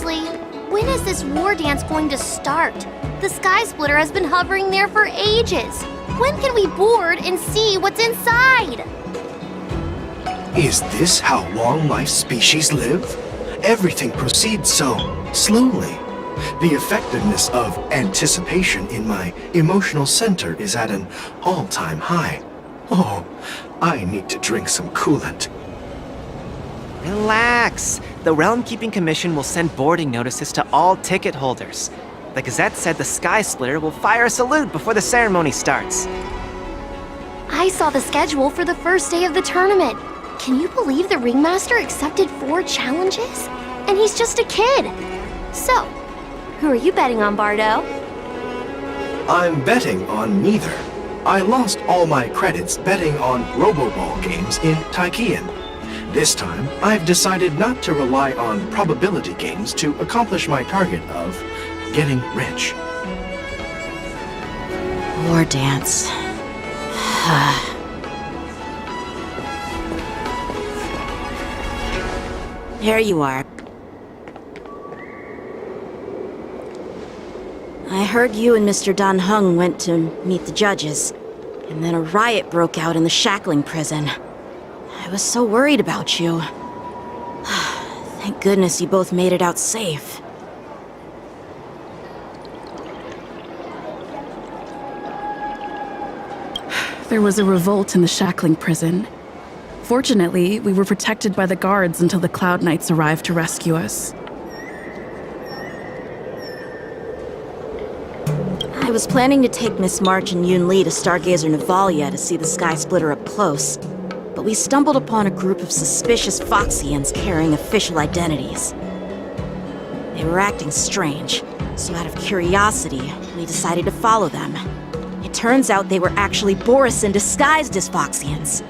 Seriously, when is this war dance going to start? The Sky Splitter has been hovering there for ages. When can we board and see what's inside? Is this how long my species live? Everything proceeds so slowly. The effectiveness of anticipation in my emotional center is at an all-time high. Oh, I need to drink some coolant. Relax. The Realm Keeping Commission will send boarding notices to all ticket holders. The Gazette said the Sky Splitter will fire a salute before the ceremony starts. I saw the schedule for the first day of the tournament. Can you believe the Ringmaster accepted 4 challenges? And he's just a kid. So, who are you betting on, Bardo? I'm betting on neither. I lost all my credits betting on Roboball games in Taikian. This time, I've decided not to rely on probability games to accomplish my target of getting rich. War dance. There you are. I heard you and Mr. Dan Heng went to meet the judges, and then a riot broke out in the shackling prison. I was so worried about you. Thank goodness you both made it out safe. There was a revolt in the shackling prison. Fortunately, we were protected by the guards until the Cloud Knights arrived to rescue us. I was planning to take Miss March and Yun Li to Stargazer Navalia to see the Sky Splitter up close, but we stumbled upon a group of suspicious Foxians carrying official identities. They were acting strange, so out of curiosity, we decided to follow them. It turns out they were actually Borisin disguised as Foxians.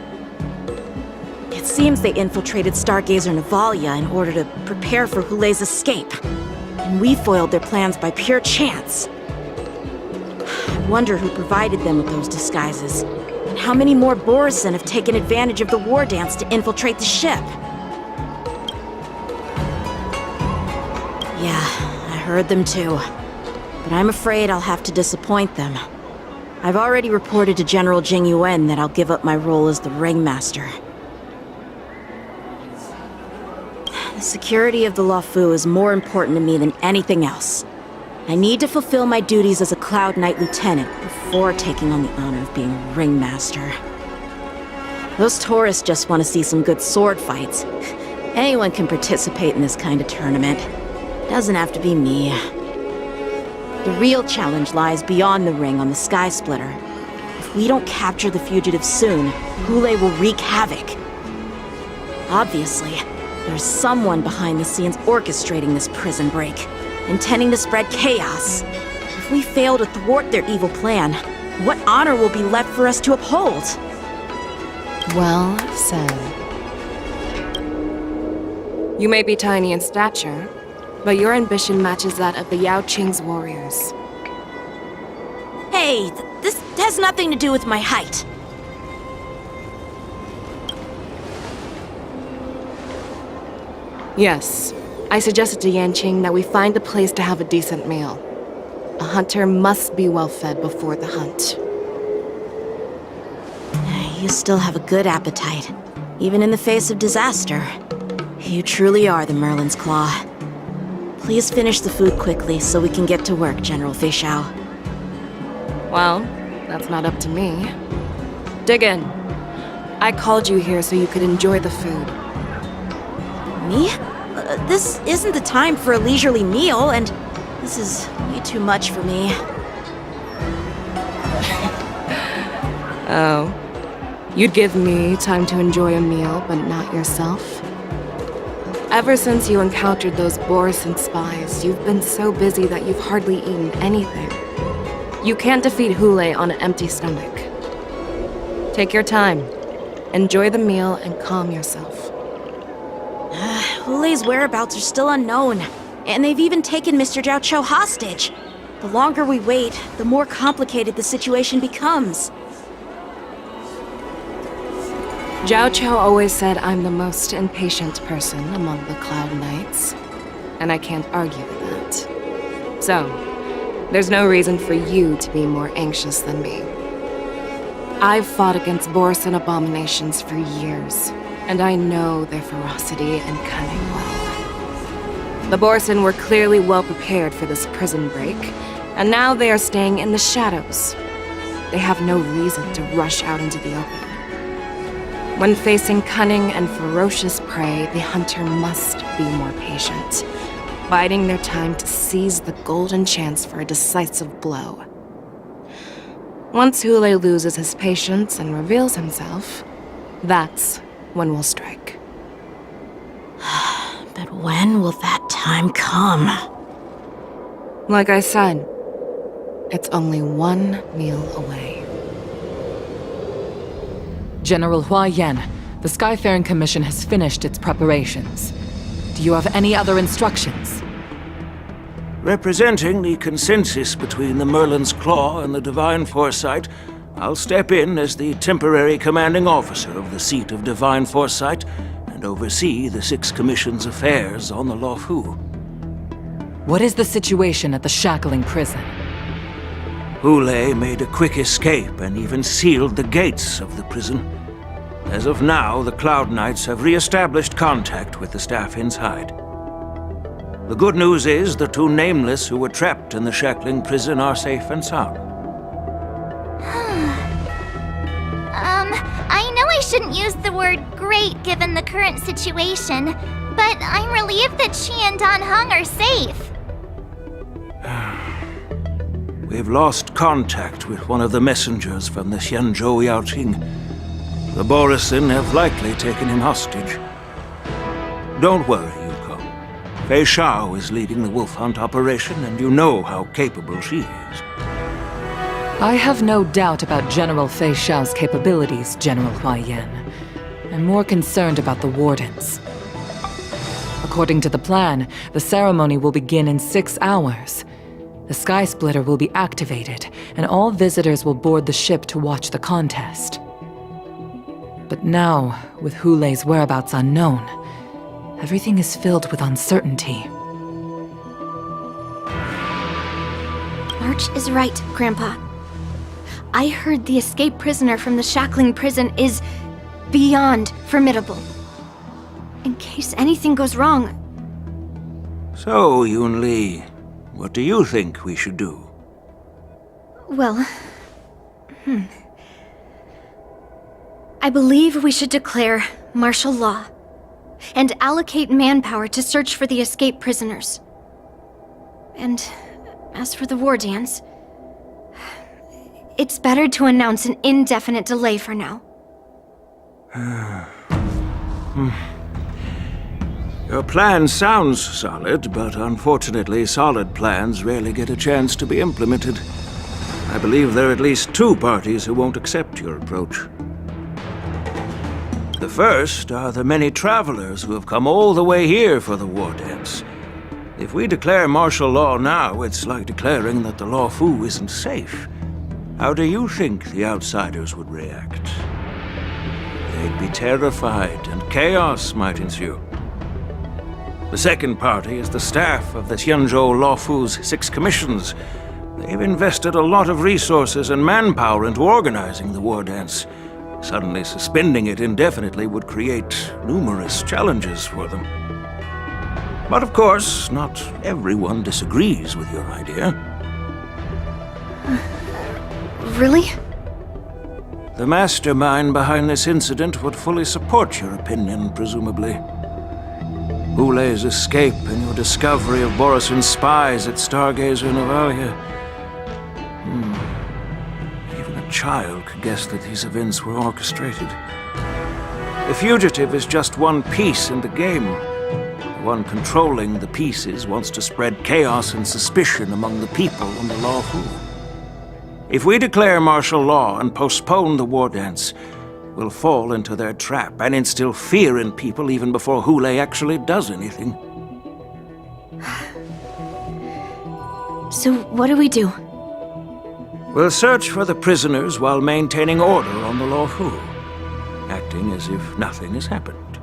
It seems they infiltrated Stargazer Navalia in order to prepare for Hulei's escape, and we foiled their plans by pure chance. I wonder who provided them with those disguises, and how many more Borisin have taken advantage of the war dance to infiltrate the ship. Yeah, I heard them too, but I'm afraid I'll have to disappoint them. I've already reported to General Jing Yuan that I'll give up my role as the Ringmaster. The security of the Luofu is more important to me than anything else. I need to fulfill my duties as a Cloud Knight Lieutenant before taking on the honor of being Ringmaster. Those tourists just want to see some good sword fights. Anyone can participate in this kind of tournament. Doesn't have to be me. The real challenge lies beyond the ring on the Sky Splitter. If we don't capture the fugitives soon, Hulei will wreak havoc. Obviously, there's someone behind the scenes orchestrating this prison break, intending to spread chaos. If we fail to thwart their evil plan, what honor will be left for us to uphold? Well said. You may be tiny in stature, but your ambition matches that of the Yao Qing's warriors. Hey, this has nothing to do with my height. Yes, I suggested to Yanqing that we find a place to have a decent meal. A hunter must be well fed before the hunt. You still have a good appetite, even in the face of disaster. You truly are the Merlin's Claw. Please finish the food quickly so we can get to work, General Feixiao. Well, that's not up to me. Dig in. I called you here so you could enjoy the food. Me? This isn't the time for a leisurely meal, and this is way too much for me. Oh. You'd give me time to enjoy a meal, but not yourself? Ever since you encountered those Borisin spies, you've been so busy that you've hardly eaten anything. You can't defeat Hulei on an empty stomach. Take your time. Enjoy the meal and calm yourself. Hulei's whereabouts are still unknown, and they've even taken Mr. Zhao Chou hostage. The longer we wait, the more complicated the situation becomes. Zhao Chou always said I'm the most impatient person among the Cloud Knights. and I can't argue with that. So, there's no reason for you to be more anxious than me. I've fought against Borson abominations for years, and I know their ferocity and cunning well. The Borson were clearly well prepared for this prison break, and now they are staying in the shadows. They have no reason to rush out into the open. When facing cunning and ferocious prey, the hunter must be more patient, biding their time to seize the golden chance for a decisive blow. Once Hule loses his patience and reveals himself, that's when we'll strike. But when will that time come? Like I said, it's only one meal away. General Hua Yan, the Skyfaring Commission has finished its preparations. Do you have any other instructions? Representing the consensus between the Merlin's Claw and the Divine Foresight, I'll step in as the temporary commanding officer of the seat of Divine Foresight and oversee the Six Commission's affairs on the Luofu. What is the situation at the Shackling Prison? Hule made a quick escape and even sealed the gates of the prison. As of now, the Cloud Knights have re-established contact with the staff inside. The good news is the two Nameless who were trapped in the Shackling prison are safe and sound. I know I shouldn't use the word great given the current situation, but I'm relieved that she and Dan Heng are safe. We've lost contact with one of the messengers from the Xianzhou Yaoqing. The Borison have likely taken him hostage. Don't worry, Yuko. Fei Shao is leading the wolf hunt operation, and you know how capable she is. I have no doubt about General Fei Shao's capabilities, General Hua Yan. I'm more concerned about the Wardens. According to the plan, the ceremony will begin in 6 hours. The Sky Splitter will be activated, and all visitors will board the ship to watch the contest. But now, with Hule's whereabouts unknown, everything is filled with uncertainty. March is right, Grandpa. I heard the escaped prisoner from the Shackling prison is beyond formidable. In case anything goes wrong. So, Yun Li, what do you think we should do? Well, I believe we should declare martial law and allocate manpower to search for the escaped prisoners. And as for the war dance, it's better to announce an indefinite delay for now. Your plan sounds solid, but unfortunately solid plans rarely get a chance to be implemented. I believe there are at least 2 parties who won't accept your approach. The first are the many travelers who have come all the way here for the war dance. If we declare martial law now, it's like declaring that the Luofu isn't safe. How do you think the outsiders would react? They'd be terrified, and chaos might ensue. The second party is the staff of the Xianzhou Luofu's 6 commissions. They've invested a lot of resources and manpower into organizing the war dance. Suddenly suspending it indefinitely would create numerous challenges for them. But of course, not everyone disagrees with your idea. Really? The mastermind behind this incident would fully support your opinion, presumably. Hule's escape and your discovery of Borison's spies at Stargazer Novalia. Even a child could guess that these events were orchestrated. The fugitive is just one piece in the game. The one controlling the pieces wants to spread chaos and suspicion among the people on the Luofu. If we declare martial law and postpone the war dance, we'll fall into their trap and instill fear in people even before Hule actually does anything. So what do we do? We'll search for the prisoners while maintaining order on the Luofu, acting as if nothing has happened.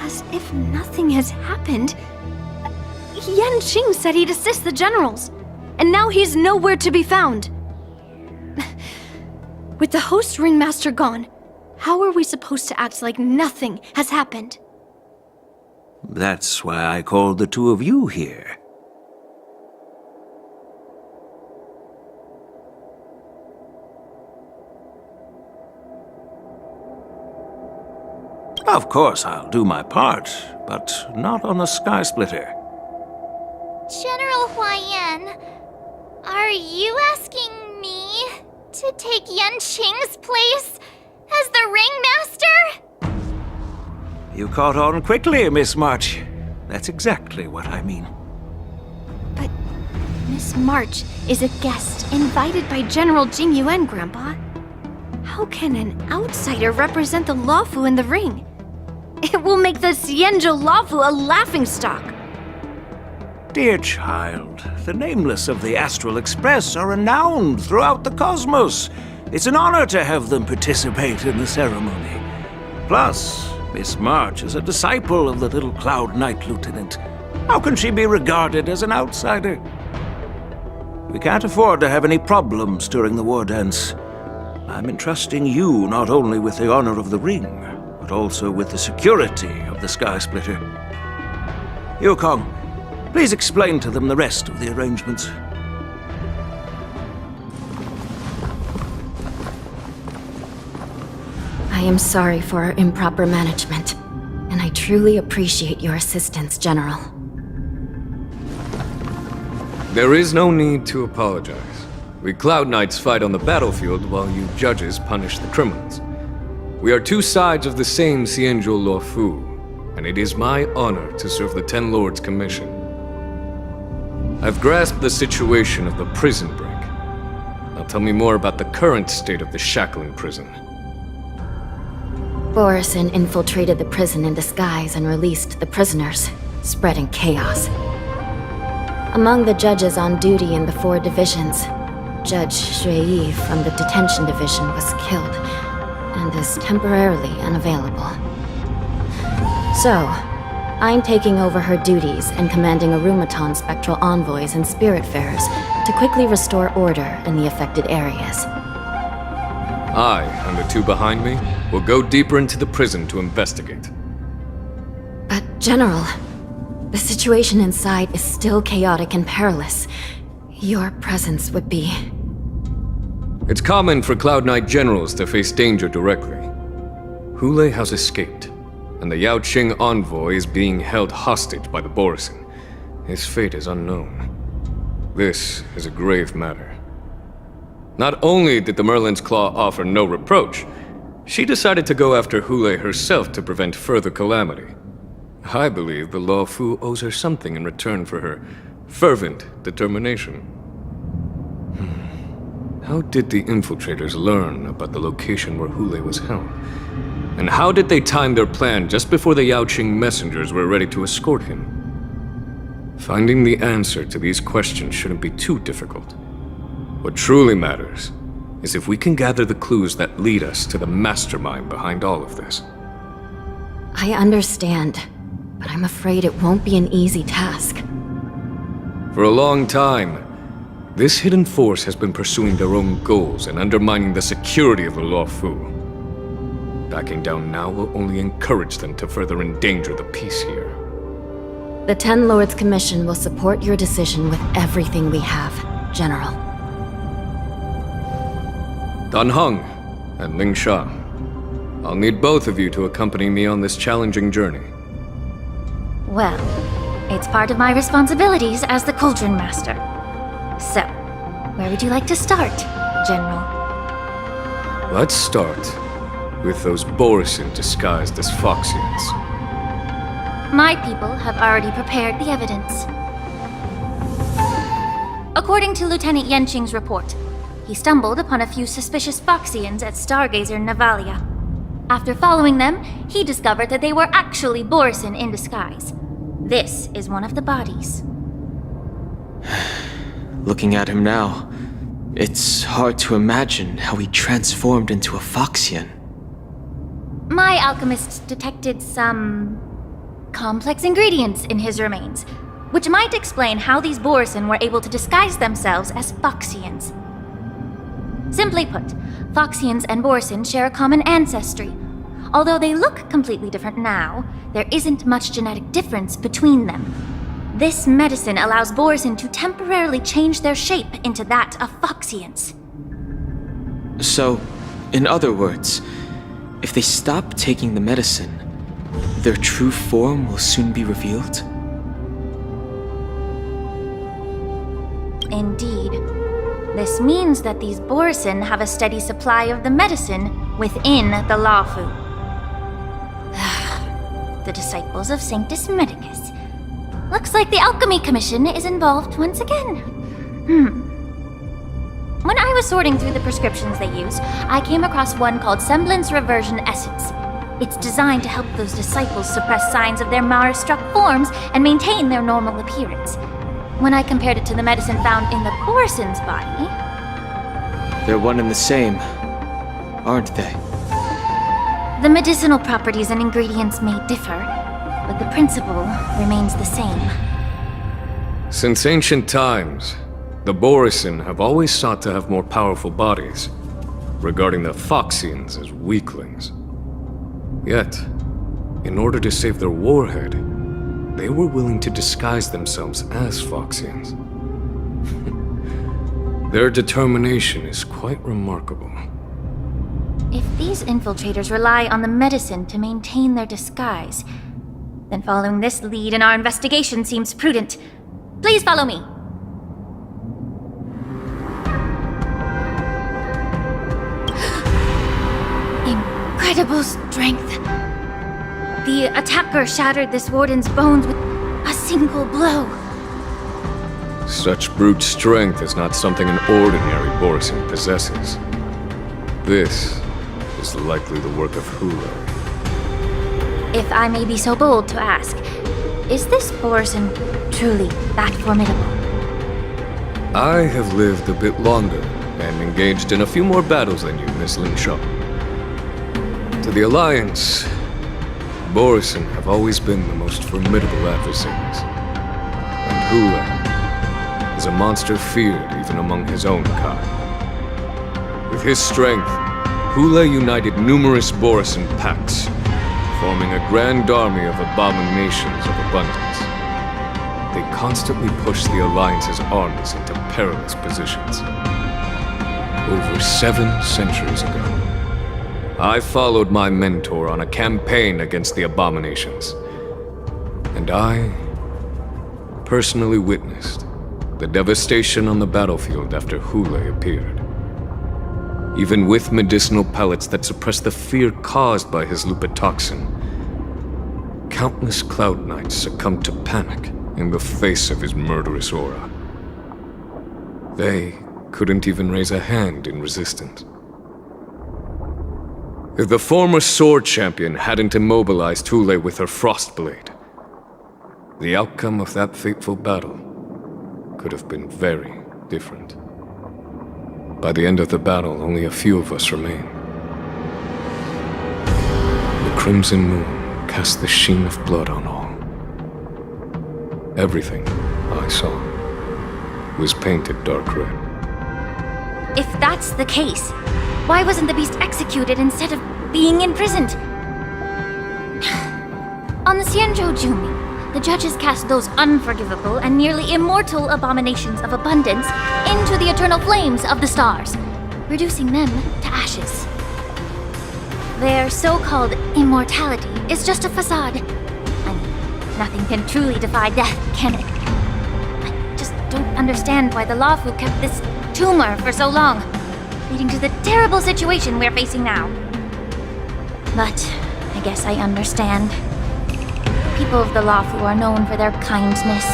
as if nothing has happened. Yan Qing said he'd assist the generals, and now he's nowhere to be found. With the host ringmaster gone, how are we supposed to act like nothing has happened? That's why I called the two of you here. Of course, I'll do my part, but not on the Sky Splitter. General Huaiyan, are you asking me to take Yan Qing's place as the ringmaster? You caught on quickly, Miss March. That's exactly what I mean. But Miss March is a guest invited by General Jing Yuan, Grandpa. How can an outsider represent the Lawfu in the ring? It will make the Xianzhou Lawfu a laughingstock. Dear child, the nameless of the Astral Express are renowned throughout the cosmos. It's an honor to have them participate in the ceremony. Plus, Miss March is a disciple of the little Cloud Knight Lieutenant. How can she be regarded as an outsider? We can't afford to have any problems during the war dance. I'm entrusting you not only with the honor of the ring, but also with the security of the Sky Splitter. Yukong, please explain to them the rest of the arrangements. I am sorry for our improper management, and I truly appreciate your assistance, General. There is no need to apologize. We Cloud Knights fight on the battlefield while you judges punish the criminals. We are two sides of the same Xianzhou Luofu, and it is my honor to serve the Ten Lords' commission. I've grasped the situation of the prison break. Now tell me more about the current state of the shackling prison. Borison infiltrated the prison in disguise and released the prisoners, spreading chaos. Among the judges on duty in the 4 divisions, Judge Shui from the detention division was killed and is temporarily unavailable. So, I'm taking over her duties and commanding Arumaton spectral envoys and spiritfarers to quickly restore order in the affected areas. I, and the 2 behind me, will go deeper into the prison to investigate. But, General, the situation inside is still chaotic and perilous. Your presence would be... It's common for Cloud Knight generals to face danger directly. Hule has escaped, and the Yao Qing envoy is being held hostage by the Borison. His fate is unknown. This is a grave matter. Not only did the Merlin's Claw offer no reproach, she decided to go after Hule herself to prevent further calamity. I believe the Luofu owes her something in return for her fervent determination. How did the infiltrators learn about the location where Hule was held? And how did they time their plan just before the Yao Qing messengers were ready to escort him? Finding the answer to these questions shouldn't be too difficult. What truly matters is if we can gather the clues that lead us to the mastermind behind all of this. I understand, but I'm afraid it won't be an easy task. For a long time, this hidden force has been pursuing their own goals and undermining the security of the Luofu. Backing down now will only encourage them to further endanger the peace here. The Ten Lords Commission will support your decision with everything we have, General. Dan Heng and Ling Sha, I'll need both of you to accompany me on this challenging journey. Well, it's part of my responsibilities as the Cauldron Master. So, where would you like to start, General? Let's start with those Borison disguised as Foxians. My people have already prepared the evidence. According to Lieutenant Yanqing's report, he stumbled upon a few suspicious Foxians at Stargazer Navalia. After following them, he discovered that they were actually Borison in disguise. This is one of the bodies. Looking at him now, it's hard to imagine how he transformed into a Foxian. My alchemists detected some complex ingredients in his remains, which might explain how these Borson were able to disguise themselves as Foxians. Simply put, Foxians and Borson share a common ancestry. Although they look completely different now, there isn't much genetic difference between them. This medicine allows Borson to temporarily change their shape into that of Foxians. So, in other words, if they stop taking the medicine, their true form will soon be revealed? Indeed. This means that these Borson have a steady supply of the medicine within the Lawfu. The disciples of Sanctus Medicus. Looks like the Alchemy Commission is involved once again. When I was sorting through the prescriptions they use, I came across one called Semblance Reversion Essence. It's designed to help those disciples suppress signs of their Mara-struck forms and maintain their normal appearance. When I compared it to the medicine found in the Borson's body... They're one and the same, aren't they? The medicinal properties and ingredients may differ, but the principle remains the same. Since ancient times, the Borson have always sought to have more powerful bodies, regarding the Foxians as weaklings. Yet, in order to save their warhead, they were willing to disguise themselves as Foxians. Their determination is quite remarkable. If these infiltrators rely on the medicine to maintain their disguise, then following this lead in our investigation seems prudent. Please follow me. Incredible strength. The attacker shattered this warden's bones with a single blow. Such brute strength is not something an ordinary Borson possesses. This is likely the work of Hula. If I may be so bold to ask, is this Borson truly that formidable? I have lived a bit longer and engaged in a few more battles than you, Miss Lin Shaw. To the Alliance, Borson have always been the most formidable adversaries. And Hula is a monster feared even among his own kind. With his strength, Hula united numerous Borson pacts, forming a grand army of abominations of abundance. They constantly pushed the Alliance's armies into perilous positions. Over 7 centuries ago, I followed my mentor on a campaign against the abominations. And I personally witnessed the devastation on the battlefield after Hule appeared. Even with medicinal pellets that suppressed the fear caused by his lupitoxin, countless Cloud Knights succumbed to panic in the face of his murderous aura. They couldn't even raise a hand in resistance. If the former sword champion hadn't immobilized Hule with her Frostblade, the outcome of that fateful battle could have been very different. By the end of the battle, only a few of us remained. The crimson moon cast the sheen of blood on all. Everything I saw was painted dark red. If that's the case, why wasn't the beast executed instead of being imprisoned? On the Xianzhou Jumi, the judges cast those unforgivable and nearly immortal abominations of abundance into the eternal flames of the stars, reducing them to ashes. Their so-called immortality is just a facade. I mean, nothing can truly defy death, can it? I just don't understand why the Lawfu kept this tumor for so long, leading to the terrible situation we're facing now. But I guess I understand. People of the Lawfu are known for their kindness.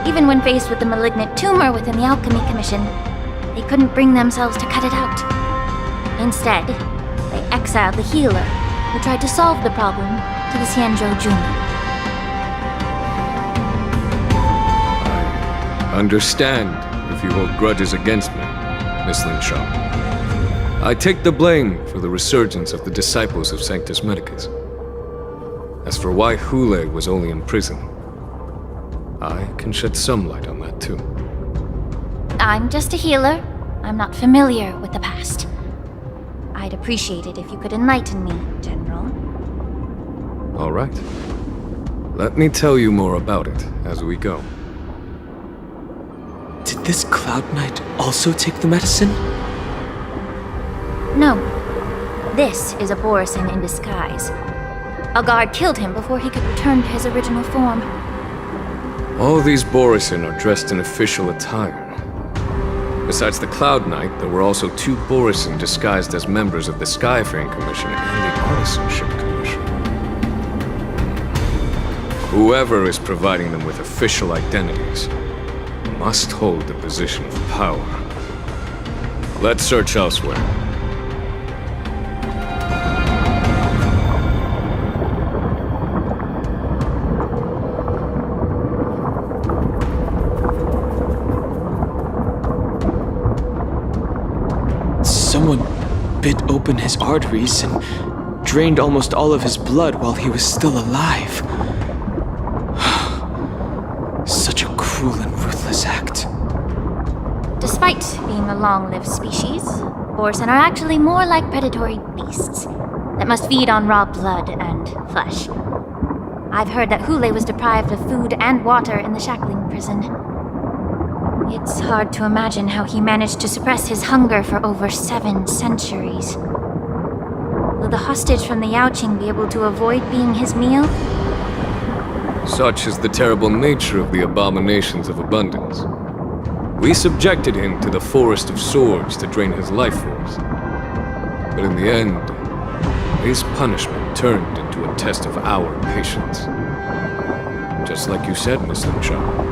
Even when faced with the malignant tumor within the Alchemy Commission, they couldn't bring themselves to cut it out. Instead, they exiled the healer, who tried to solve the problem, to the Xianzhou Jumi. I understand if you hold grudges against me, Miss Lin Shaw. I take the blame for the resurgence of the disciples of Sanctus Medicus. As for why Hule was only in prison, I can shed some light on that too. I'm just a healer. I'm not familiar with the past. I'd appreciate it if you could enlighten me, General. All right. Let me tell you more about it as we go. Did this Cloud Knight also take the medicine? No. This is a Borisin in disguise. A guard killed him before he could return to his original form. All these Borisin are dressed in official attire. Besides the Cloud Knight, there were also 2 Borisin disguised as members of the Skyfaring Commission and the Artisanship Commission. Whoever is providing them with official identities must hold the position of power. Let's search elsewhere. Someone bit open his arteries and drained almost all of his blood while he was still alive. Such a cruel and ruthless act. Despite being a long-lived species, Borisin are actually more like predatory beasts that must feed on raw blood and flesh. I've heard that Hule was deprived of food and water in the shackling prison. It's hard to imagine how he managed to suppress his hunger for over 7 centuries. Will the hostage from the Yaoqing be able to avoid being his meal? Such is the terrible nature of the abominations of abundance. We subjected him to the Forest of Swords to drain his life force. But in the end, his punishment turned into a test of our patience. Just like you said, Miss Linshaw.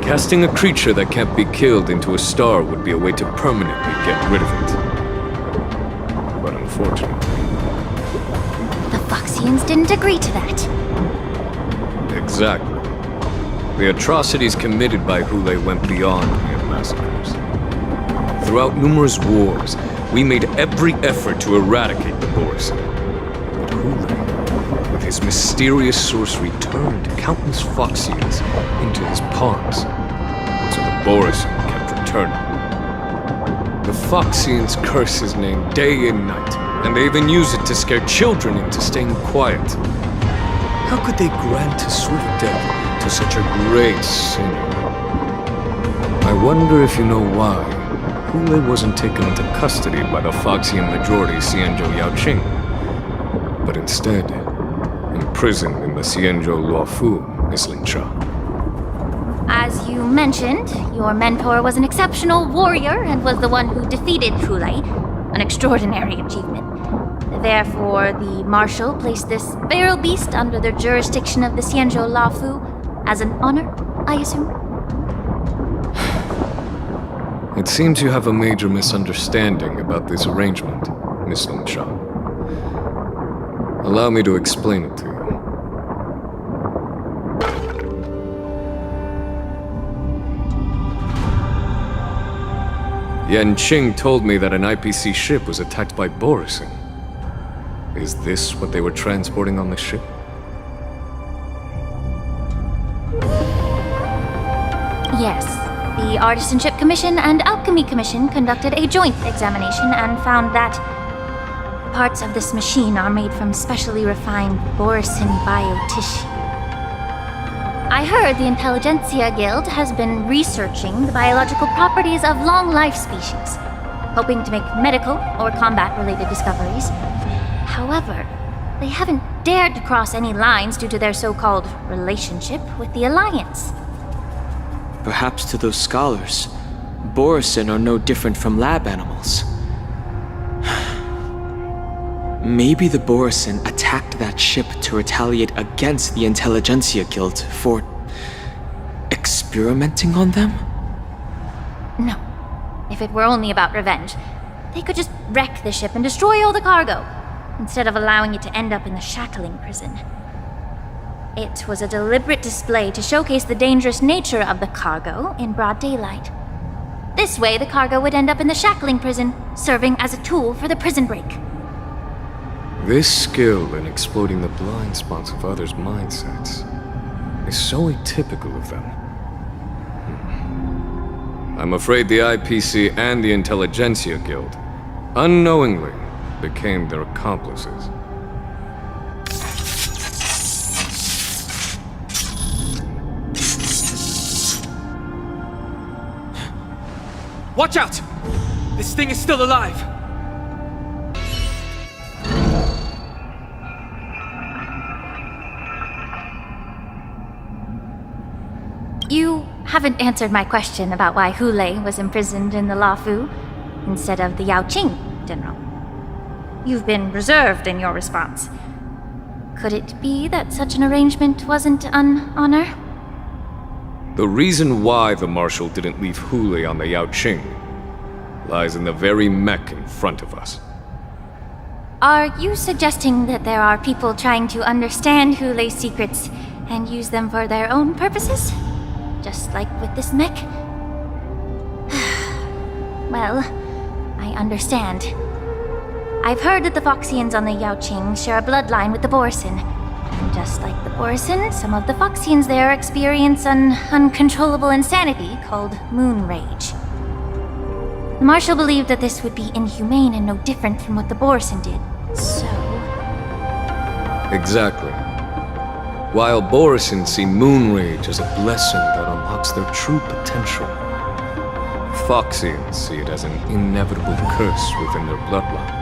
Casting a creature that can't be killed into a star would be a way to permanently get rid of it. But unfortunately... The Foxians didn't agree to that. Exactly. The atrocities committed by Hule went beyond mere massacres. Throughout numerous wars, we made every effort to eradicate the Borisin. But Hule, with his mysterious sorcery, turned countless Foxians into his pawns. So the Borisin kept returning. The Foxians curse his name day and night, and they even use it to scare children into staying quiet. How could they grant a swift death to such a great sinner? I wonder if you know why Hule wasn't taken into custody by the Foxian majority Xianzhou Yaoqing, but instead imprisoned in the Xianzhou Luofu, Miss Linshaw. As you mentioned, your mentor was an exceptional warrior and was the one who defeated Hule, an extraordinary achievement. Therefore, the Marshal placed this feral beast under the jurisdiction of the Xianzhou Luofu as an honor, I assume? It seems you have a major misunderstanding about this arrangement, Miss Linshaw. Allow me to explain it to you. Yanqing told me that an IPC ship was attacked by Borisin. Is this what they were transporting on the ship? Yes. The Artisanship Commission and Alchemy Commission conducted a joint examination and found that parts of this machine are made from specially refined Borisin biotissue. I heard the Intelligentsia Guild has been researching the biological properties of long-life species, hoping to make medical or combat-related discoveries. However, they haven't dared to cross any lines due to their so-called relationship with the Alliance. Perhaps to those scholars, Borisin are no different from lab animals. Maybe the Borisin attacked that ship to retaliate against the Intelligentsia Guild for experimenting on them? No. If it were only about revenge, they could just wreck the ship and destroy all the cargo, instead of allowing it to end up in the shackling prison. It was a deliberate display to showcase the dangerous nature of the cargo in broad daylight. This way, the cargo would end up in the shackling prison, serving as a tool for the prison break. This skill in exploiting the blind spots of others' mindsets is so atypical of them. I'm afraid the IPC and the Intelligentsia Guild unknowingly became their accomplices. Watch out! This thing is still alive! You haven't answered my question about why Hule was imprisoned in the Lafu instead of the Yaoqing, General. You've been reserved in your response. Could it be that such an arrangement wasn't an honor? The reason why the Marshal didn't leave Hule on the Yaoqing lies in the very mech in front of us. Are you suggesting that there are people trying to understand Hule's secrets and use them for their own purposes? Just like with this mech? Well, I understand. I've heard that the Foxians on the Yaoqing share a bloodline with the Borson. And just like the Borson, some of the Foxians there experience an uncontrollable insanity called moon rage. The Marshal believed that this would be inhumane and no different from what the Borson did, so... Exactly. While Borson see moon rage as a blessing that unlocks their true potential, Foxians see it as an inevitable curse within their bloodline.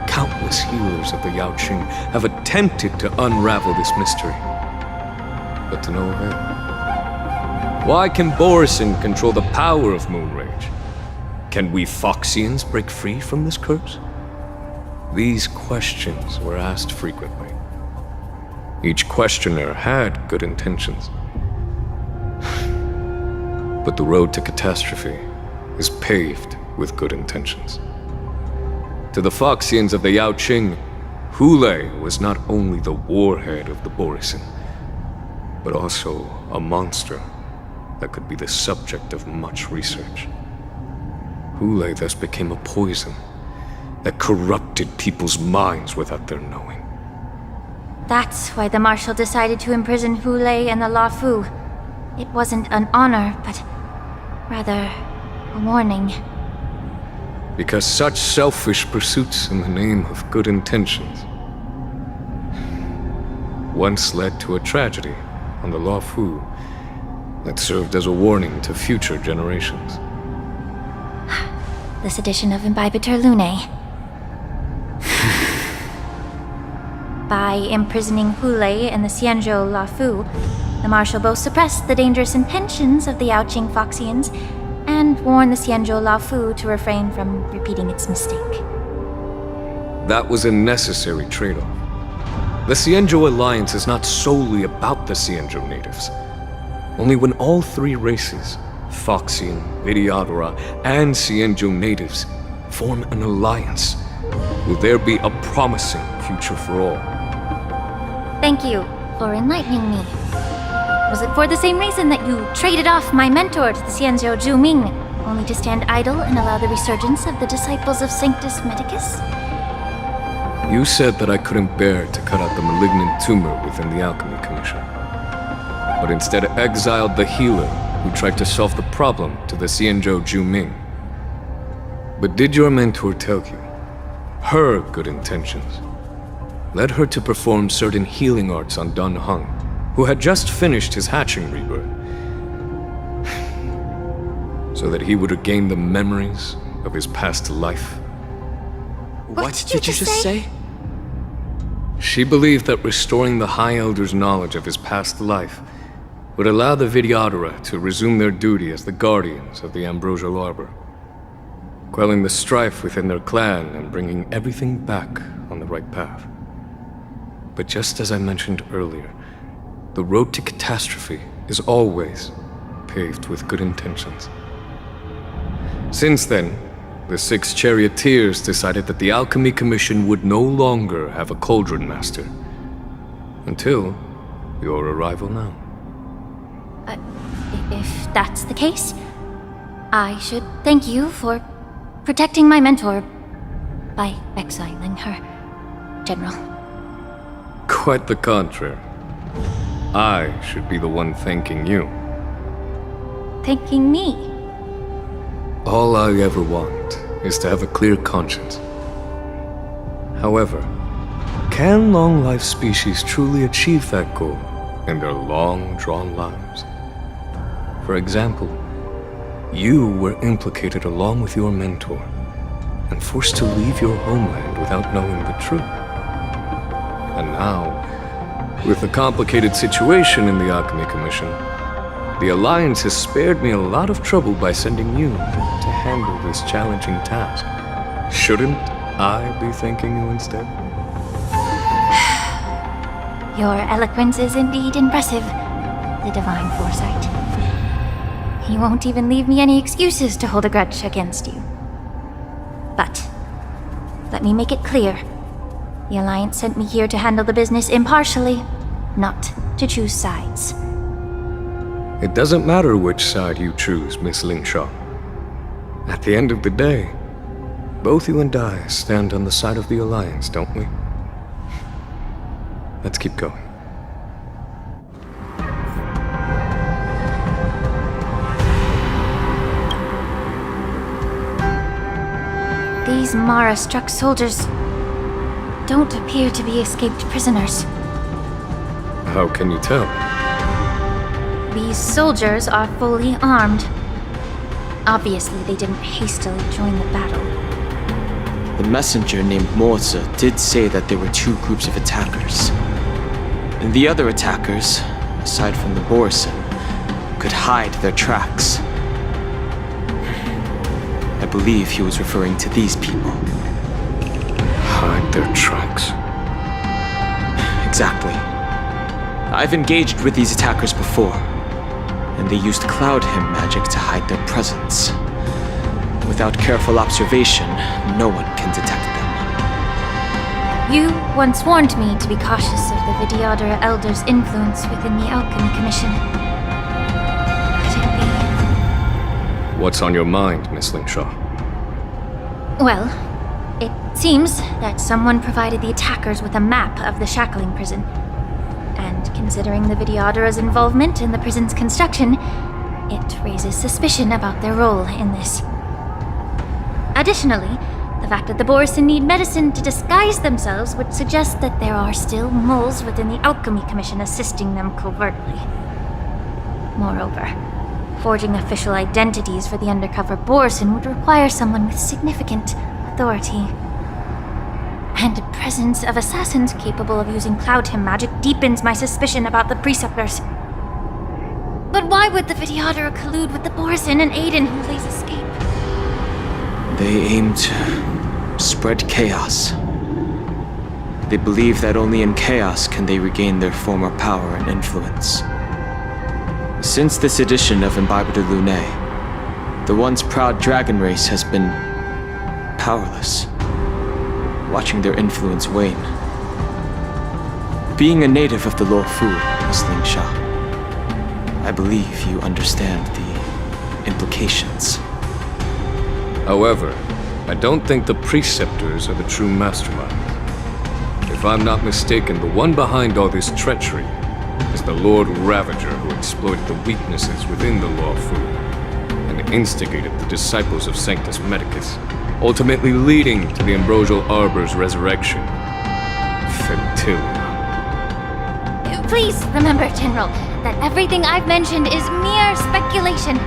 Countless healers of the Yaoqing have attempted to unravel this mystery, but to no avail. Why can Borson control the power of moon rage? Can we Foxians break free from this curse? These questions were asked frequently. Each questioner had good intentions. But the road to catastrophe is paved with good intentions. To the Foxians of the Yaoqing, Hule was not only the warhead of the Borson, but also a monster that could be the subject of much research. Hule thus became a poison that corrupted people's minds without their knowing. That's why the Marshal decided to imprison Hule and the Lafu. It wasn't an honor, but rather a warning. Because such selfish pursuits in the name of good intentions once led to a tragedy on the Lafu that served as a warning to future generations. This edition of Imbibitor Lunae. By imprisoning Hule and the Xianzhou Lafu, the Marshal both suppressed the dangerous intentions of the Yaoqing Foxians and warned the Xianzhou Lafu to refrain from repeating its mistake. That was a necessary trade-off. The Xianzhou alliance is not solely about the Xianzhou natives. Only when all three races, Foxian, Vidyadhara, and Xianzhou natives, form an alliance, will there be a promising future for all. Thank you for enlightening me. Was it for the same reason that you traded off my mentor to the Xianzhou Zhuming, only to stand idle and allow the resurgence of the disciples of Sanctus Medicus? You said that I couldn't bear to cut out the malignant tumor within the Alchemy Commission, but instead exiled the healer who tried to solve the problem to the Xianzhou Zhuming. But did your mentor tell you her good intentions led her to perform certain healing arts on Dun Hung, who had just finished his hatching rebirth, so that he would regain the memories of his past life? What did you just say? She believed that restoring the High Elder's knowledge of his past life would allow the Vidyadhara to resume their duty as the guardians of the Ambrosial Arbor, quelling the strife within their clan and bringing everything back on the right path. But just as I mentioned earlier, the road to catastrophe is always paved with good intentions. Since then, the 6 charioteers decided that the Alchemy Commission would no longer have a cauldron master. Until your arrival now. If that's the case, I should thank you for protecting my mentor by exiling her. General. Quite the contrary. I should be the one thanking you. Thanking me? All I ever want is to have a clear conscience. However, can long-life species truly achieve that goal in their long-drawn lives? For example, you were implicated along with your mentor and forced to leave your homeland without knowing the truth. And now, with the complicated situation in the Alchemy Commission, the Alliance has spared me a lot of trouble by sending you to handle this challenging task. Shouldn't I be thanking you instead? Your eloquence is indeed impressive, the divine foresight. You won't even leave me any excuses to hold a grudge against you. But, let me make it clear. The Alliance sent me here to handle the business impartially, not to choose sides. It doesn't matter which side you choose, Miss Lingshaw. At the end of the day, both you and I stand on the side of the Alliance, don't we? Let's keep going. These Mara-struck soldiers don't appear to be escaped prisoners. How can you tell? These soldiers are fully armed. Obviously, they didn't hastily join the battle. The messenger named Morza did say that there were two groups of attackers. And the other attackers, aside from the Borison, could hide their tracks. I believe he was referring to these people. Hide their tracks? Exactly. I've engaged with these attackers before, and they used Cloud Hymn magic to hide their presence. Without careful observation, no one can detect them. You once warned me to be cautious of the Vidyadhara Elder's influence within the Alchemy Commission. Could it be? What's on your mind, Miss Lingshaw? Well, it seems that someone provided the attackers with a map of the shackling prison. And considering the Vidyadhara's involvement in the prison's construction, it raises suspicion about their role in this. Additionally, the fact that the Borison need medicine to disguise themselves would suggest that there are still moles within the Alchemy Commission assisting them covertly. Moreover, forging official identities for the undercover Borison would require someone with significant authority. And the presence of assassins capable of using Cloud Hymn magic deepens my suspicion about the Preceptors. But why would the Vidyadhara collude with the Borison and aid in Hulei's escape? They aim to spread chaos. They believe that only in chaos can they regain their former power and influence. Since this edition of Imbibe de Lune, the once proud dragon race has been powerless, watching their influence wane. Being a native of the Luofu, Miss Lingshaw, I believe you understand the implications. However, I don't think the Preceptors are the true masterminds. If I'm not mistaken, the one behind all this treachery is the Lord Ravager who exploited the weaknesses within the Luofu and instigated the disciples of Sanctus Medicus, ultimately leading to the Ambrosial Arbor's resurrection. Fentilia. Please remember, General, that everything I've mentioned is mere speculation.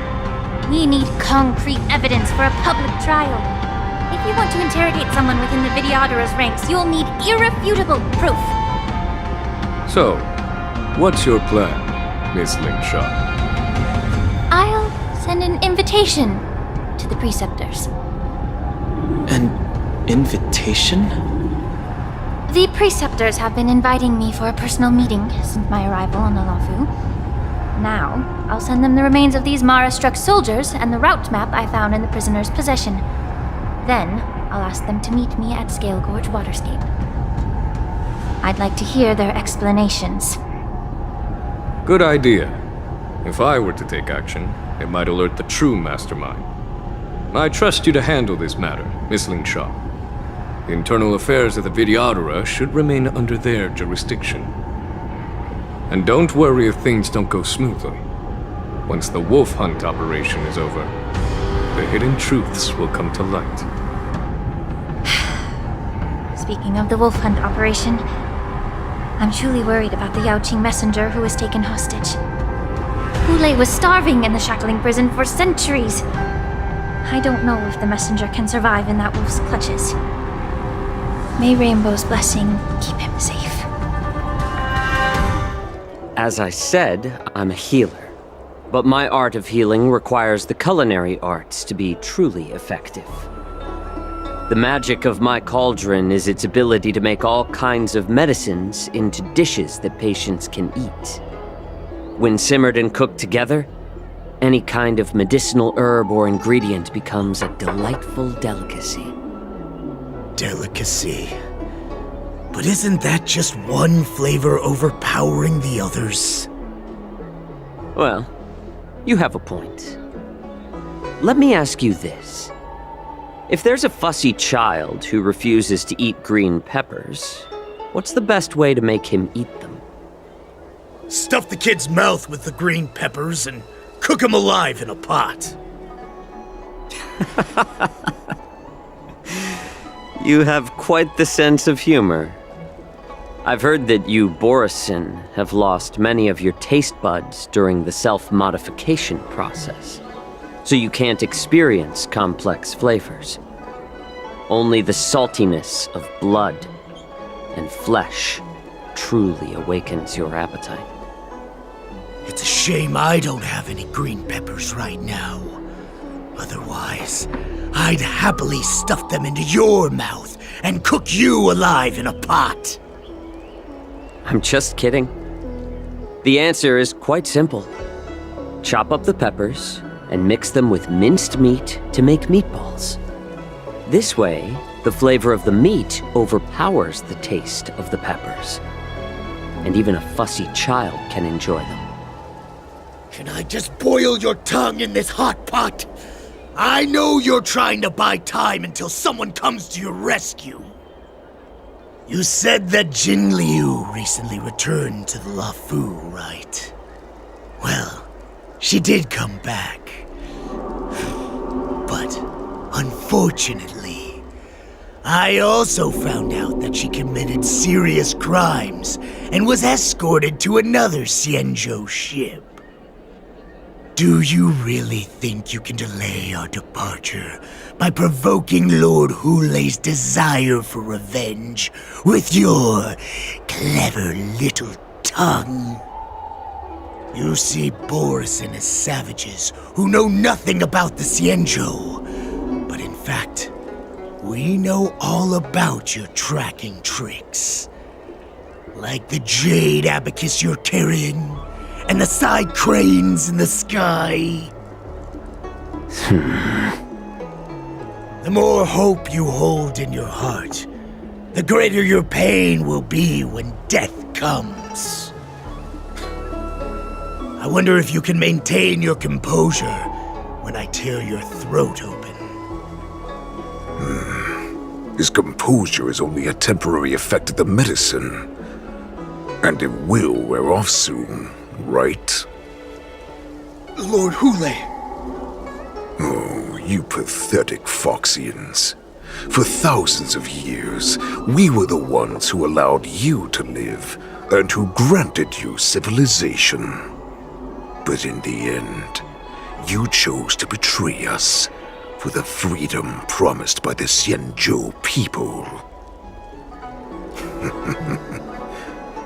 We need concrete evidence for a public trial. If you want to interrogate someone within the Vidyadhara's ranks, you'll need irrefutable proof. So, what's your plan, Miss Lingshaw? I'll send an invitation to the Preceptors. An invitation? The Preceptors have been inviting me for a personal meeting since my arrival on the Luofu. Now, I'll send them the remains of these Mara-struck soldiers and the route map I found in the prisoner's possession. Then, I'll ask them to meet me at Scale Gorge Waterscape. I'd like to hear their explanations. Good idea. If I were to take action, it might alert the true mastermind. I trust you to handle this matter, Miss Lingshaw. The internal affairs of the Vidyadhara should remain under their jurisdiction. And don't worry if things don't go smoothly. Once the wolf hunt operation is over, the hidden truths will come to light. Speaking of the wolf hunt operation, I'm truly worried about the Yaoqing messenger who was taken hostage. Hule was starving in the shackling prison for centuries. I don't know if the messenger can survive in that wolf's clutches. May Rainbow's blessing keep him safe. As I said, I'm a healer. But my art of healing requires the culinary arts to be truly effective. The magic of my cauldron is its ability to make all kinds of medicines into dishes that patients can eat. When simmered and cooked together, any kind of medicinal herb or ingredient becomes a delightful delicacy. Delicacy? But isn't that just one flavor overpowering the others? Well, you have a point. Let me ask you this. If there's a fussy child who refuses to eat green peppers, what's the best way to make him eat them? Stuff the kid's mouth with the green peppers and cook him alive in a pot. You have quite the sense of humor. I've heard that you, Borisin, have lost many of your taste buds during the self-modification process, so you can't experience complex flavors. Only the saltiness of blood and flesh truly awakens your appetite. It's a shame I don't have any green peppers right now. Otherwise, I'd happily stuff them into your mouth and cook you alive in a pot. I'm just kidding. The answer is quite simple. Chop up the peppers and mix them with minced meat to make meatballs. This way, the flavor of the meat overpowers the taste of the peppers. And even a fussy child can enjoy them. Can I just boil your tongue in this hot pot? I know you're trying to buy time until someone comes to your rescue. You said that Jin Liu recently returned to the Luofu, right? Well, she did come back. But, unfortunately, I also found out that she committed serious crimes and was escorted to another Xianzhou ship. Do you really think you can delay our departure by provoking Lord Hule's desire for revenge with your clever little tongue? You see Borisin as savages who know nothing about the Xianzhou, but in fact, we know all about your tracking tricks. Like the jade abacus you're carrying, and the side cranes in the sky. The more hope you hold in your heart, the greater your pain will be when death comes. I wonder if you can maintain your composure when I tear your throat open. His composure is only a temporary effect of the medicine. And it will wear off soon, right? Lord Hule! Oh, you pathetic Foxians. For thousands of years, we were the ones who allowed you to live, and who granted you civilization. But in the end, you chose to betray us for the freedom promised by the Xianzhou people.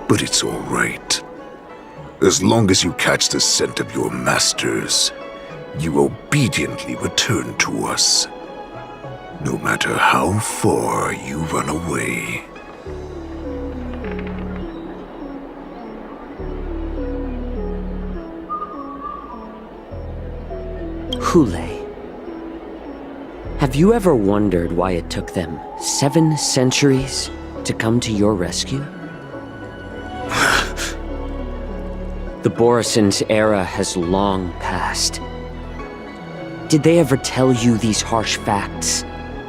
But it's all right. As long as you catch the scent of your masters, you obediently return to us. No matter how far you run away. Hule, have you ever wondered why it took them 7 centuries to come to your rescue? The Borisin's era has long passed. Did they ever tell you these harsh facts?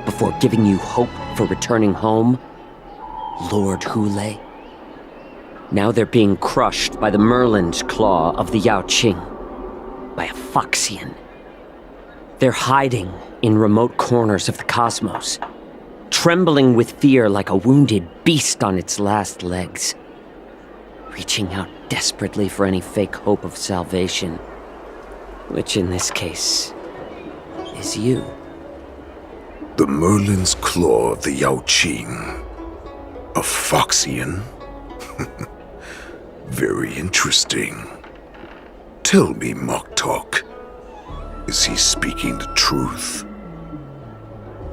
before giving you hope for returning home? Lord Hule? Now they're being crushed by the Merlin's claw of the Yao Qing, by a Foxian. They're hiding in remote corners of the cosmos, trembling with fear like a wounded beast on its last legs, reaching out desperately for any fake hope of salvation, which in this case is you. The Merlin's claw of the Yao Qing. A Foxian? Very interesting. Tell me, Moktok, is he speaking the truth?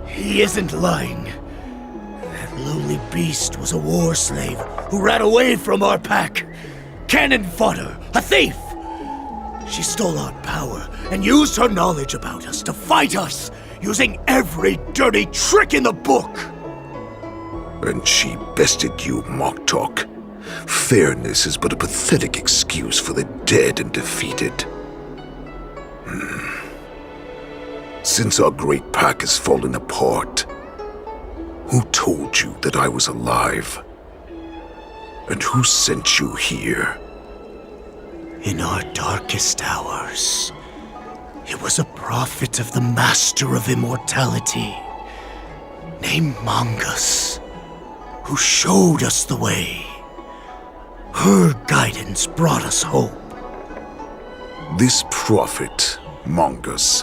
He isn't lying. That lowly beast was a war slave who ran away from our pack. Cannon fodder, a thief! She stole our power and used her knowledge about us to fight us, using every dirty trick in the book! And she bested you, Moktok. Fairness is but a pathetic excuse for the dead and defeated. Since our great pack has fallen apart, who told you that I was alive? And who sent you here? In our darkest hours, it was a prophet of the Master of Immortality, named Mongus, who showed us the way. Her guidance brought us hope. This prophet, Mongus,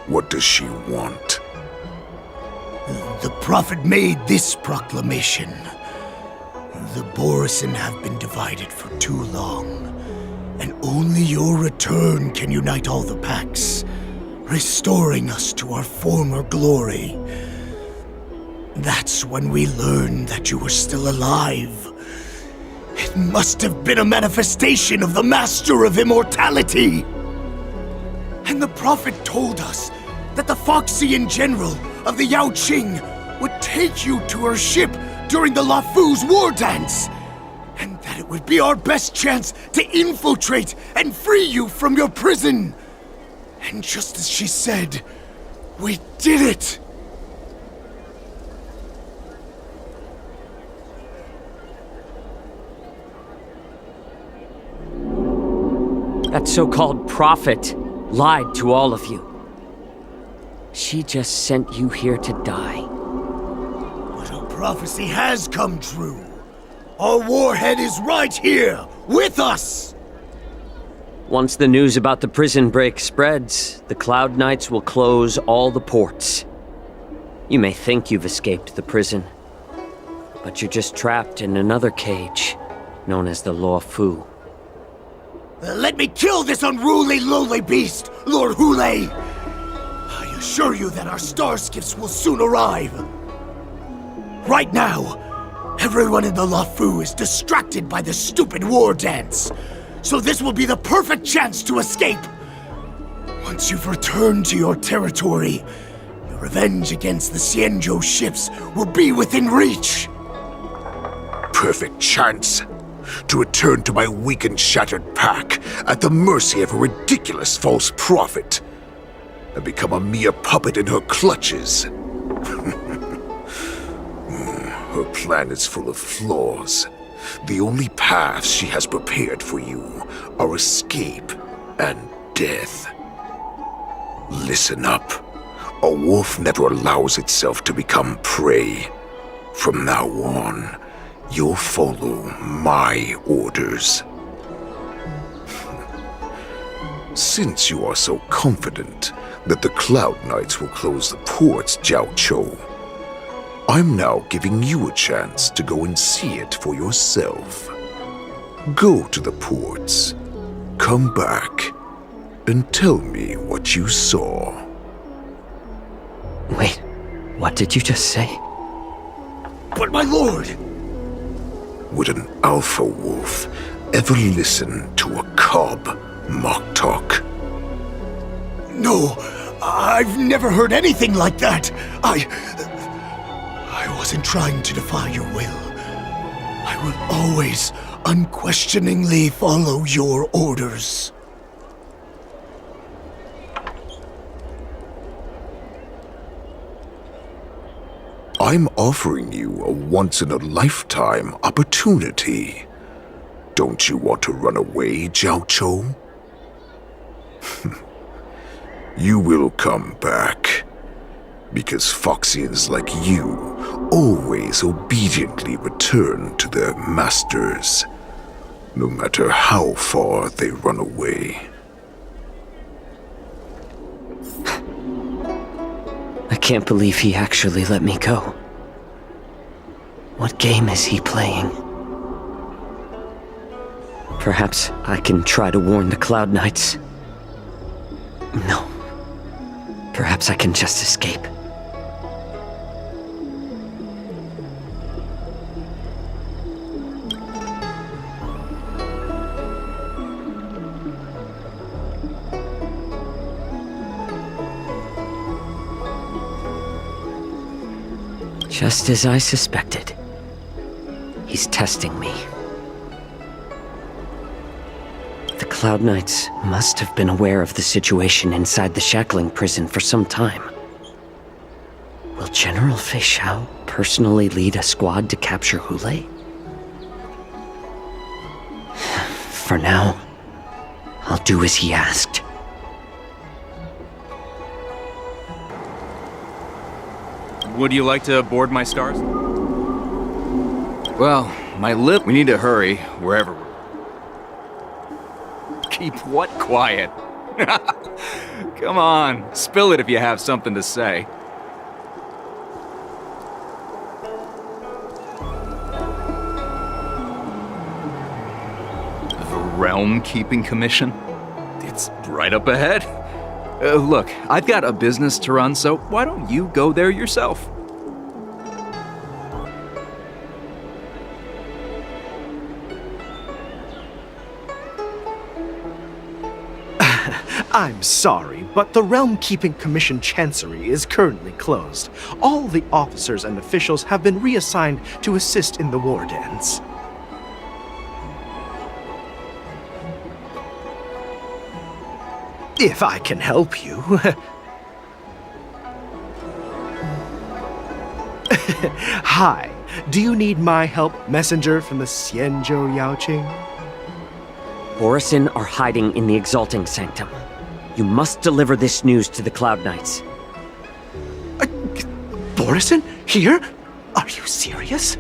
what does she want? The prophet made this proclamation. The Borisin have been divided for too long, and only your return can unite all the packs, restoring us to our former glory. That's when we learned that you were still alive. It must have been a manifestation of the Master of Immortality! And the prophet told us that the Foxian general of the Yao Qing would take you to her ship during the Lafu's war dance, and that it would be our best chance to infiltrate and free you from your prison. And just as she said, we did it! That so-called prophet lied to all of you. She just sent you here to die. But her prophecy has come true. Our warhead is right here, with us! Once the news about the prison break spreads, the Cloud Knights will close all the ports. You may think you've escaped the prison, but you're just trapped in another cage, known as the Law Fu. Let me kill this unruly, lowly beast, Lord Hule! I assure you that our star skiffs will soon arrive. Right now, everyone in the Lafu is distracted by the stupid war dance, so this will be the perfect chance to escape. Once you've returned to your territory, your revenge against the Xianzhou ships will be within reach. Perfect chance to return to my weak and shattered pack at the mercy of a ridiculous false prophet and become a mere puppet in her clutches. Her plan is full of flaws. The only paths she has prepared for you are escape and death. Listen up. A wolf never allows itself to become prey. From now on, you'll follow my orders. Since you are so confident that the Cloud Knights will close the ports, Jiao Chou, I'm now giving you a chance to go and see it for yourself. Go to the ports, come back, and tell me what you saw. Wait, what did you just say? But my lord! Would an alpha wolf ever listen to a cub, Moktok? No, I've never heard anything like that. I wasn't trying to defy your will. I will always unquestioningly follow your orders. I'm offering you a once-in-a-lifetime opportunity. Don't you want to run away, Jiao Chou? You will come back. Because Foxians like you always obediently return to their masters, no matter how far they run away. I can't believe he actually let me go. What game is he playing? Perhaps I can try to warn the Cloud Knights. No. Perhaps I can just escape. Just as I suspected. He's testing me. The Cloud Knights must have been aware of the situation inside the shackling prison for some time. Will General Fei Xiao personally lead a squad to capture Hulei? For now, I'll do as he asked. Would you like to board my stars? Well, we need to hurry wherever we're... Keep what quiet? Come on, spill it if you have something to say. The Realm Keeping Commission? It's right up ahead. Look, I've got a business to run, so why don't you go there yourself? I'm sorry, but the Realm Keeping Commission Chancery is currently closed. All the officers and officials have been reassigned to assist in the war dance. If I can help you. Hi, do you need my help, messenger from the Xianzhou Yaoqing? Borisin are hiding in the Exalting Sanctum. You must deliver this news to the Cloud Knights. Borisin? Here? Are you serious?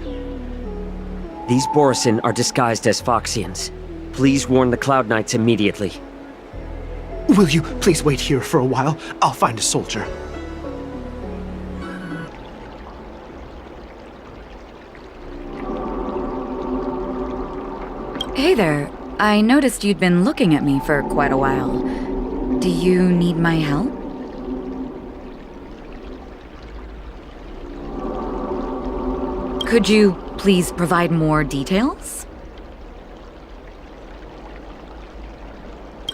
These Borisin are disguised as Foxians. Please warn the Cloud Knights immediately. Will you please wait here for a while? I'll find a soldier. Hey there. I noticed you'd been looking at me for quite a while. Do you need my help? Could you please provide more details?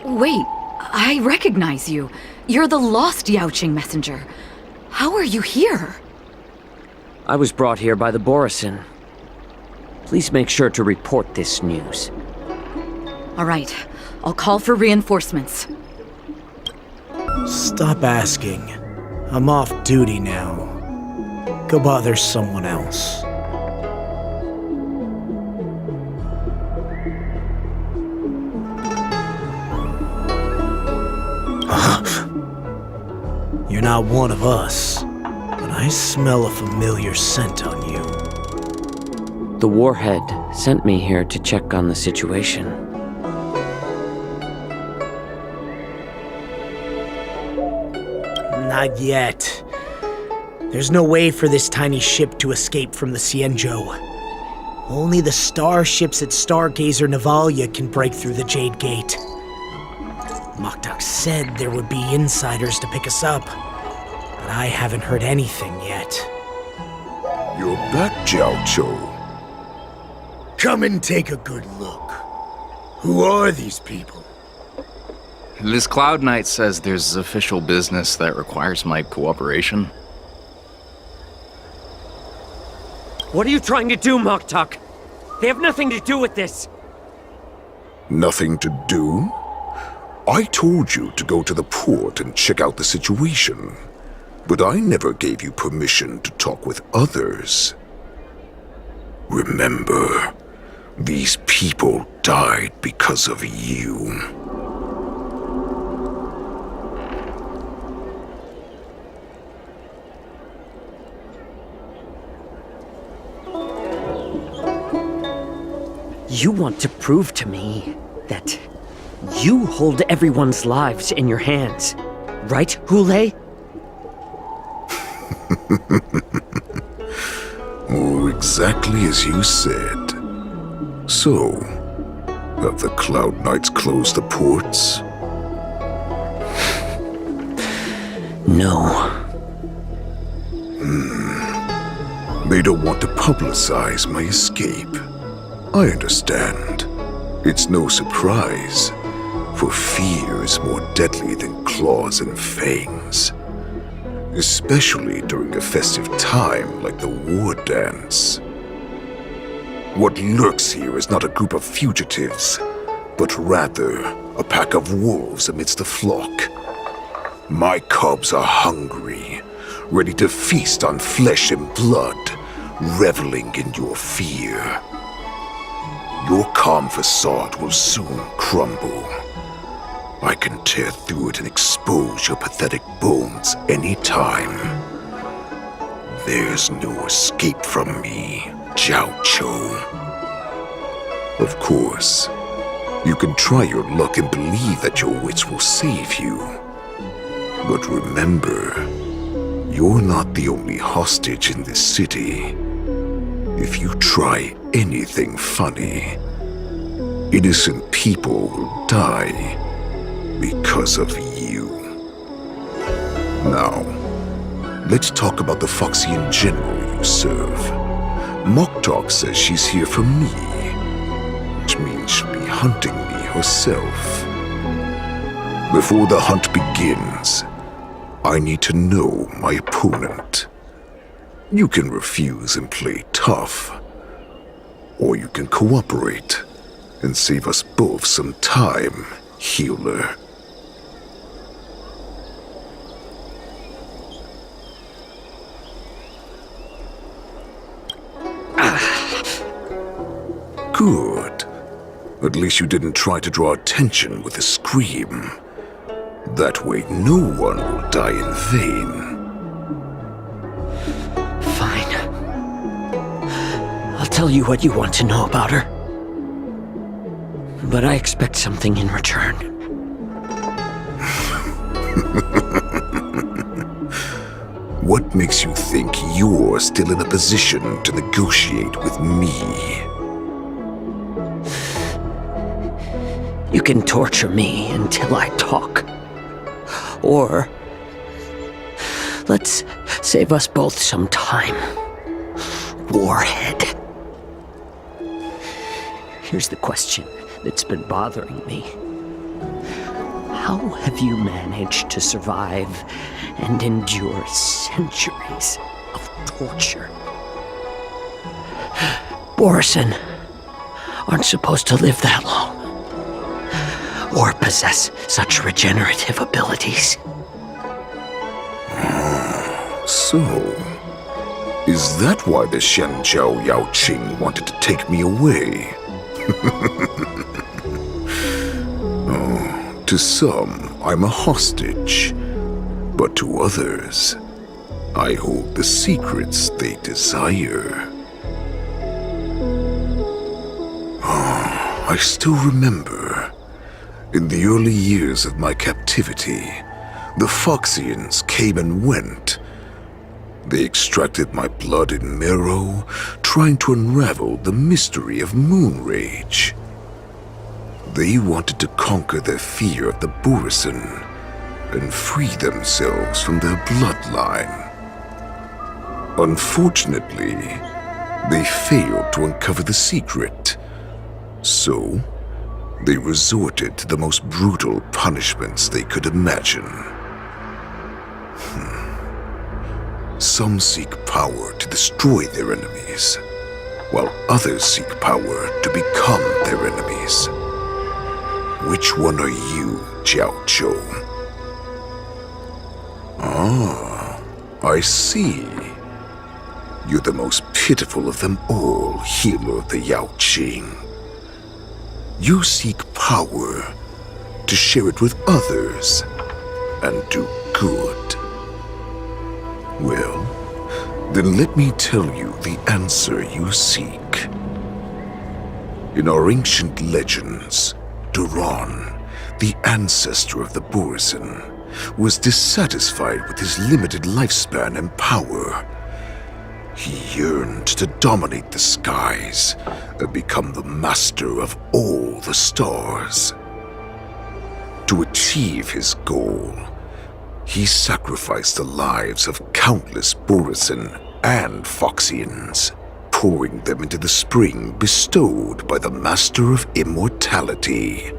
Wait, I recognize you. You're the lost Yaoqing messenger. How are you here? I was brought here by the Borisin. Please make sure to report this news. All right, I'll call for reinforcements. Stop asking. I'm off duty now. Go bother someone else. You're not one of us, but I smell a familiar scent on you. The Warhead sent me here to check on the situation. Not yet. There's no way for this tiny ship to escape from the Xianzhou. Only the starships at Stargazer Navalia can break through the Jade Gate. Moktok said there would be insiders to pick us up, but I haven't heard anything yet. You're back, Jiao Chou. Come and take a good look. Who are these people? This Cloud Knight says there's official business that requires my cooperation. What are you trying to do, Moktok? They have nothing to do with this. Nothing to do? I told you to go to the port and check out the situation. But I never gave you permission to talk with others. Remember, these people died because of you. You want to prove to me that you hold everyone's lives in your hands, right, Hule? Oh, exactly as you said. So, have the Cloud Knights closed the ports? No. They don't want to publicize my escape. I understand. It's no surprise, for fear is more deadly than claws and fangs. Especially during a festive time like the war dance. What lurks here is not a group of fugitives, but rather a pack of wolves amidst the flock. My cubs are hungry, ready to feast on flesh and blood, reveling in your fear. Your calm facade will soon crumble. I can tear through it and expose your pathetic bones anytime. There's no escape from me, Jiao Cho. Of course, you can try your luck and believe that your wits will save you. But remember, you're not the only hostage in this city. If you try anything funny, innocent people will die because of you. Now, let's talk about the Foxian general you serve. Moktok says she's here for me, which means she'll be hunting me herself. Before the hunt begins, I need to know my opponent. You can refuse and play tough, or you can cooperate and save us both some time, healer. Good. At least you didn't try to draw attention with a scream. That way no one will die in vain. Fine. I'll tell you what you want to know about her. But I expect something in return. What makes you think you're still in a position to negotiate with me? You can torture me until I talk. Or let's save us both some time. Warhead. Here's the question that's been bothering me. How have you managed to survive and endure centuries of torture? Borison aren't supposed to live that long, or possess such regenerative abilities. So, is that why the Shenjiao Yao Qing wanted to take me away? Oh, to some, I'm a hostage, but to others, I hold the secrets they desire. Oh, I still remember. In the early years of my captivity, the Foxians came and went. They extracted my blood and marrow, trying to unravel the mystery of moon rage. They wanted to conquer their fear of the Borison and free themselves from their bloodline. Unfortunately, they failed to uncover the secret. So, they resorted to the most brutal punishments they could imagine. Some seek power to destroy their enemies, while others seek power to become their enemies. Which one are you, Jiao Cho? Ah, I see. You're the most pitiful of them all, healer of the Yaoqing. You seek power to share it with others and do good. Well, then let me tell you the answer you seek. In our ancient legends, Duran, the ancestor of the Borisin, was dissatisfied with his limited lifespan and power. He yearned to dominate the skies and become the master of all the stars. To achieve his goal, he sacrificed the lives of countless Borisin and Foxians, pouring them into the spring bestowed by the Master of Immortality.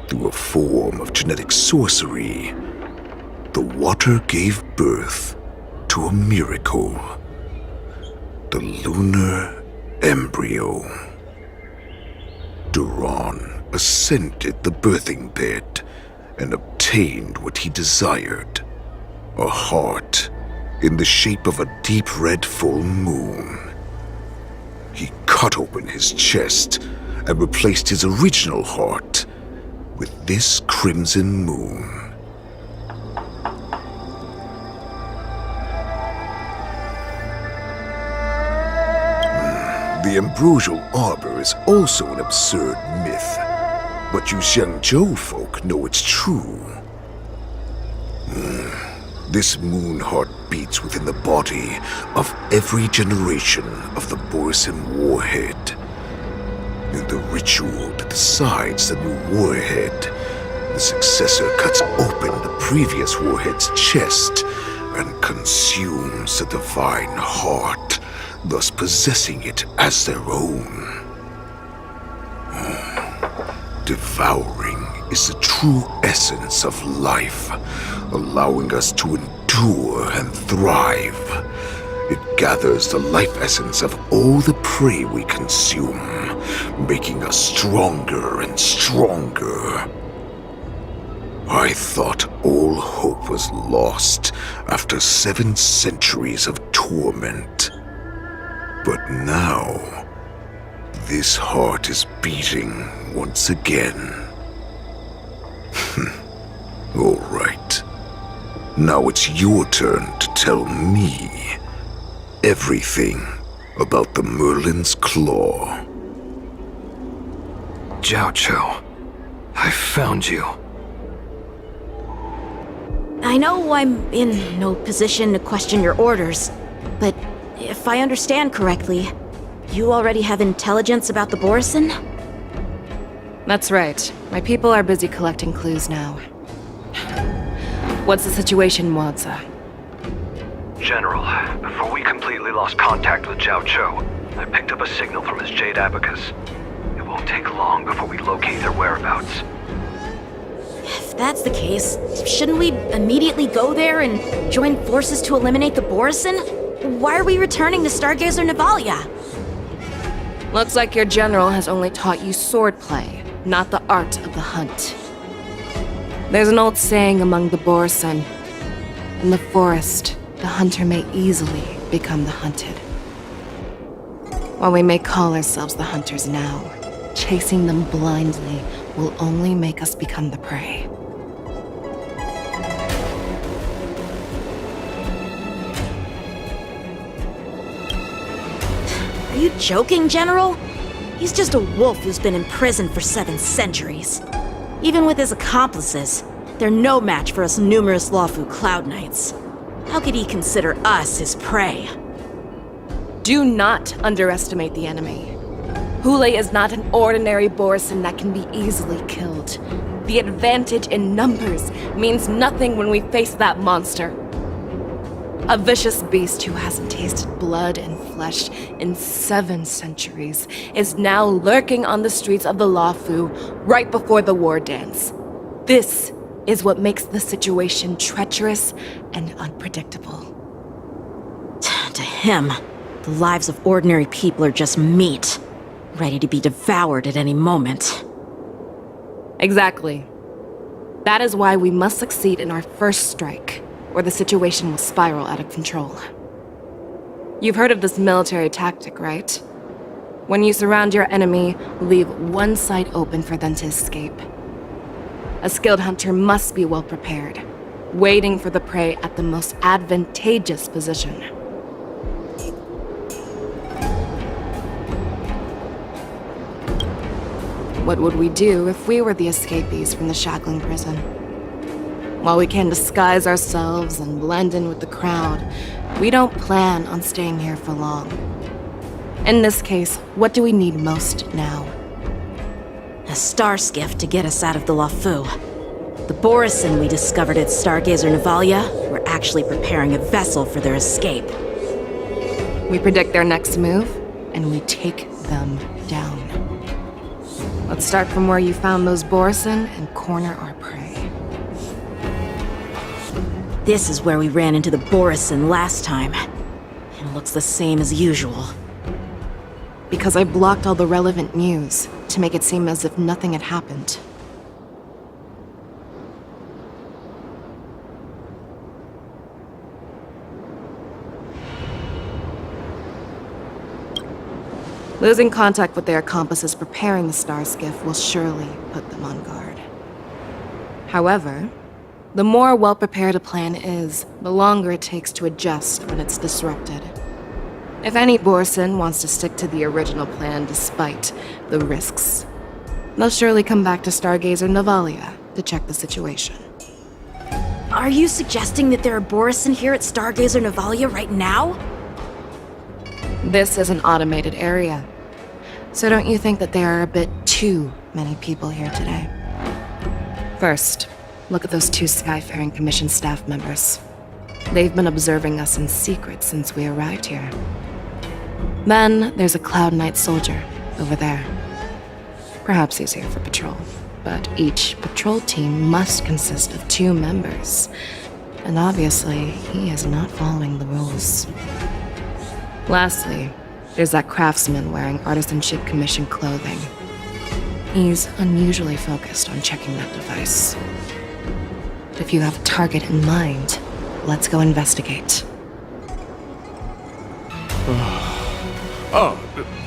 Through a form of genetic sorcery, the water gave birth to a miracle. The lunar embryo. Duran ascended the birthing bed and obtained what he desired, a heart in the shape of a deep red full moon. He cut open his chest and replaced his original heart with this crimson moon. The ambrosial arbor is also an absurd myth, but you Xiangzhou folk know it's true. This moon heart beats within the body of every generation of the Borisin warhead. In the ritual that decides the new warhead, the successor cuts open the previous warhead's chest and consumes the divine heart, thus possessing it as their own. Devouring is the true essence of life, allowing us to endure and thrive. It gathers the life essence of all the prey we consume, making us stronger and stronger. I thought all hope was lost after 7 centuries of torment. But now, this heart is beating once again. All right. Now it's your turn to tell me everything about the Merlin's Claw. Jiaoqiu, I found you. I know I'm in no position to question your orders, but if I understand correctly, you already have intelligence about the Borisin? That's right. My people are busy collecting clues now. What's the situation, Wadza? General, before we completely lost contact with Jiaoqiu, I picked up a signal from his Jade Abacus. It won't take long before we locate their whereabouts. If that's the case, shouldn't we immediately go there and join forces to eliminate the Borisin? Why are we returning to Stargazer Navalia? Looks like your general has only taught you swordplay, not the art of the hunt. There's an old saying among the Borisin. In the forest, the hunter may easily become the hunted. While we may call ourselves the hunters now, chasing them blindly will only make us become the prey. Are you joking, General? He's just a wolf who's been in prison for 7 centuries. Even with his accomplices, they're no match for us numerous Lawfu Cloud Knights. How could he consider us his prey? Do not underestimate the enemy. Hule is not an ordinary Borisin that can be easily killed. The advantage in numbers means nothing when we face that monster. A vicious beast who hasn't tasted blood and flesh in 7 centuries is now lurking on the streets of the Lawfu right before the war dance. This is what makes the situation treacherous and unpredictable. To him, the lives of ordinary people are just meat, ready to be devoured at any moment. Exactly. That is why we must succeed in our first strike. or the situation will spiral out of control. You've heard of this military tactic, right? When you surround your enemy, leave one side open for them to escape. A skilled hunter must be well prepared, waiting for the prey at the most advantageous position. What would we do if we were the escapees from the shackling prison? While we can disguise ourselves and blend in with the crowd, we don't plan on staying here for long. In this case, what do we need most now? A star skiff to get us out of the Lafu. The Borison we discovered at Stargazer Navalia were actually preparing a vessel for their escape. We predict their next move, and we take them down. Let's start from where you found those Borison and corner our prey. This is where we ran into the Borison last time. It looks the same as usual. Because I blocked all the relevant news to make it seem as if nothing had happened. Losing contact with their accomplices preparing the star skiff will surely put them on guard. However, the more well-prepared a plan is, the longer it takes to adjust when it's disrupted. If any Borison wants to stick to the original plan despite the risks, they'll surely come back to Stargazer Navalia to check the situation. Are you suggesting that there are Borison here at Stargazer Navalia right now? This is an automated area, so don't you think that there are a bit too many people here today? First, look at those 2 Skyfaring Commission staff members. They've been observing us in secret since we arrived here. Then there's a Cloud Knight soldier over there. Perhaps he's here for patrol, but each patrol team must consist of 2 members. And obviously, he is not following the rules. Lastly, there's that craftsman wearing Artisanship Commission clothing. He's unusually focused on checking that device. If you have a target in mind, let's go investigate.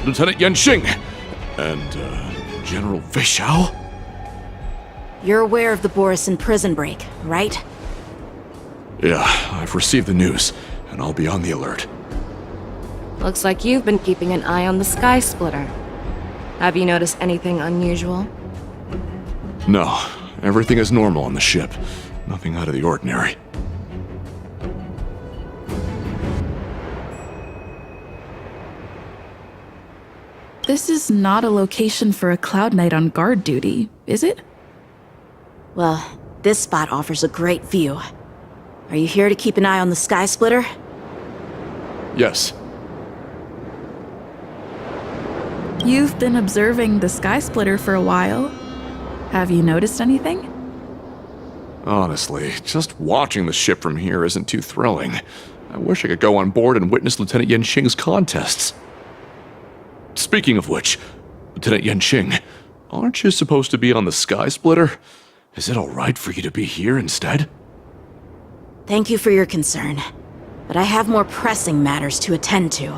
Lieutenant Yanxing and General Fei Xiao? You're aware of the Borison prison break, right? Yeah, I've received the news, and I'll be on the alert. Looks like you've been keeping an eye on the Sky Splitter. Have you noticed anything unusual? No, everything is normal on the ship. Nothing out of the ordinary. This is not a location for a Cloud Knight on guard duty, is it? Well, this spot offers a great view. Are you here to keep an eye on the Sky Splitter? Yes. You've been observing the Sky Splitter for a while. Have you noticed anything? Honestly, just watching the ship from here isn't too thrilling. I wish I could go on board and witness Lieutenant Yanxing's contests. Speaking of which, Lieutenant Yanxing, aren't you supposed to be on the Sky Splitter? Is it alright for you to be here instead? Thank you for your concern, but I have more pressing matters to attend to.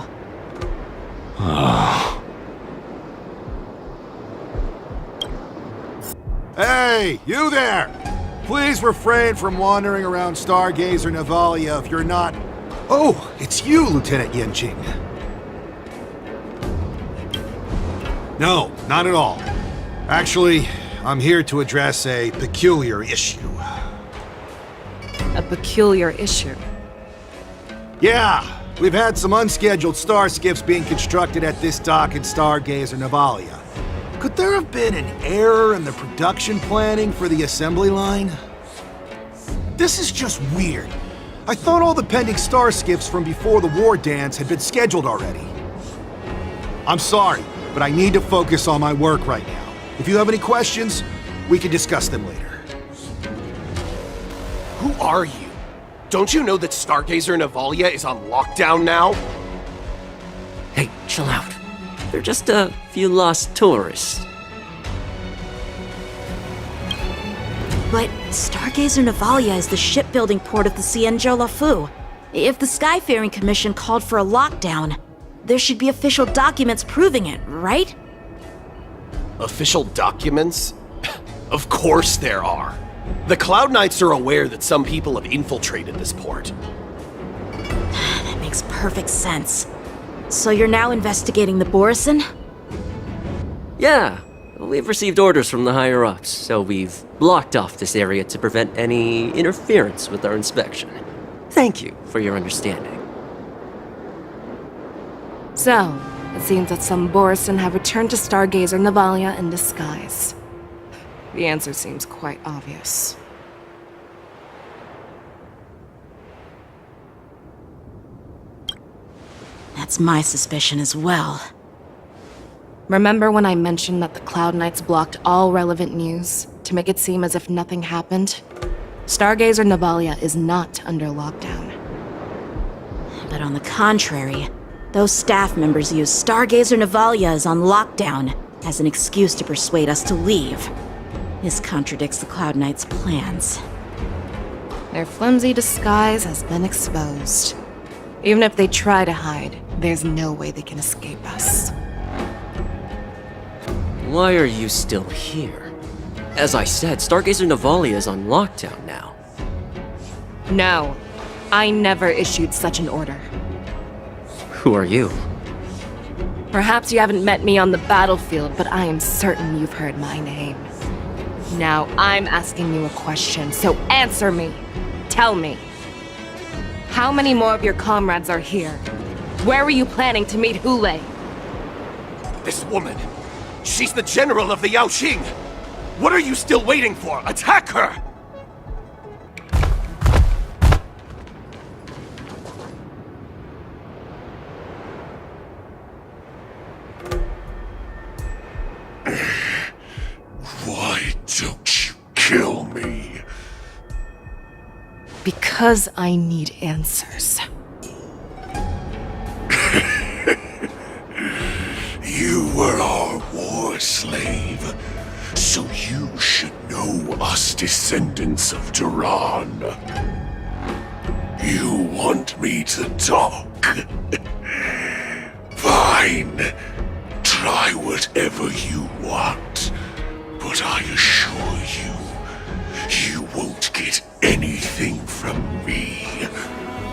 Hey, you there! Please refrain from wandering around Stargazer Navalia if you're not... Oh, it's you, Lieutenant Yanxing. No, not at all. Actually, I'm here to address a peculiar issue. A peculiar issue? Yeah, we've had some unscheduled star skiffs being constructed at this dock in Stargazer Navalia. Could there have been an error in the production planning for the assembly line? This is just weird. I thought all the pending star skiffs from before the war dance had been scheduled already. I'm sorry, but I need to focus on my work right now. If you have any questions, we can discuss them later. Who are you? Don't you know that Stargazer Navalia is on lockdown now? Hey, chill out. They're just a few lost tourists. But Stargazer Navalia is the shipbuilding port of the Xianzhou Lafu. If the Skyfaring Commission called for a lockdown, there should be official documents proving it, right? Official documents? Of course there are. The Cloud Knights are aware that some people have infiltrated this port. That makes perfect sense. So you're now investigating the Borison? Yeah, we've received orders from the higher-ups, so we've blocked off this area to prevent any interference with our inspection. Thank you for your understanding. So, it seems that some Borison have returned to Stargazer Navalia in disguise. The answer seems quite obvious. That's my suspicion as well. Remember when I mentioned that the Cloud Knights blocked all relevant news to make it seem as if nothing happened? Stargazer Navalia is not under lockdown. But on the contrary, those staff members use Stargazer Navalia is on lockdown as an excuse to persuade us to leave. This contradicts the Cloud Knights' plans. Their flimsy disguise has been exposed. Even if they try to hide, there's no way they can escape us. Why are you still here? As I said, Stargazer Navalia is on lockdown now. No, I never issued such an order. Who are you? Perhaps you haven't met me on the battlefield, but I am certain you've heard my name. Now I'm asking you a question, so answer me. Tell me. How many more of your comrades are here? Where were you planning to meet Hule? This woman, she's the general of the Yaoxing! What are you still waiting for? Attack her! Why don't you kill me? Because I need answers. You were our war slave, so you should know us descendants of Duran. You want me to talk? Fine. Try whatever you want, but I assure you, you won't get anything from me.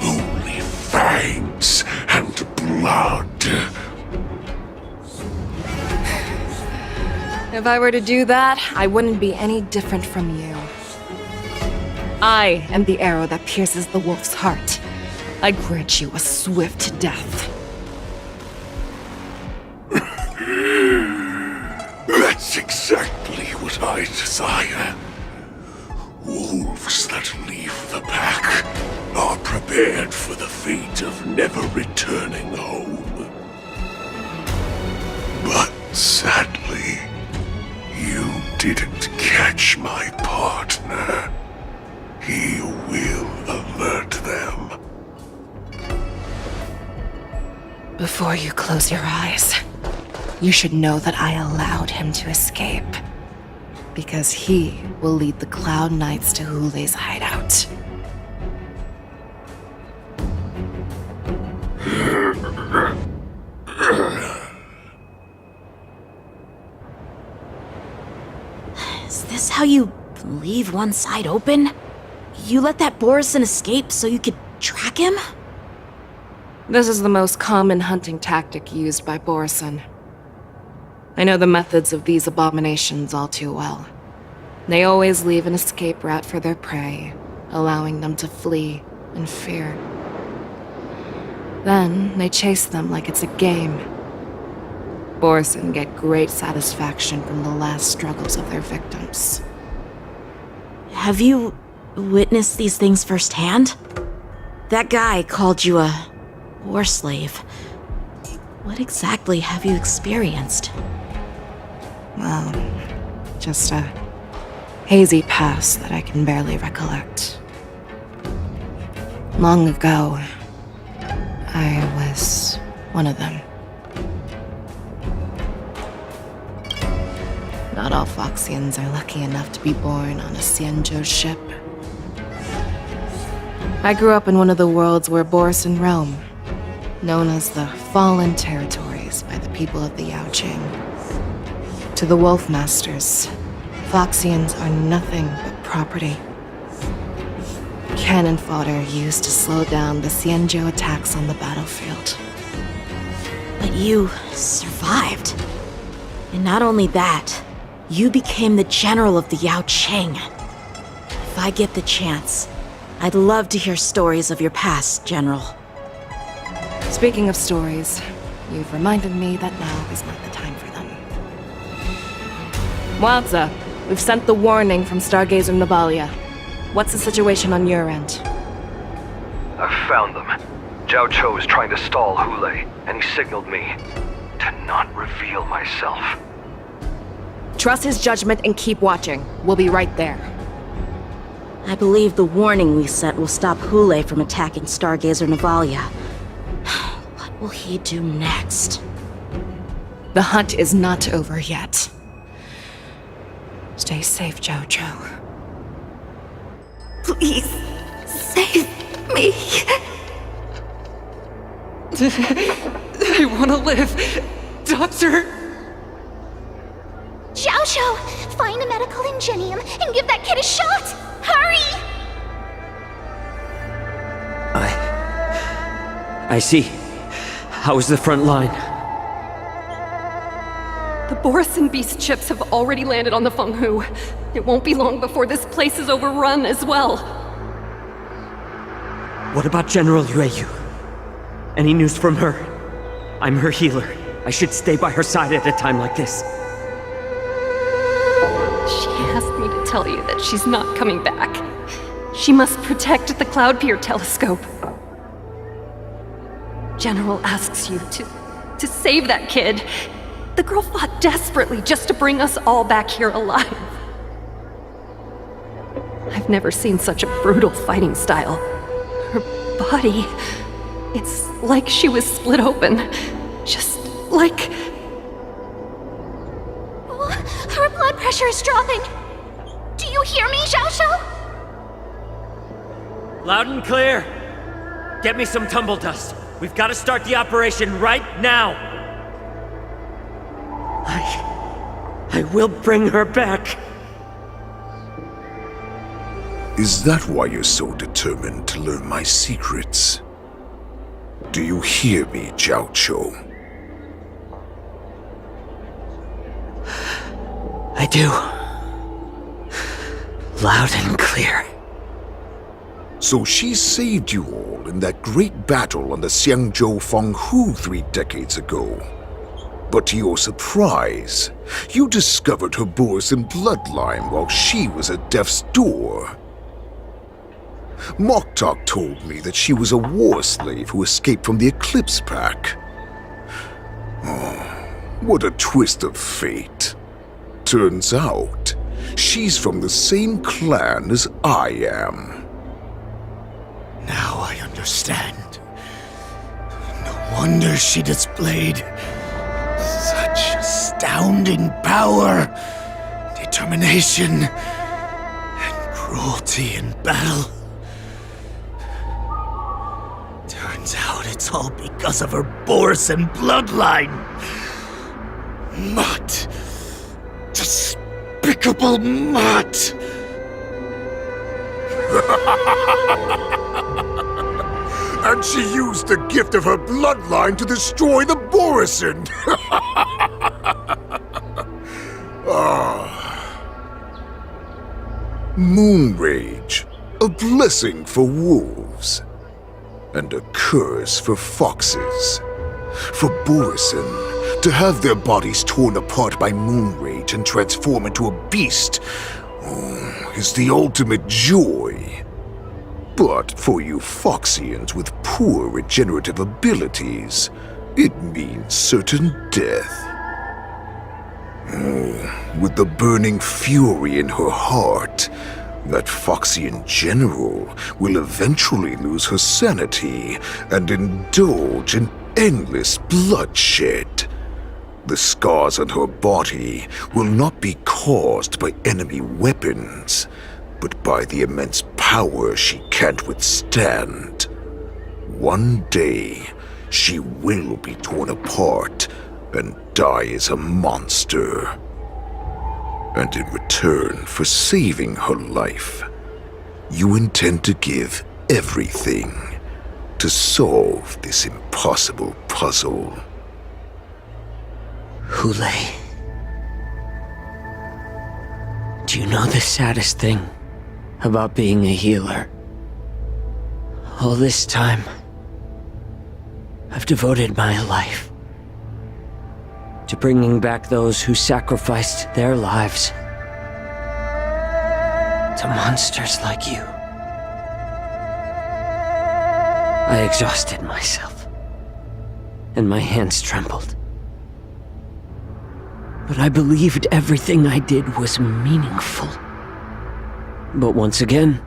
Only fangs and blood. If I were to do that, I wouldn't be any different from you. I am the arrow that pierces the wolf's heart. I grant you a swift death. That's exactly what I desire. Wolves that leave the pack are prepared for the fate of never returning home. But sadly, you didn't catch my partner. He will alert them. Before you close your eyes, you should know that I allowed him to escape. Because he will lead the Cloud Knights to Hule's hideout. Is this how you leave one side open? You let that Borison escape so you could track him? This is the most common hunting tactic used by Borison. I know the methods of these abominations all too well. They always leave an escape route for their prey, allowing them to flee in fear. Then they chase them like it's a game. Borison get great satisfaction from the last struggles of their victims. Have you witnessed these things firsthand? That guy called you a war slave. What exactly have you experienced? Well, just a hazy past that I can barely recollect. Long ago, I was one of them. Not all Foxians are lucky enough to be born on a Xianzhou ship. I grew up in one of the worlds where Borison roam, known as the Fallen Territories by the people of the Yaoqing. To the Wolf Masters, Foxians are nothing but property. Cannon fodder used to slow down the Xianzhou attacks on the battlefield. But you survived. And not only that, you became the general of the Yaoqing. If I get the chance, I'd love to hear stories of your past, General. Speaking of stories, you've reminded me that now is not the time for them. Wadza, we've sent the warning from Stargazer Navalia. What's the situation on your end? I've found them. Zhao Cho is trying to stall Hule, and he signaled me to not reveal myself. Trust his judgment and keep watching. We'll be right there. I believe the warning we sent will stop Hule from attacking Stargazer Navalia. What will he do next? The hunt is not over yet. Stay safe, Zhao Cho. Please, save me. I want to live. Doctor! Zhao Zhao, find a medical ingenium and give that kid a shot! Hurry! I see. How is the front line? The Borison Beast chips have already landed on the Fenghu. It won't be long before this place is overrun as well. What about General Yueyu? Any news from her? I'm her healer. I should stay by her side at a time like this. She asked me to tell you that she's not coming back. She must protect the Cloud Pier telescope. General asks you to save that kid. The girl fought desperately just to bring us all back here alive. I've never seen such a brutal fighting style. Her body, it's like she was split open. Just like... Her blood pressure is dropping. Do you hear me, Zhao Zhao? Loud and clear. Get me some tumble dust. We've got to start the operation right now. I will bring her back. Is that why you're so determined to learn my secrets? Do you hear me, Zhao Cho? I do. Loud and clear. So she saved you all in that great battle on the Xianzhou Fenghu 3 decades ago. But to your surprise, you discovered her Borison bloodline while she was at death's door. Moktok told me that she was a war slave who escaped from the Eclipse Pack. Oh, what a twist of fate. Turns out, she's from the same clan as I am. Now I understand. No wonder she displayed such astounding power, determination, and cruelty in battle. Turns out it's all because of her Borison bloodline. Mutt. Despicable mutt. And she used the gift of her bloodline to destroy the Borison! Moon Rage, a blessing for wolves, and a curse for foxes. For Borison, to have their bodies torn apart by Moon Rage and transform into a beast is the ultimate joy. But for you Foxians with poor regenerative abilities, it means certain death. With the burning fury in her heart, that Foxian general will eventually lose her sanity and indulge in endless bloodshed. The scars on her body will not be caused by enemy weapons, but by the immense power she can't withstand. One day, she will be torn apart and die as a monster. And in return for saving her life, you intend to give everything to solve this impossible puzzle. Hule, do you know the saddest thing about being a healer? All this time, I've devoted my life to bringing back those who sacrificed their lives to monsters like you. I exhausted myself, and my hands trembled. But I believed everything I did was meaningful. But once again,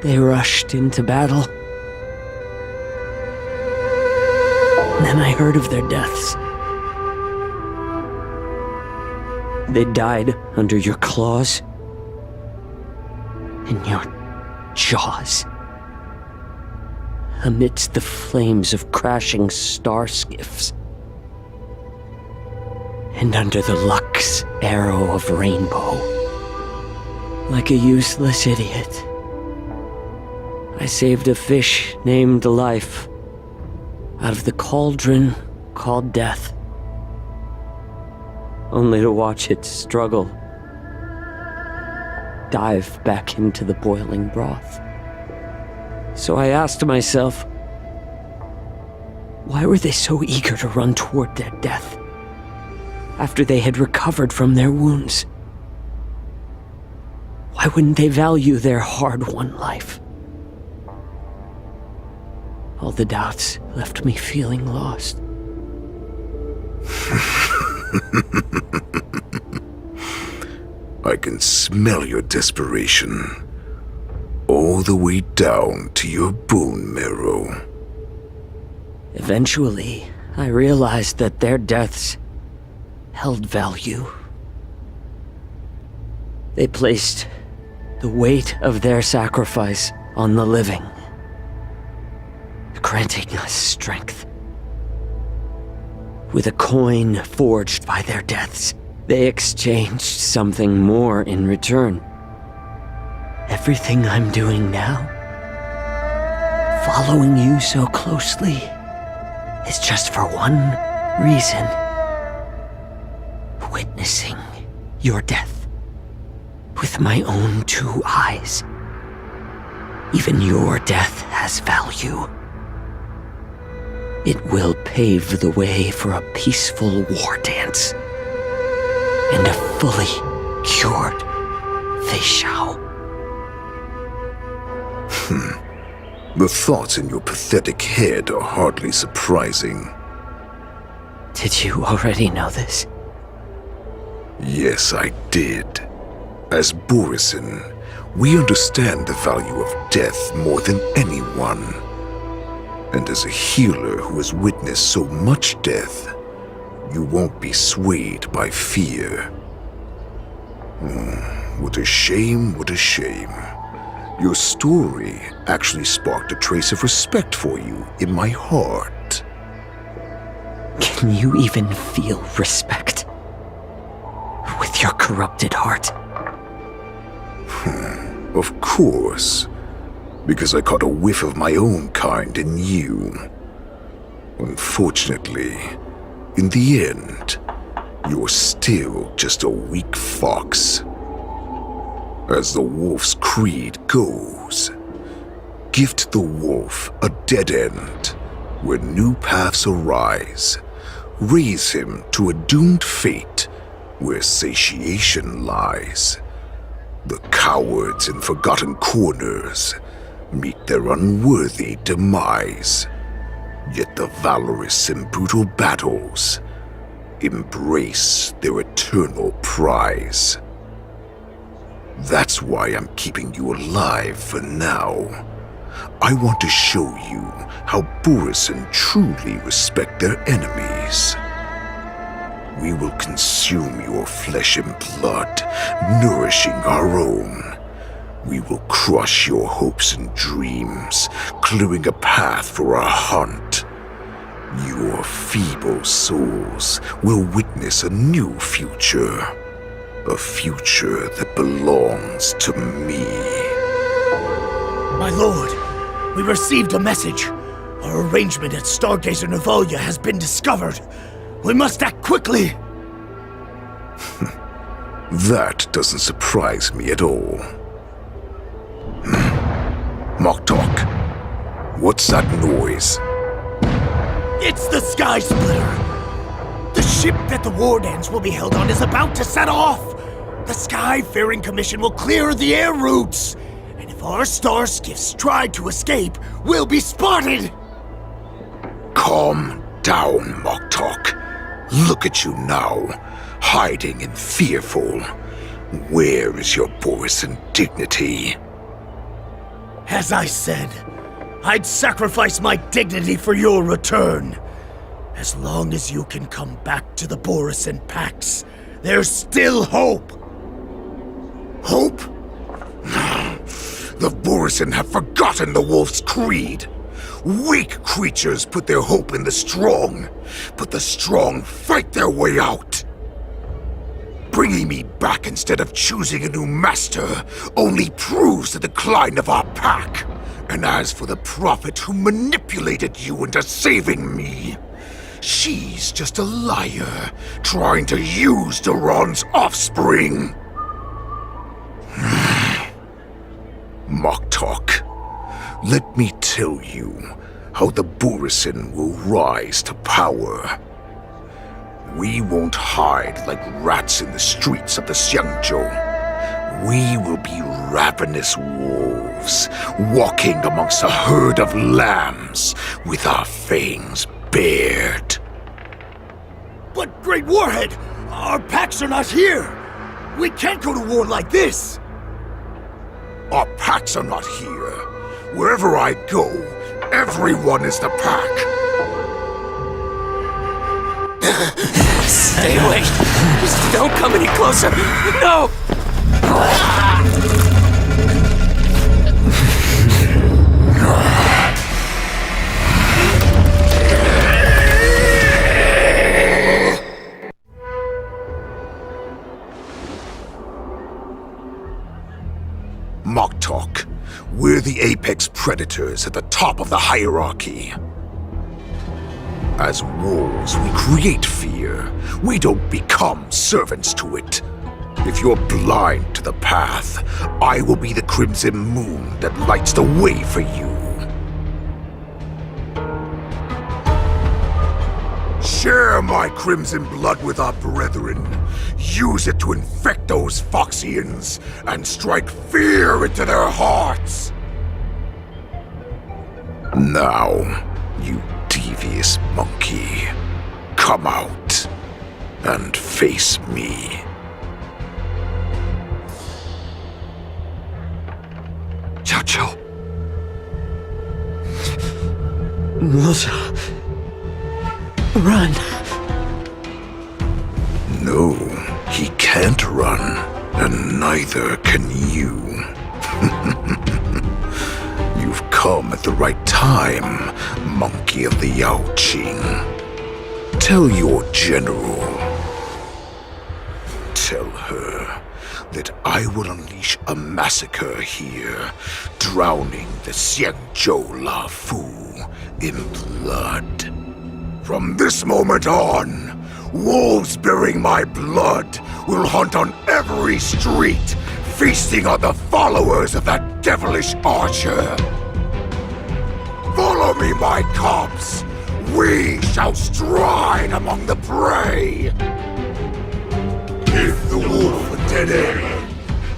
they rushed into battle. And then I heard of their deaths. They died under your claws and your jaws, amidst the flames of crashing star skiffs, and under the luck's arrow of rainbow. Like a useless idiot, I saved a fish named Life out of the cauldron called Death, only to watch it struggle, dive back into the boiling broth. So I asked myself, why were they so eager to run toward their death after they had recovered from their wounds? Why wouldn't they value their hard-won life? All the doubts left me feeling lost. I can smell your desperation, all the way down to your bone marrow. Eventually, I realized that their deaths held value. They placed the weight of their sacrifice on the living, granting us strength. With a coin forged by their deaths, they exchanged something more in return. Everything I'm doing now, following you so closely, is just for one reason: witnessing your death with my own two eyes. Even your death has value. It will pave the way for a peaceful war dance and a fully cured Fei Shao. The thoughts in your pathetic head are hardly surprising. Did you already know this? Yes, I did. As Borisin, we understand the value of death more than anyone. And as a healer who has witnessed so much death, you won't be swayed by fear. What a shame, what a shame. Your story actually sparked a trace of respect for you in my heart. Can you even feel respect with your corrupted heart? Of course, because I caught a whiff of my own kind in you. Unfortunately, in the end, you're still just a weak fox. As the wolf's creed goes, gift the wolf a dead end where new paths arise. Raise him to a doomed fate where satiation lies. The cowards in forgotten corners meet their unworthy demise. Yet the valorous in brutal battles embrace their eternal prize. That's why I'm keeping you alive for now. I want to show you how Borisin truly respect their enemies. We will consume your flesh and blood, nourishing our own. We will crush your hopes and dreams, clearing a path for our hunt. Your feeble souls will witness a new future. A future that belongs to me. My lord, we received a message. Our arrangement at Stargazer Navalia has been discovered. We must act quickly. That doesn't surprise me at all. Moktok, what's that noise? It's the Sky Splitter. The ship that the Wardens will be held on is about to set off. The Skyfaring Commission will clear the air routes. And if our star skiffs try to escape, we'll be spotted. Calm down, Moktok. Look at you now, hiding and fearful. Where is your Borisan dignity? As I said, I'd sacrifice my dignity for your return. As long as you can come back to the Borisan Pax, there's still hope. Hope? The Borisan have forgotten the wolf's creed. Weak creatures put their hope in the strong, but the strong fight their way out. Bringing me back instead of choosing a new master only proves the decline of our pack. And as for the prophet who manipulated you into saving me, she's just a liar trying to use Duran's offspring. Moktok, let me tell you how the Borisan will rise to power. We won't hide like rats in the streets of the Xiangzhou. We will be ravenous wolves, walking amongst a herd of lambs with our fangs bared. But, Great Warhead, our packs are not here. We can't go to war like this. Our packs are not here. Wherever I go, everyone is the pack. Stay away! Just don't come any closer! No! Moktok, we're the apex predators at the top of the hierarchy. As wolves, we create fear. We don't become servants to it. If you're blind to the path, I will be the crimson moon that lights the way for you. Share my crimson blood with our brethren. Use it to infect those Foxians and strike fear into their hearts. Now, you devious monkey, come out and face me. Xiao. Rosa. Run. No, he can't run, and neither can you. You've come at the right time, monkey of the Yaoqing. Tell your general. Tell her that I will unleash a massacre here, drowning the Xiangzhou La Fu in blood. From this moment on, wolves bearing my blood will hunt on every street, feasting on the followers of that devilish archer. Follow me, my cubs. We shall stride among the prey. If the wolf a dead end,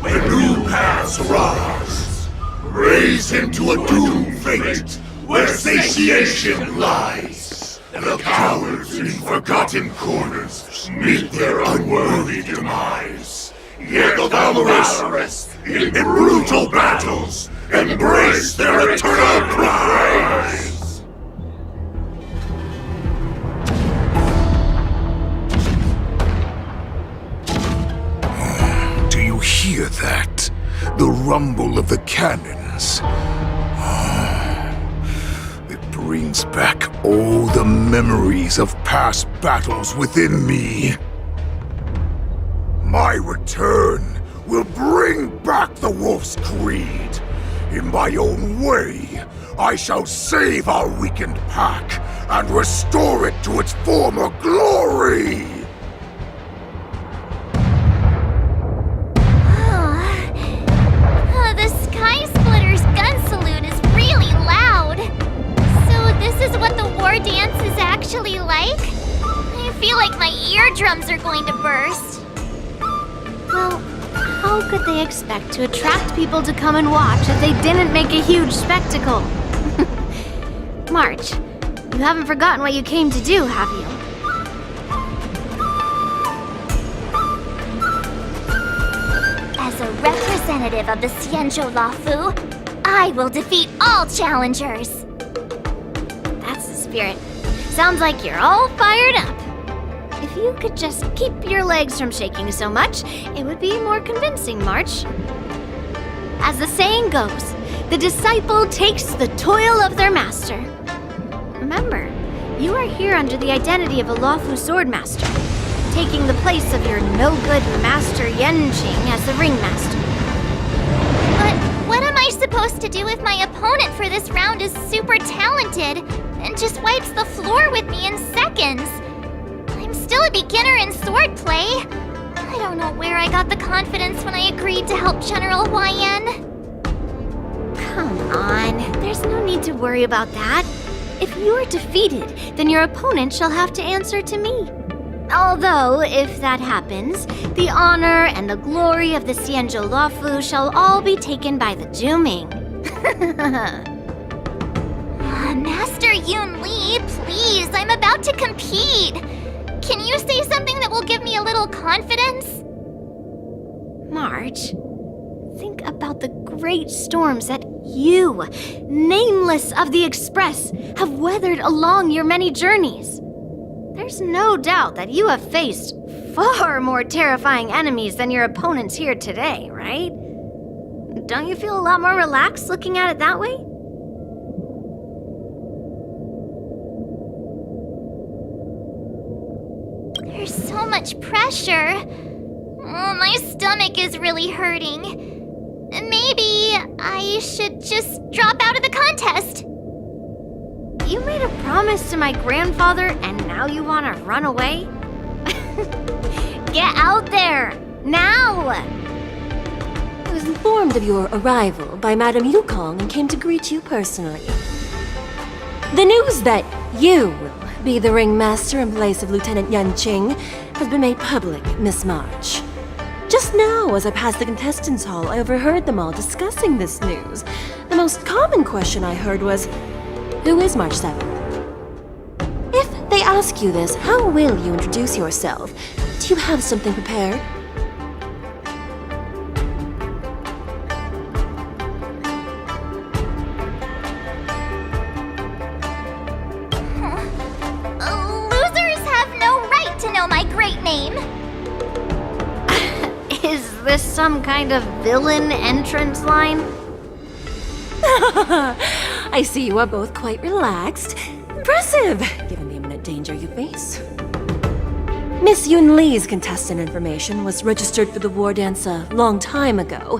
when new paths arise, raise him to a doomed fate where satiation lies. The cowards in forgotten corners meet their unworthy demise. Yet the valorous, in brutal battles, embrace their eternal prize. hear that? The rumble of the cannons. It brings back all the memories of past battles within me. My return will bring back the Wolf's Creed. In my own way, I shall save our weakened pack and restore it to its former glory! The Sky Splitter's gun salute is really loud. So this is what the war dance is actually like? I feel like my eardrums are going to burst. Well, how could they expect to attract people to come and watch if they didn't make a huge spectacle? March, you haven't forgotten what you came to do, have you? As a representative of the Xianzhou Luofu, I will defeat all challengers. That's the spirit. Sounds like you're all fired up. If you could just keep your legs from shaking so much, it would be more convincing, March. As the saying goes, the disciple takes the toil of their master. Remember, you are here under the identity of a Luofu swordmaster, taking the place of your no-good master Yanqing as the ringmaster. But what am I supposed to do if my opponent for this round is super talented and just wipes the floor with me in seconds? I'm still a beginner in swordplay. I don't know where I got the confidence when I agreed to help General Huaiyan. Come on, there's no need to worry about that. If you are defeated, then your opponent shall have to answer to me. Although, if that happens, the honor and the glory of the Xianzhou Luofu shall all be taken by the Zhuming. Master Yun Li, please, I'm about to compete. Can you say something that will give me a little confidence? March, think about the great storms that you, nameless of the Express, have weathered along your many journeys. There's no doubt that you have faced far more terrifying enemies than your opponents here today, right? Don't you feel a lot more relaxed looking at it that way? There's so much pressure. Oh, my stomach is really hurting. Maybe I should just drop out of the contest. You made a promise to my grandfather and now you want to run away? Get out there! Now! I was informed of your arrival by Madame Yukong and came to greet you personally. The news that you will be the ringmaster in place of Lieutenant Yanqing has been made public, Miss March. Just now, as I passed the contestants' hall, I overheard them all discussing this news. The most common question I heard was, who is March 7th? If they ask you this, how will you introduce yourself? Do you have something prepared? Losers have no right to know my great name. Is this some kind of villain entrance line? I see you are both quite relaxed. Impressive, given the imminent danger you face. Miss Yun Li's contestant information was registered for the war dance a long time ago.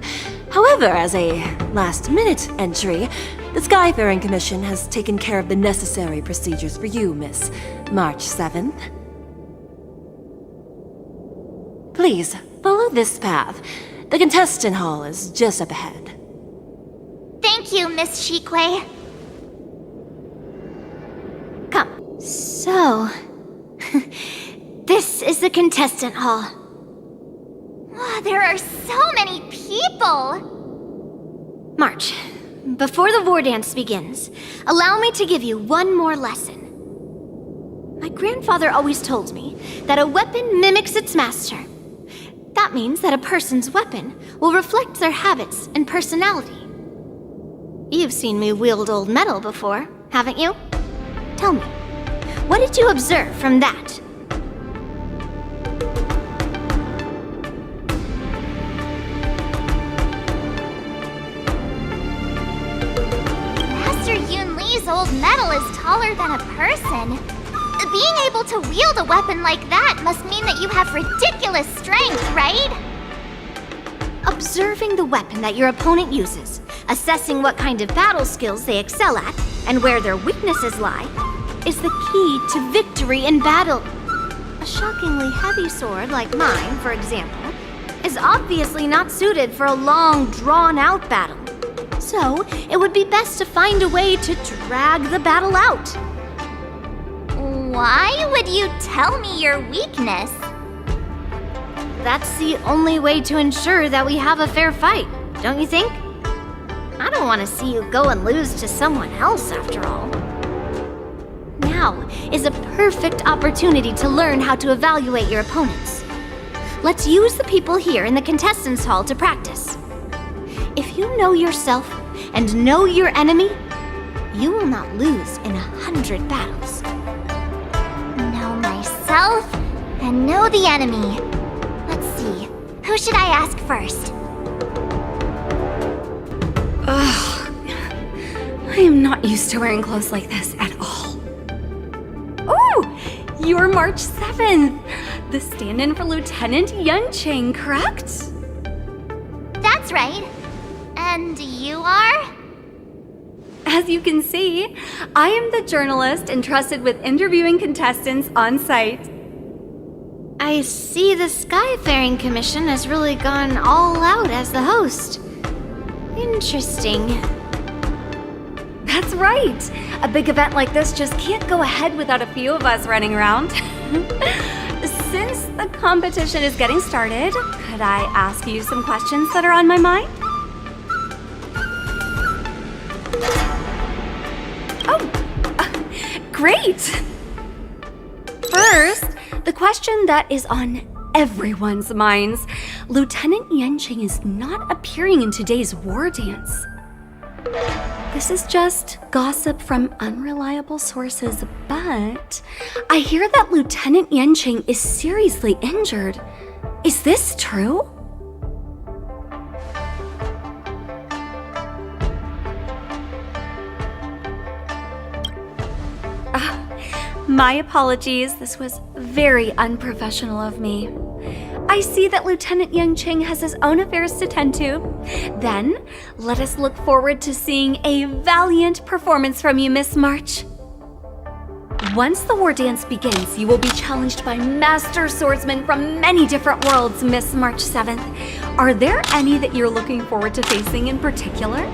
However, as a last-minute entry, the Skyfaring Commission has taken care of the necessary procedures for you, Miss March 7th. Please, follow this path. The contestant hall is just up ahead. Thank you, Miss Shikwe. Come. So... this is the contestant hall. Oh, there are so many people! March, before the war dance begins, allow me to give you one more lesson. My grandfather always told me that a weapon mimics its master. That means that a person's weapon will reflect their habits and personality. You've seen me wield old metal before, haven't you? Tell me, what did you observe from that? gold medal is taller than a person. Being able to wield a weapon like that must mean that you have ridiculous strength, right? Observing the weapon that your opponent uses, assessing what kind of battle skills they excel at, and where their weaknesses lie, is the key to victory in battle. A shockingly heavy sword like mine, for example, is obviously not suited for a long, drawn-out battle. So, it would be best to find a way to drag the battle out. Why would you tell me your weakness? That's the only way to ensure that we have a fair fight, don't you think? I don't want to see you go and lose to someone else, after all. Now is a perfect opportunity to learn how to evaluate your opponents. Let's use the people here in the contestants' hall to practice. If you know yourself and know your enemy, you will not lose in 100 battles. Know myself and know the enemy. Let's see, who should I ask first? Ugh. I am not used to wearing clothes like this at all. Ooh! You're March 7th! The stand-in for Lieutenant Yunqing, correct? That's right. And you are? As you can see, I am the journalist entrusted with interviewing contestants on site. I see the Skyfaring Commission has really gone all out as the host. Interesting. That's right! A big event like this just can't go ahead without a few of us running around. Since the competition is getting started, could I ask you some questions that are on my mind? Great! First, the question that is on everyone's minds. Lieutenant Yunqing is not appearing in today's war dance. This is just gossip from unreliable sources, but I hear that Lieutenant Yunqing is seriously injured. Is this true? My apologies, this was very unprofessional of me. I see that Lieutenant Yunqing has his own affairs to tend to. Then, let us look forward to seeing a valiant performance from you, Miss March. Once the war dance begins, you will be challenged by master swordsmen from many different worlds, Miss March 7th. Are there any that you're looking forward to facing in particular?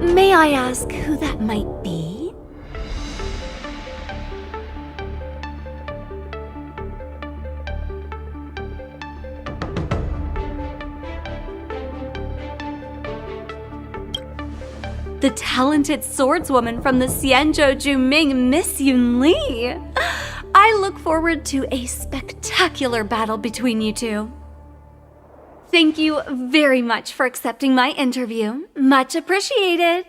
May I ask who that might be? The talented swordswoman from the Xianzhou Juming, Miss Yun Li. I look forward to a spectacular battle between you two. Thank you very much for accepting my interview. Much appreciated.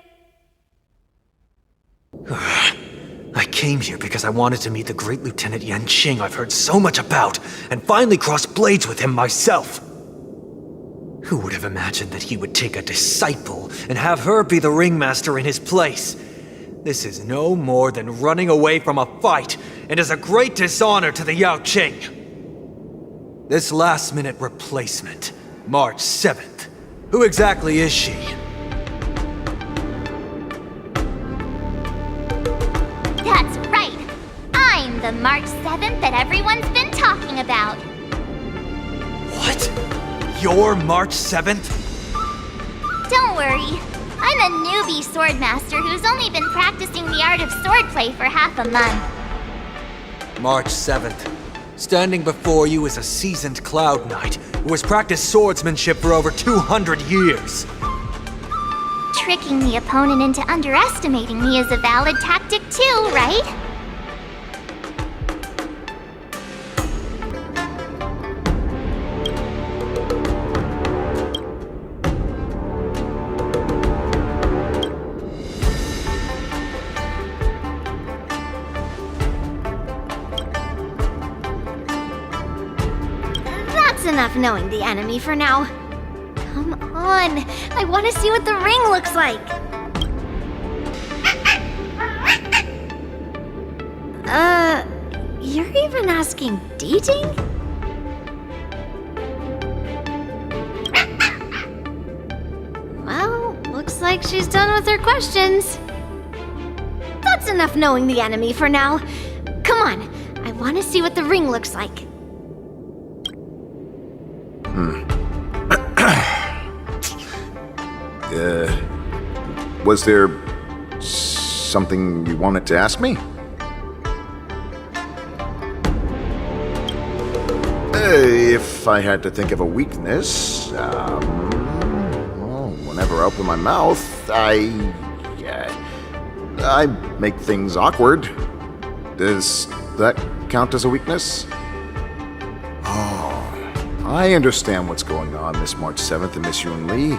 I came here because I wanted to meet the great Lieutenant Yunqing I've heard so much about, and finally cross blades with him myself. Who would have imagined that he would take a disciple and have her be the ringmaster in his place? This is no more than running away from a fight, and is a great dishonor to the Yaoqing. This last-minute replacement, March 7th. Who exactly is she? That's right. I'm the March 7th that everyone's been talking about. What? You're March 7th? Don't worry. I'm a newbie swordmaster who's only been practicing the art of swordplay for half a month. March 7th. Standing before you is a seasoned Cloud Knight who has practiced swordsmanship for over 200 years. Tricking the opponent into underestimating me is a valid tactic too, right? That's enough knowing the enemy for now. Come on. I want to see what the ring looks like. You're even asking dating? Well, looks like she's done with her questions. That's enough knowing the enemy for now. Come on, I want to see what the ring looks like. Was there something you wanted to ask me? If I had to think of a weakness, well, whenever I open my mouth, I make things awkward. Does that count as a weakness? Oh, I understand what's going on, Miss March 7th and Miss Yun Lee.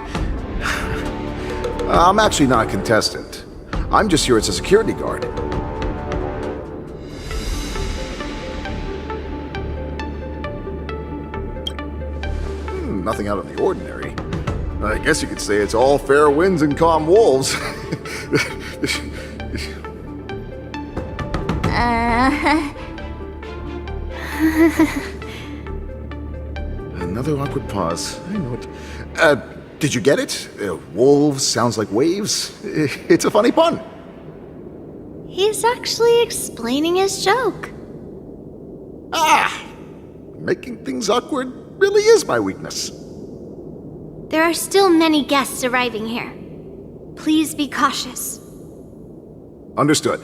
I'm actually not a contestant. I'm just here as a security guard. Nothing out of the ordinary. I guess you could say it's all fair winds and calm wolves. Another awkward pause. I know it. Did you get it? Wolves sounds like waves. It's a funny pun. He's actually explaining his joke. Making things awkward really is my weakness. There are still many guests arriving here. Please be cautious. Understood.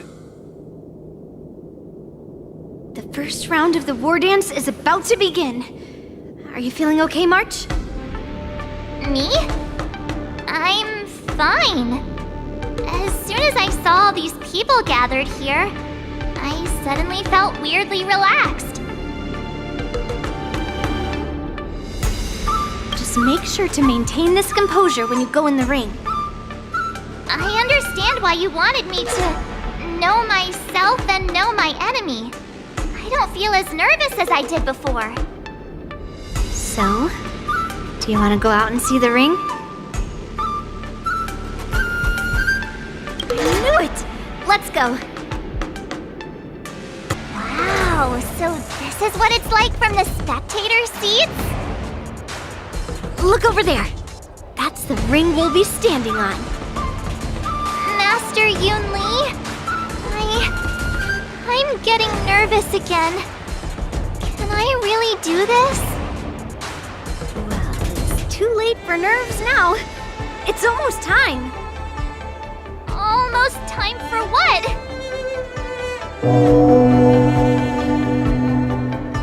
The first round of the war dance is about to begin. Are you feeling okay, March? Me? I'm fine. As soon as I saw all these people gathered here, I suddenly felt weirdly relaxed. Just make sure to maintain this composure when you go in the ring. I understand why you wanted me to know myself and know my enemy. I don't feel as nervous as I did before. So, do you want to go out and see the ring? I knew it! Let's go. Wow, so this is what it's like from the spectator seats? Look over there. That's the ring we'll be standing on. Master Yun Lee? I'm getting nervous again. Can I really do this? Well, it's too late for nerves now. It's almost time. Almost time for what?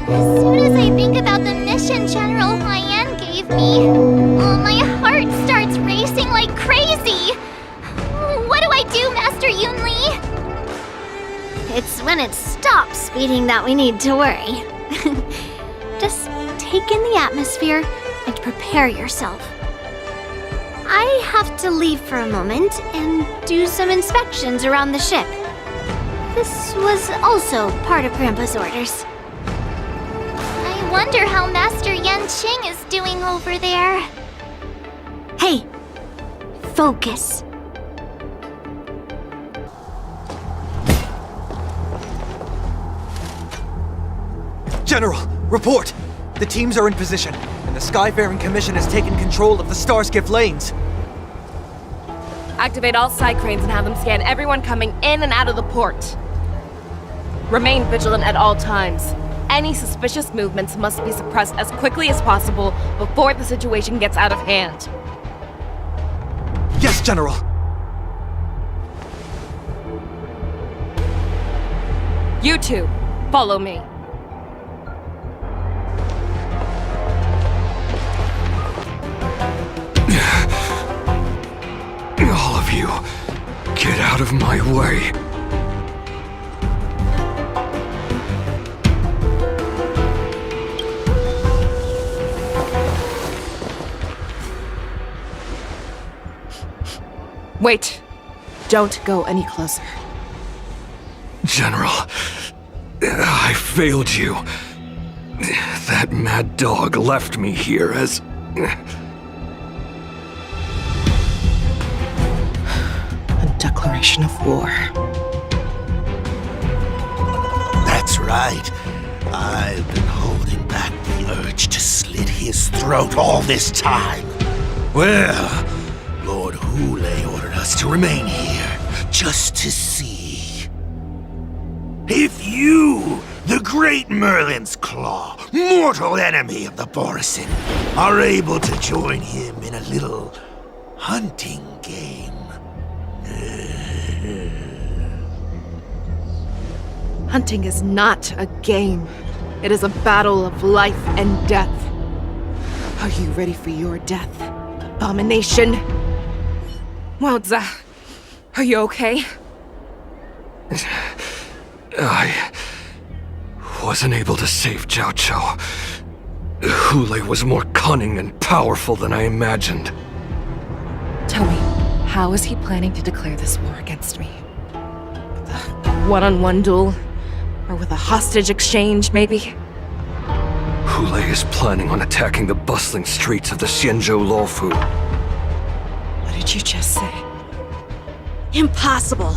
As soon as I think about the mission General Hyan gave me, my heart starts racing like crazy. What do I do, Master Yun Lee? It's when it stops beating that we need to worry. Just take in the atmosphere and prepare yourself. I have to leave for a moment and do some inspections around the ship. This was also part of Grandpa's orders. I wonder how Master Yanqing is doing over there. Hey, focus. General, report! The teams are in position, and the Skyfaring Commission has taken control of the Starskiff lanes. Activate all side cranes and have them scan everyone coming in and out of the port. Remain vigilant at all times. Any suspicious movements must be suppressed as quickly as possible before the situation gets out of hand. Yes, General! You two, follow me. All of you, get out of my way. Wait. Don't go any closer. General, I failed you. That mad dog left me here as... declaration of war. That's right. I've been holding back the urge to slit his throat all this time. Well, Lord Hule ordered us to remain here, just to see. If you, the great Merlin's Claw, mortal enemy of the Borison, are able to join him in a little hunting game. Hunting is not a game. It is a battle of life and death. Are you ready for your death, abomination? Waoza, are you okay? I wasn't able to save Jiao Chou. Hule was more cunning and powerful than I imagined. Tell me, how is he planning to declare this war against me? With a one-on-one duel? Or with a hostage exchange, maybe? Hule is planning on attacking the bustling streets of the Xianzhou Luofu. What did you just say? Impossible.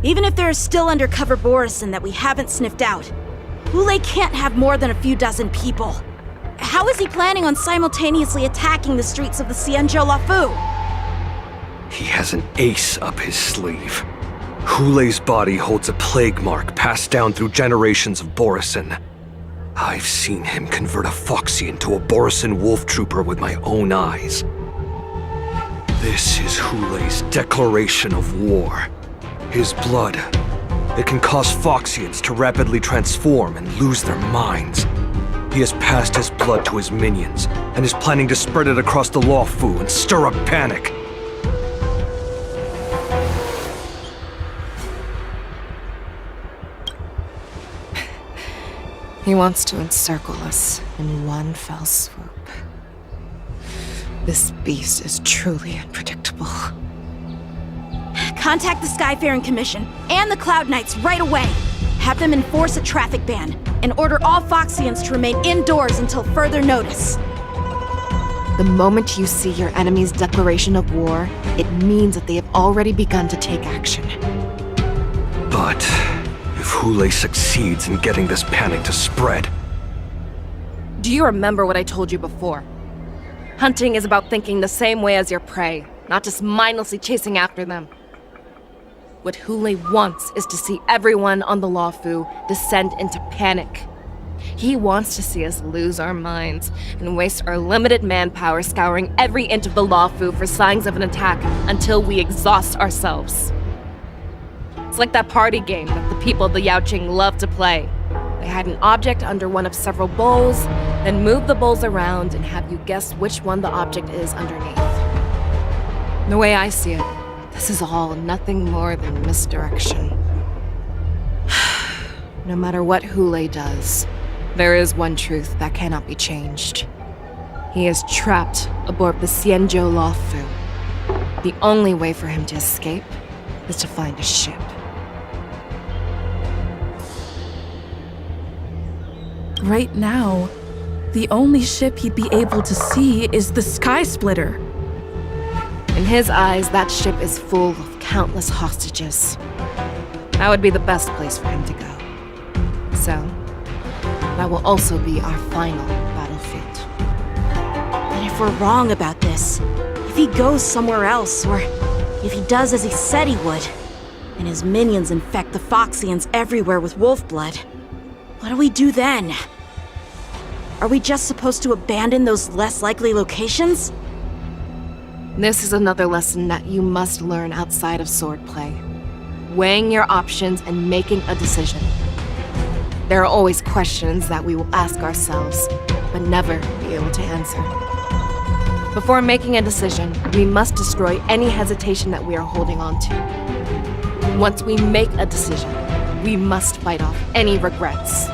Even if there are still undercover Borison that we haven't sniffed out, Hule can't have more than a few dozen people. How is he planning on simultaneously attacking the streets of the Xianzhou Luofu? He has an ace up his sleeve. Hule's body holds a plague mark passed down through generations of Borison. I've seen him convert a Foxy into a Borison wolf trooper with my own eyes. This is Hule's declaration of war. His blood, it can cause Foxians to rapidly transform and lose their minds. He has passed his blood to his minions, and is planning to spread it across the Luofu and stir up panic. He wants to encircle us in one fell swoop. This beast is truly unpredictable. Contact the Skyfaring Commission and the Cloud Knights right away. Have them enforce a traffic ban and order all Foxians to remain indoors until further notice. The moment you see your enemy's declaration of war, it means that they have already begun to take action. But if Hule succeeds in getting this panic to spread... Do you remember what I told you before? Hunting is about thinking the same way as your prey, not just mindlessly chasing after them. What Hule wants is to see everyone on the Luofu descend into panic. He wants to see us lose our minds and waste our limited manpower scouring every inch of the Luofu for signs of an attack until we exhaust ourselves. It's like that party game that the people of the Yaoqing love to play. They hide an object under one of several bowls, then move the bowls around and have you guess which one the object is underneath. The way I see it, this is all nothing more than misdirection. No matter what Hule does, there is one truth that cannot be changed. He is trapped aboard the Xianzhou Luofu. The only way for him to escape is to find a ship. Right now, the only ship he'd be able to see is the Sky Splitter. In his eyes, that ship is full of countless hostages. That would be the best place for him to go. So, that will also be our final battlefield. And if we're wrong about this, if he goes somewhere else, or if he does as he said he would, and his minions infect the Foxians everywhere with wolf blood, what do we do then? Are we just supposed to abandon those less likely locations? This is another lesson that you must learn outside of swordplay. Weighing your options and making a decision. There are always questions that we will ask ourselves, but never be able to answer. Before making a decision, we must destroy any hesitation that we are holding on to. Once we make a decision, we must fight off any regrets.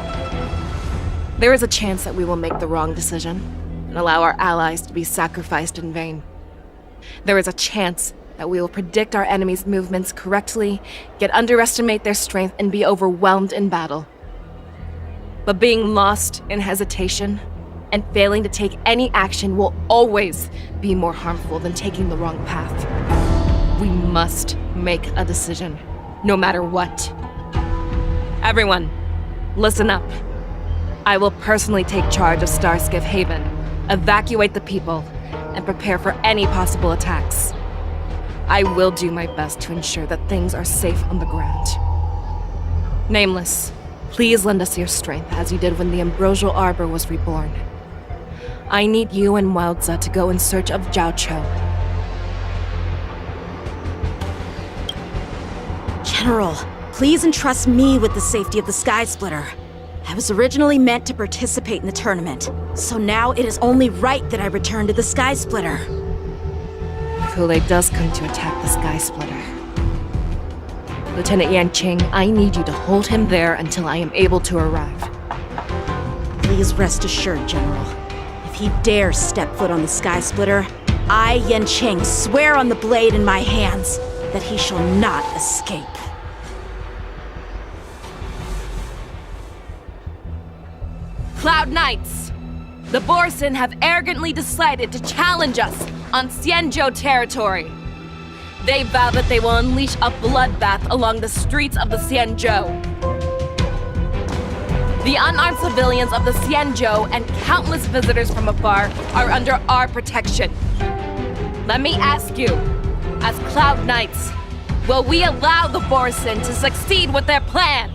There is a chance that we will make the wrong decision and allow our allies to be sacrificed in vain. There is a chance that we will predict our enemy's movements correctly, yet underestimate their strength and be overwhelmed in battle. But being lost in hesitation and failing to take any action will always be more harmful than taking the wrong path. We must make a decision, no matter what. Everyone, listen up. I will personally take charge of Starskiff Haven, evacuate the people, and prepare for any possible attacks. I will do my best to ensure that things are safe on the ground. Nameless, please lend us your strength as you did when the Ambrosial Arbor was reborn. I need you and Wildza to go in search of Zhao Cho. General, please entrust me with the safety of the Sky Splitter. I was originally meant to participate in the tournament, so now it is only right that I return to the Sky Splitter. If Hule does come to attack the Sky Splitter, Lieutenant Yanqing, I need you to hold him there until I am able to arrive. Please rest assured, General. If he dares step foot on the Sky Splitter, I, Yanqing, swear on the blade in my hands that he shall not escape. Cloud Knights! The Borson have arrogantly decided to challenge us on Xianzhou territory. They vow that they will unleash a bloodbath along the streets of the Xianzhou. The unarmed civilians of the Xianzhou and countless visitors from afar are under our protection. Let me ask you, as Cloud Knights, will we allow the Borson to succeed with their plan?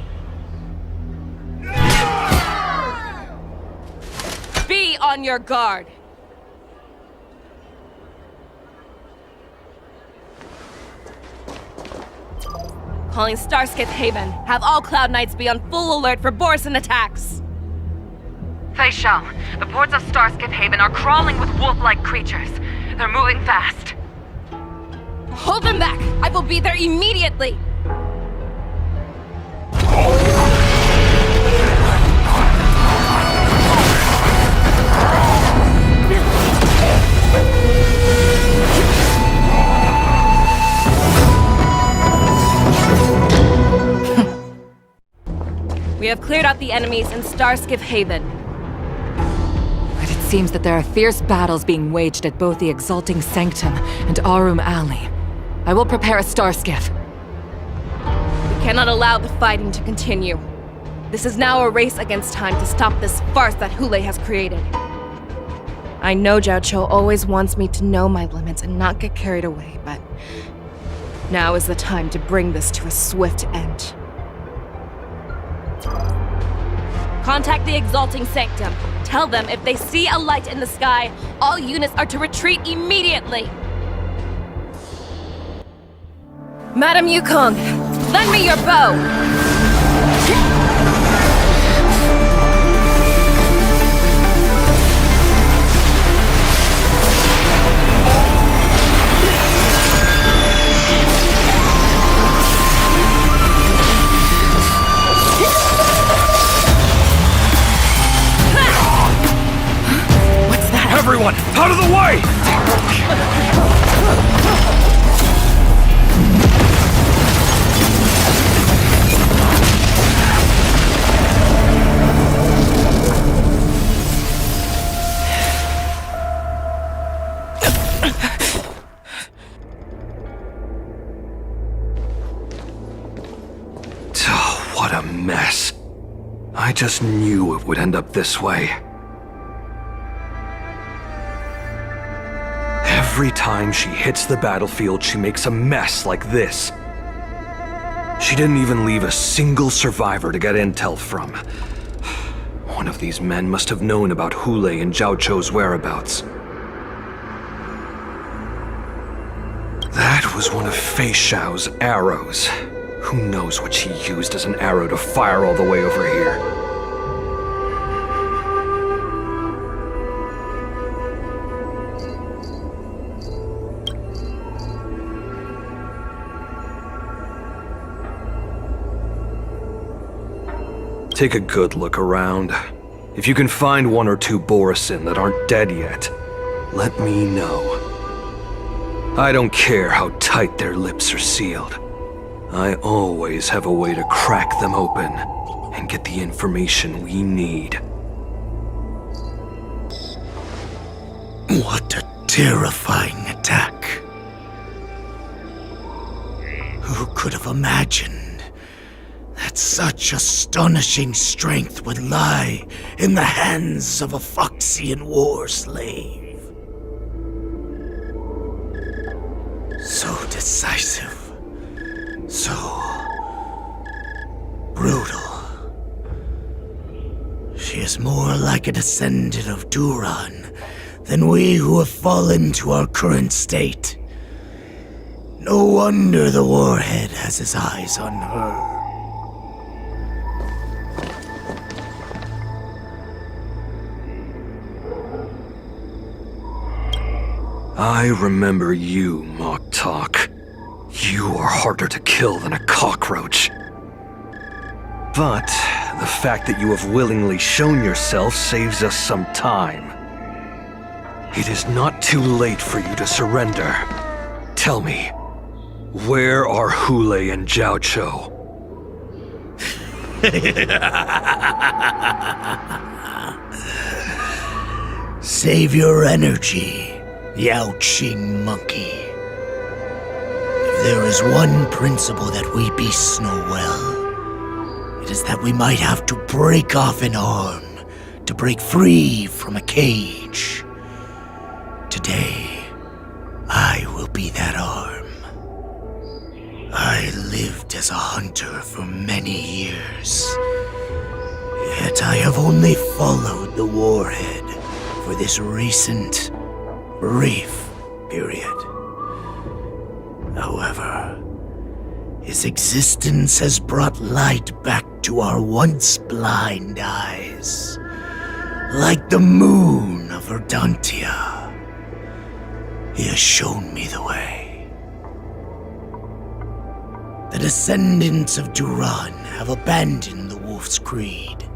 Be on your guard. Calling Starskiff Haven. Have all Cloud Knights be on full alert for Borson attacks. Fei Shao, the ports of Starskiff Haven are crawling with wolf-like creatures. They're moving fast. Hold them back! I will be there immediately! We have cleared out the enemies in Starskiff Haven. But it seems that there are fierce battles being waged at both the Exalting Sanctum and Arum Alley. I will prepare a Starskiff. We cannot allow the fighting to continue. This is now a race against time to stop this farce that Hule has created. I know Zhao Cho always wants me to know my limits and not get carried away, but now is the time to bring this to a swift end. Contact the Exalting Sanctum. Tell them if they see a light in the sky, all units are to retreat immediately. Madam Yukong, lend me your bow! Everyone, out of the way! Oh, what a mess. I just knew it would end up this way. Every time she hits the battlefield, she makes a mess like this. She didn't even leave a single survivor to get intel from. One of these men must have known about Hule and Zhao Cho's whereabouts. That was one of Fei Shao's arrows. Who knows what she used as an arrow to fire all the way over here? Take a good look around. If you can find one or two Borison that aren't dead yet, let me know. I don't care how tight their lips are sealed. I always have a way to crack them open and get the information we need. What a terrifying attack. could have imagined that such astonishing strength would lie in the hands of a Foxian war slave? So decisive, so brutal. She is more like a descendant of Duran than we who have fallen to our current state. No wonder the Warhead has his eyes on her. I remember you, Moktok. You are harder to kill than a cockroach. But the fact that you have willingly shown yourself saves us some time. It is not too late for you to surrender. Tell me, where are Hule and Jiao Cho? Save your energy, Yao Qing monkey. If there is one principle that we beasts know well, it is that we might have to break off an arm to break free from a cage. Today, I will be that arm. I lived as a hunter for many years, yet I have only followed the Warhead for this recent, brief period. However, his existence has brought light back to our once blind eyes, like the moon of Verdantia. He has shown me the way. The descendants of Duran have abandoned the Wolf's Creed.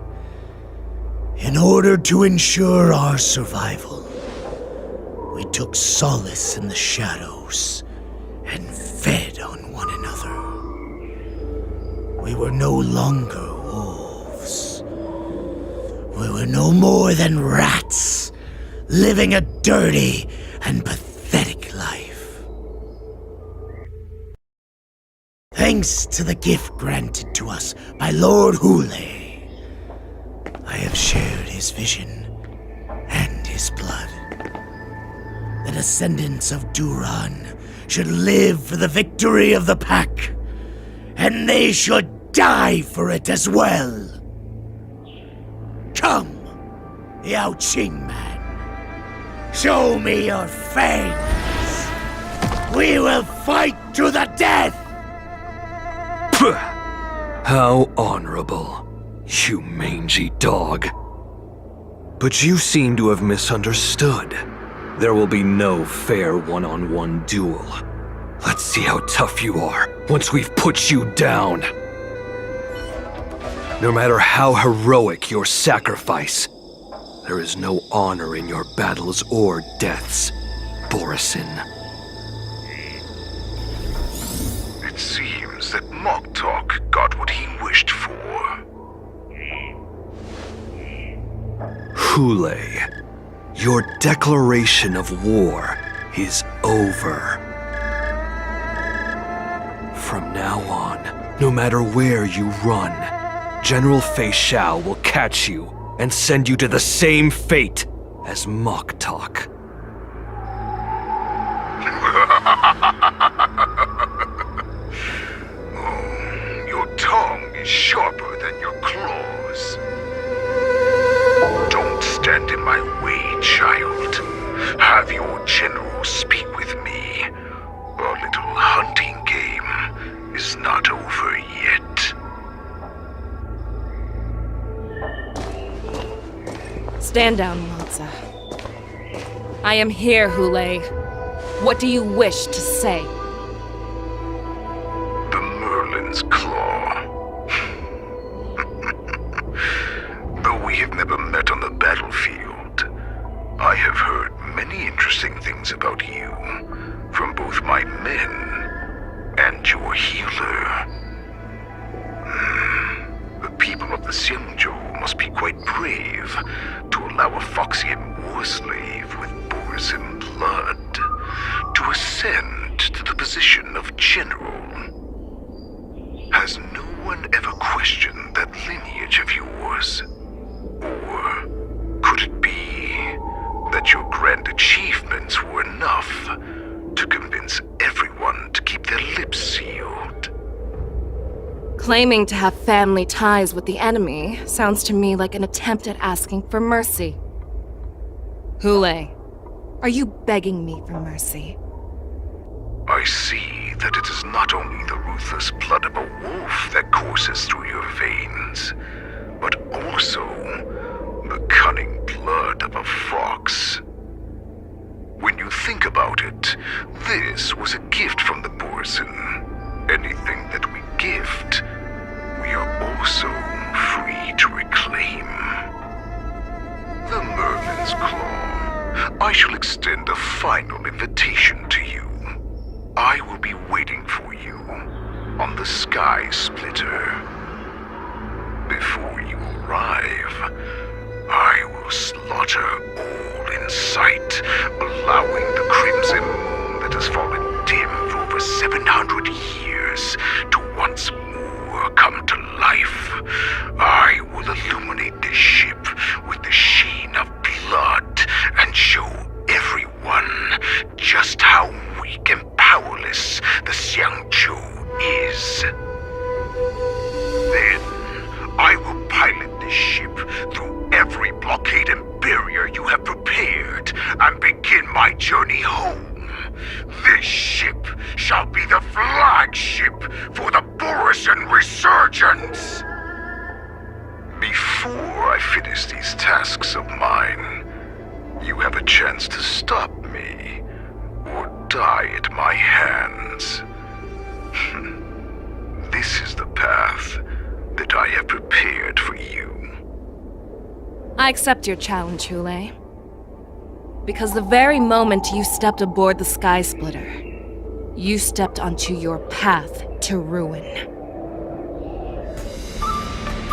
In order to ensure our survival, we took solace in the shadows and fed on one another. We were no longer wolves. We were no more than rats, living a dirty and pathetic life. Thanks to the gift granted to us by Lord Hule, I have shared his vision and his blood. The descendants of Duran should live for the victory of the pack, and they should die for it as well. Come, Yao Qing man, show me your fangs. We will fight to the death. How honorable, you mangy dog. But you seem to have misunderstood. There will be no fair one-on-one duel. Let's see how tough you are once we've put you down. No matter how heroic your sacrifice, there is no honor in your battles or deaths, Borisin. It seems that Moktok got what he wished for. Hule, your declaration of war is over. From now on, no matter where you run, General Fei Xiao will catch you and send you to the same fate as Moktok. Your tongue is sharper than your claws. Don't stand in my way, child. Have your general speak with me. Our little hunting game is not over yet. Stand down, Monza. I am here, Hule. What do you wish to say? The Merlin's Claw. Though we have never met on the battlefield, I have heard many interesting things about you from both my men and your healer. The people of the Xianzhou must be quite brave to allow a Foxian war slave with Borisin blood to ascend to the position of general. Has no one ever questioned that lineage of yours? Or could it be that your grand achievements were enough to convince everyone to keep their lips sealed? Claiming to have family ties with the enemy sounds to me like an attempt at asking for mercy. Hule, are you begging me for mercy? I see that it is not only the ruthless blood of a wolf that courses through your veins, but also the cunning blood of a fox. When you think about it, this was a gift from the Borson. Anything that we gift, we are also free to reclaim. The Merman's Claw. I shall extend a final invitation to you. I will be waiting for you on the Sky Splitter. Before you arrive, I will slaughter all in sight, allowing the crimson moon that has fallen dim for over 700 years to once more come to life. I will illuminate this ship with the sheen of blood and show everyone just how weak and powerless the Xiangzhou is. Then, I will pilot this ship through every blockade and barrier you have prepared and begin my journey home. This ship shall be the flagship for the Borison Resurgence. Before I finish these tasks of mine, you have a chance to stop me or die at my hands. This is the path that I have prepared for you. I accept your challenge, Hule. Because the very moment you stepped aboard the Sky Splitter, you stepped onto your path to ruin.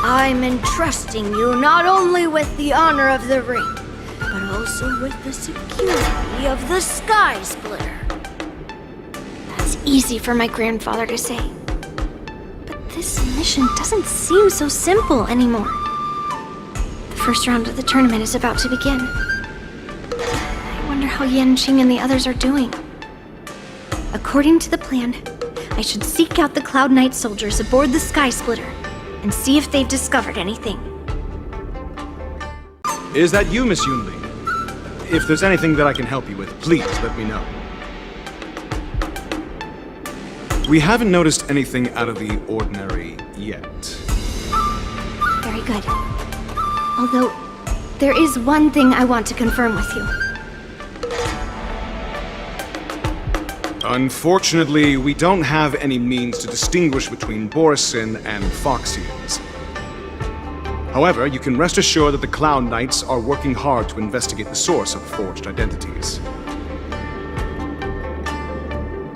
I'm entrusting you not only with the honor of the ring, but also with the security of the Sky Splitter. That's easy for my grandfather to say. But this mission doesn't seem so simple anymore. The first round of the tournament is about to begin. I wonder how Yanqing and the others are doing. According to the plan, I should seek out the Cloud Knight soldiers aboard the Sky Splitter and see if they've discovered anything. Is that you, Miss Yunli? If there's anything that I can help you with, please let me know. We haven't noticed anything out of the ordinary yet. Very good. Although, there is one thing I want to confirm with you. Unfortunately, we don't have any means to distinguish between Borison and Foxians. However, you can rest assured that the Cloud Knights are working hard to investigate the source of forged identities.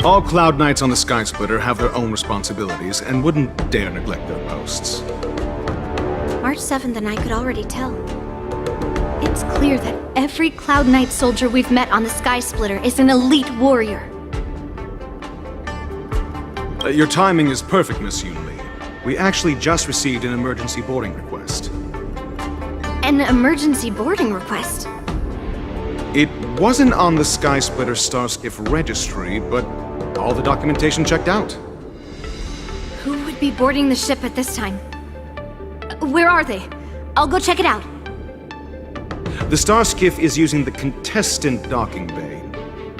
All Cloud Knights on the Sky Splitter have their own responsibilities and wouldn't dare neglect their posts. March 7th and I could already tell. It's clear that every Cloud Knight soldier we've met on the Sky Splitter is an elite warrior. Your timing is perfect, Miss Yunli. We actually just received an emergency boarding request. An emergency boarding request? It wasn't on the Sky Splitter Starskiff registry, but all the documentation checked out. Who would be boarding the ship at this time? Where are they? I'll go check it out. The Starskiff is using the contestant docking bay.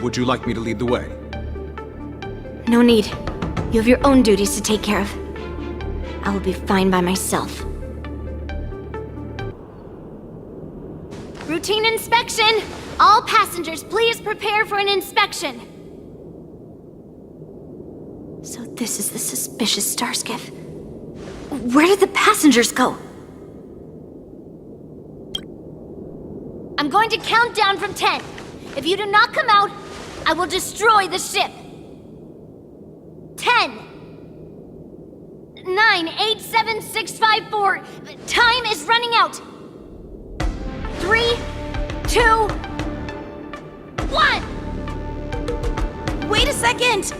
Would you like me to lead the way? No need. You have your own duties to take care of. I will be fine by myself. Routine inspection! All passengers, please prepare for an inspection! So this is the suspicious Starskiff. Where did the passengers go? I'm going to count down from 10. If you do not come out, I will destroy the ship. 10, 9, 8, 7, 6, 5, 4. Time is running out. 3, 2, 1. Wait a second.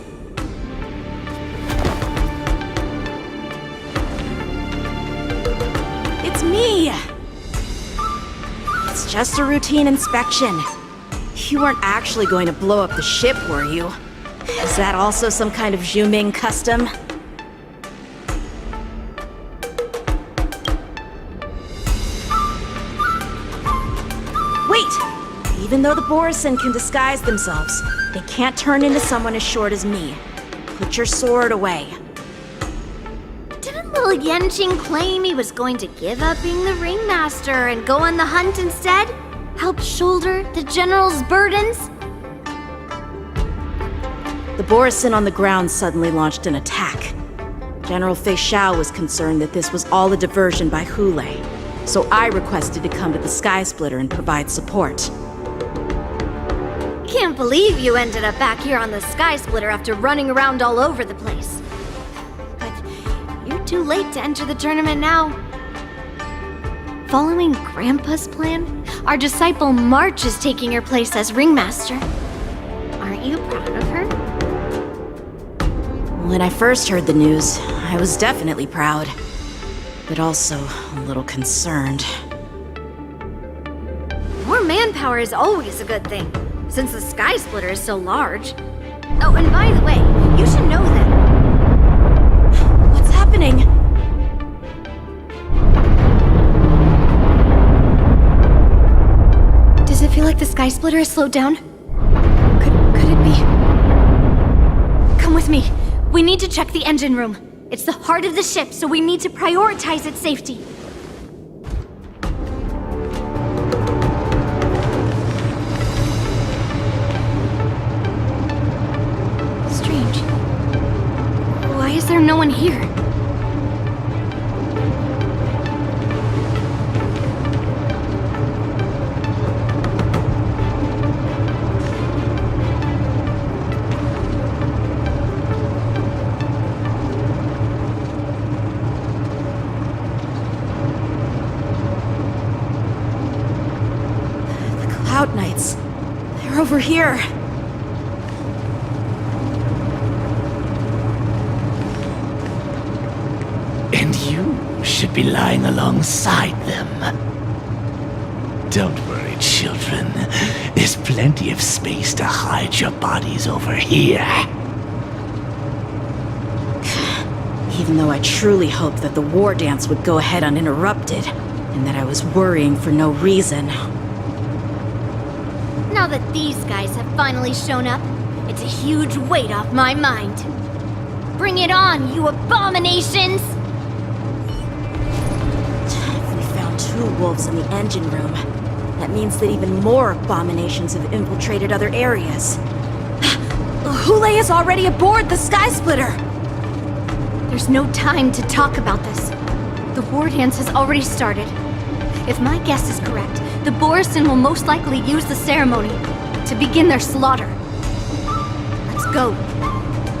just a routine inspection. You weren't actually going to blow up the ship, were you? Is that also some kind of Zhu Ming custom? Wait! Even though the Borisin can disguise themselves, they can't turn into someone as short as me. Put your sword away. Didn't little Yanqing claim he was going to give up being the ringmaster and go on the hunt instead? Help shoulder the general's burdens? The Borisin on the ground suddenly launched an attack. General Fei Xiao was concerned that this was all a diversion by Hulei, so I requested to come to the Sky Splitter and provide support. Can't believe you ended up back here on the Sky Splitter after running around all over the place. But you're too late to enter the tournament now. Following Grandpa's plan, our disciple March is taking your place as ringmaster. Aren't you proud of her? When I first heard the news, I was definitely proud, but also a little concerned. More manpower is always a good thing, since the Sky Splitter is so large. Oh, and by the way, you should know that... What's happening? Does it feel like the Sky Splitter has slowed down? Could it be... Come with me. We need to check the engine room. It's the heart of the ship, so we need to prioritize its safety. Strange. Why is there no one here? Cloud Knights. They're over here. And you should be lying alongside them. Don't worry, children. There's plenty of space to hide your bodies over here. Even though I truly hoped that the war dance would go ahead uninterrupted, and that I was worrying for no reason. Now that these guys have finally shown up, it's a huge weight off my mind. Bring it on, you abominations! If we found 2 wolves in the engine room, that means that even more abominations have infiltrated other areas. Hulei is already aboard the Sky Splitter! There's no time to talk about this. The war dance has already started. If my guess is correct, the Borisin will most likely use the ceremony to begin their slaughter. Let's go.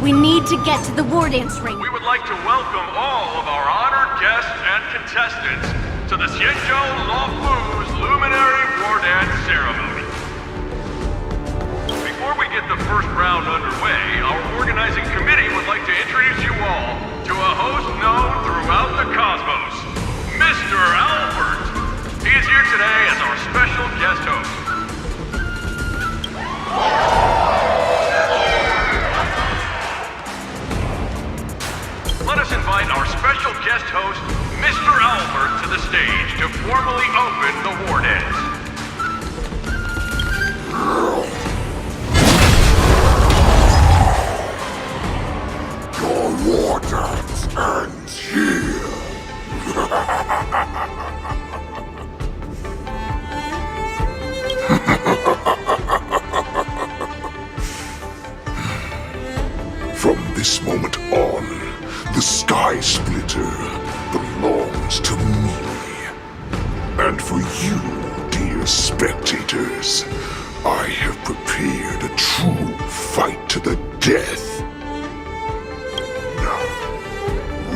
We need to get to the war dance ring. We would like to welcome all of our honored guests and contestants to the Xianzhou Luofu's Luminary War Dance Ceremony. Before we get the first round underway, our organizing committee would like to introduce you all to a host known throughout the cosmos, Mr. Albert. He is here today as our special guest host. Let us invite our special guest host, Mr. Albert, to the stage to formally open the war dance. Your war dance ends here. From this moment on, the Sky Splitter belongs to me. And for you, dear spectators, I have prepared a true fight to the death. Now,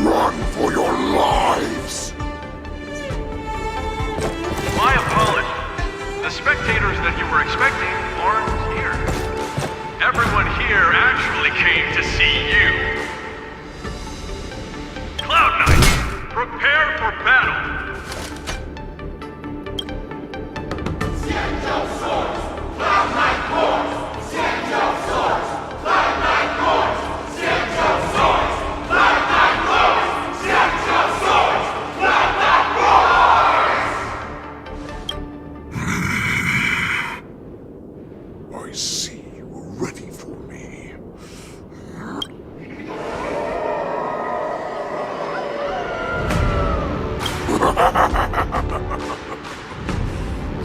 run for your lives! My apologies. The spectators that you were expecting aren't here. Everyone here actually came to see you. Cloud Knight, prepare for battle! I see you're ready for me.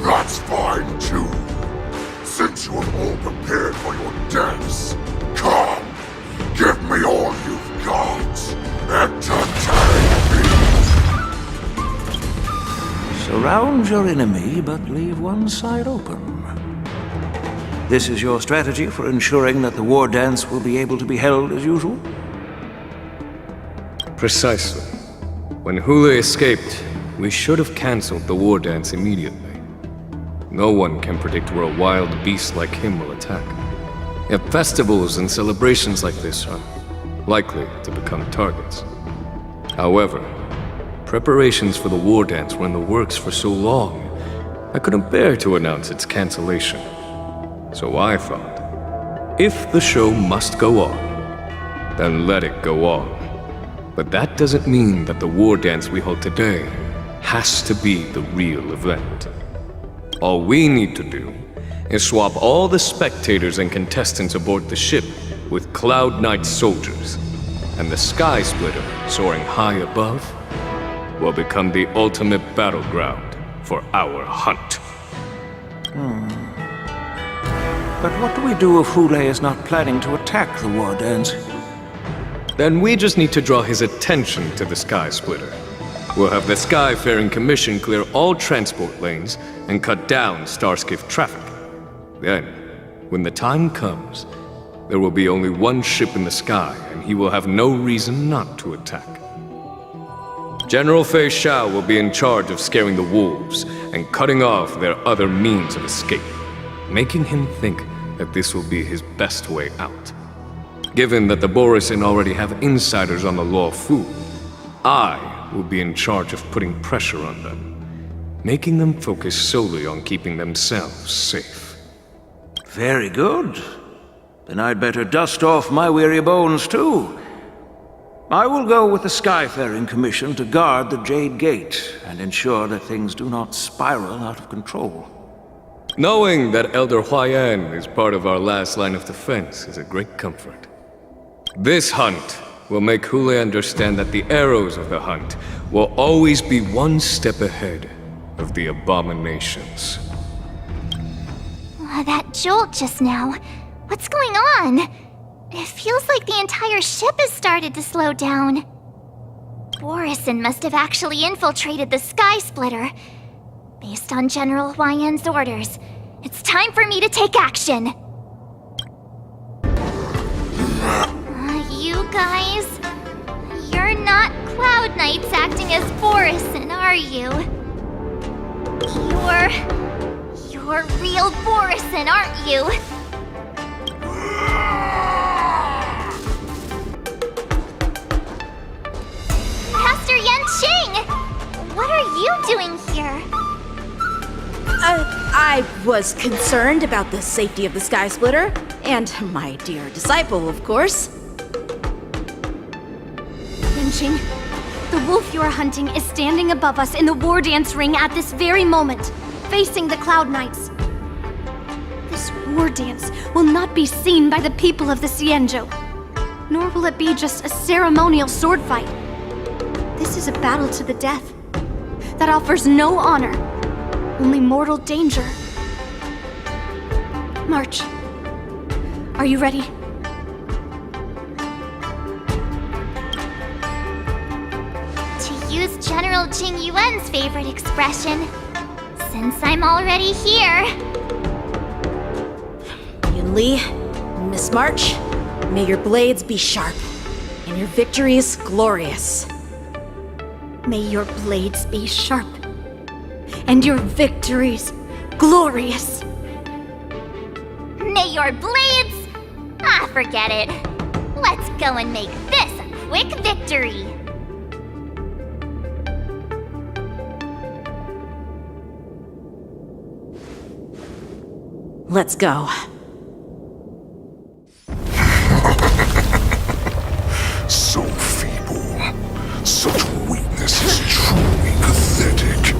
That's fine too. Since you have all prepared for your deaths, come, give me all you've got. Entertain me! Surround your enemy, but leave one side open. This is your strategy for ensuring that the war dance will be able to be held as usual? Precisely. When Hule escaped, we should have cancelled the war dance immediately. No one can predict where a wild beast like him will attack. Yet festivals and celebrations like this are likely to become targets. However, preparations for the war dance were in the works for so long, I couldn't bear to announce its cancellation. So I thought, if the show must go on, then let it go on. But that doesn't mean that the war dance we hold today has to be the real event. All we need to do is swap all the spectators and contestants aboard the ship with Cloud Knight soldiers, and the Sky Splitter, soaring high above, will become the ultimate battleground for our hunt. But what do we do if Hule is not planning to attack the war dance? Then we just need to draw his attention to the Sky Splitter. We'll have the Skyfaring Commission clear all transport lanes and cut down Starskiff traffic. Then, when the time comes, there will be only one ship in the sky, and he will have no reason not to attack. General Fei Shao will be in charge of scaring the wolves and cutting off their other means of escape, making him think that this will be his best way out. Given that the Borisin already have insiders on the Law Fu, I will be in charge of putting pressure on them, making them focus solely on keeping themselves safe. Very good. Then I'd better dust off my weary bones too. I will go with the Skyfaring Commission to guard the Jade Gate and ensure that things do not spiral out of control. Knowing that Elder Huayan is part of our last line of defense is a great comfort. This hunt will make Hule understand that the arrows of the hunt will always be one step ahead of the abominations. That jolt just now. What's going on? It feels like the entire ship has started to slow down. Borisin must have actually infiltrated the Sky Splitter. Based on General Huayan's orders, it's time for me to take action. You guys, you're not Cloud Knights acting as Borisin, are you? You're real Borisin, aren't you? Master Yanqing! What are you doing here? I was concerned about the safety of the Sky Splitter, and my dear disciple, of course. Yanqing, the wolf you are hunting is standing above us in the war dance ring at this very moment, facing the Cloud Knights. This war dance will not be seen by the people of the Xianzhou, nor will it be just a ceremonial sword fight. This is a battle to the death that offers no honor, only mortal danger. March. Are you ready? To use General Jing Yuan's favorite expression, since I'm already here. Yun Li, Miss March, may your blades be sharp, and your victories glorious. May your blades be sharp, and your victories glorious. May your blades... Ah, forget it. Let's go and make this a quick victory. Let's go. So feeble. Such weakness is truly pathetic.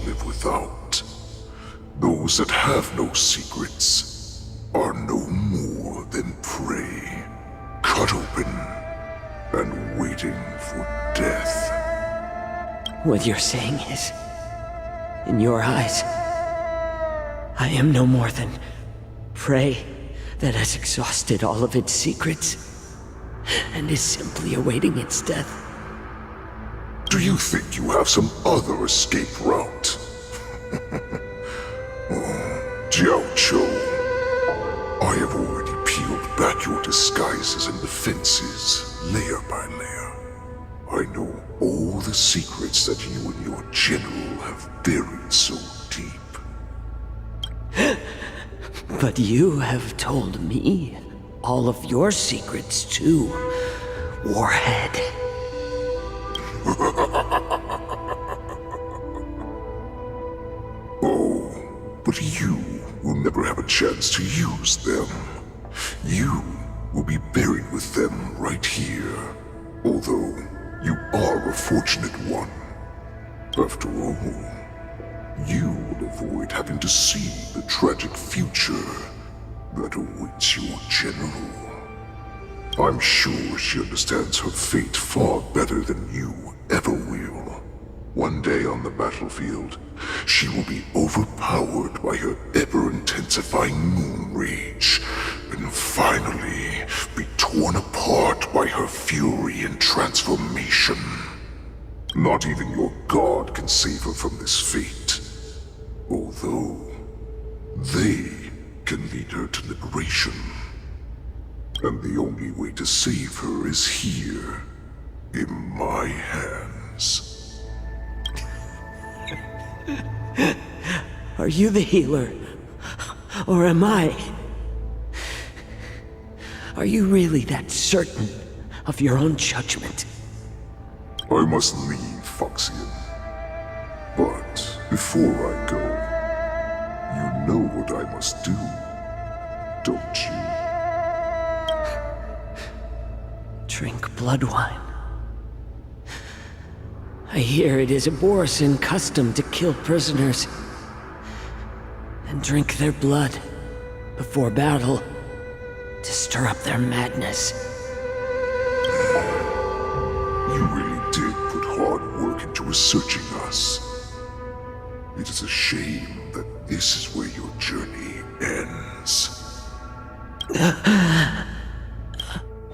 live without. Those that have no secrets are no more than prey, cut open and waiting for death. What you're saying is, in your eyes, I am no more than prey that has exhausted all of its secrets and is simply awaiting its death. Do you think you have some other escape route? Oh, Jiao Cho, I have already peeled back your disguises and defenses, layer by layer. I know all the secrets that you and your general have buried so deep. But you have told me all of your secrets too, Warhead. Oh, but you will never have a chance to use them. You will be buried with them right here, although you are a fortunate one. After all, you will avoid having to see the tragic future that awaits your general. I'm sure she understands her fate far better than you ever will. One day on the battlefield, she will be overpowered by her ever-intensifying moon rage, and finally be torn apart by her fury and transformation. Not even your god can save her from this fate, although they can lead her to liberation. And the only way to save her is here, in my hands. Are you the healer? Or am I? Are you really that certain of your own judgment? I must leave, Foxian. But before I go, you know what I must do, don't you? Drink blood wine. I hear it is a Borisin custom to kill prisoners and drink their blood before battle to stir up their madness. You really did put hard work into researching us. It is a shame that this is where your journey ends.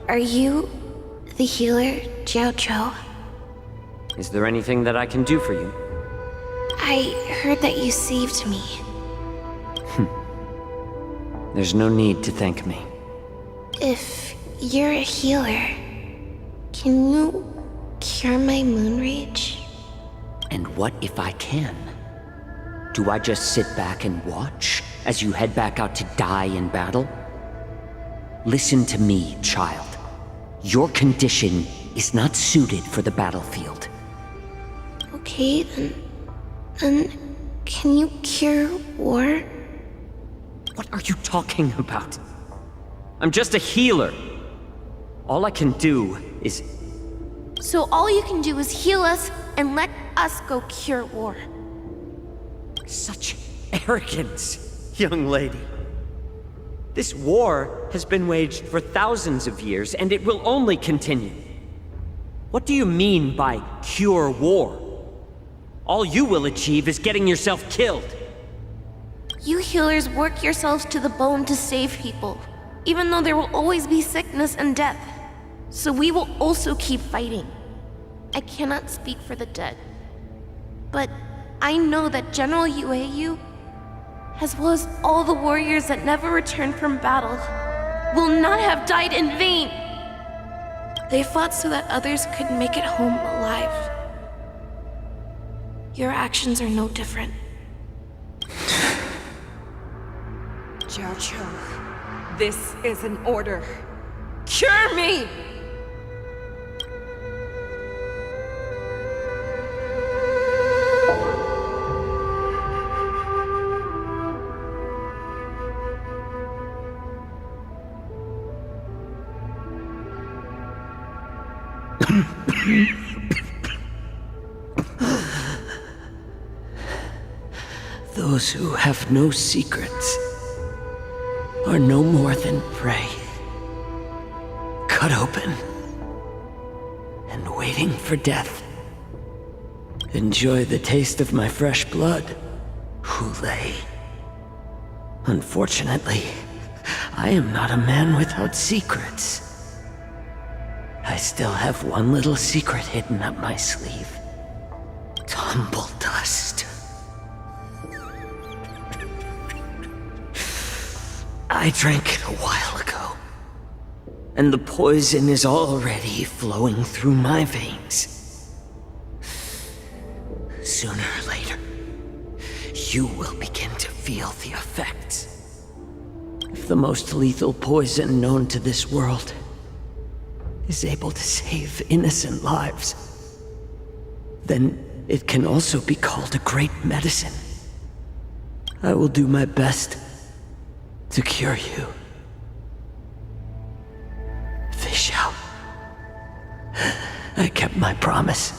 Are you the healer, Jiao Cho? Is there anything that I can do for you? I heard that you saved me. There's no need to thank me. If you're a healer, can you cure my moon rage? And what if I can? Do I just sit back and watch as you head back out to die in battle? Listen to me, child. Your condition is not suited for the battlefield. Okay, then can you cure war? What are you talking about? I'm just a healer. All I can do is... So all you can do is heal us and let us go cure war. Such arrogance, young lady. This war has been waged for thousands of years, and it will only continue. What do you mean by cure war? All you will achieve is getting yourself killed. You healers work yourselves to the bone to save people, even though there will always be sickness and death. So we will also keep fighting. I cannot speak for the dead, but I know that General Yueyu, as well as all the warriors that never returned from battle, will not have died in vain. They fought so that others could make it home alive. Your actions are no different. Jiao Cho, this is an order. Cure me! Those who have no secrets are no more than prey. Cut open and waiting for death. Enjoy the taste of my fresh blood, Hulei. Unfortunately, I am not a man without secrets. I still have one little secret hidden up my sleeve. Tumble dust. I drank it a while ago, and the poison is already flowing through my veins. Sooner or later, you will begin to feel the effects. If the most lethal poison known to this world is able to save innocent lives, then it can also be called a great medicine. I will do my best to cure you. Fish out. I kept my promise.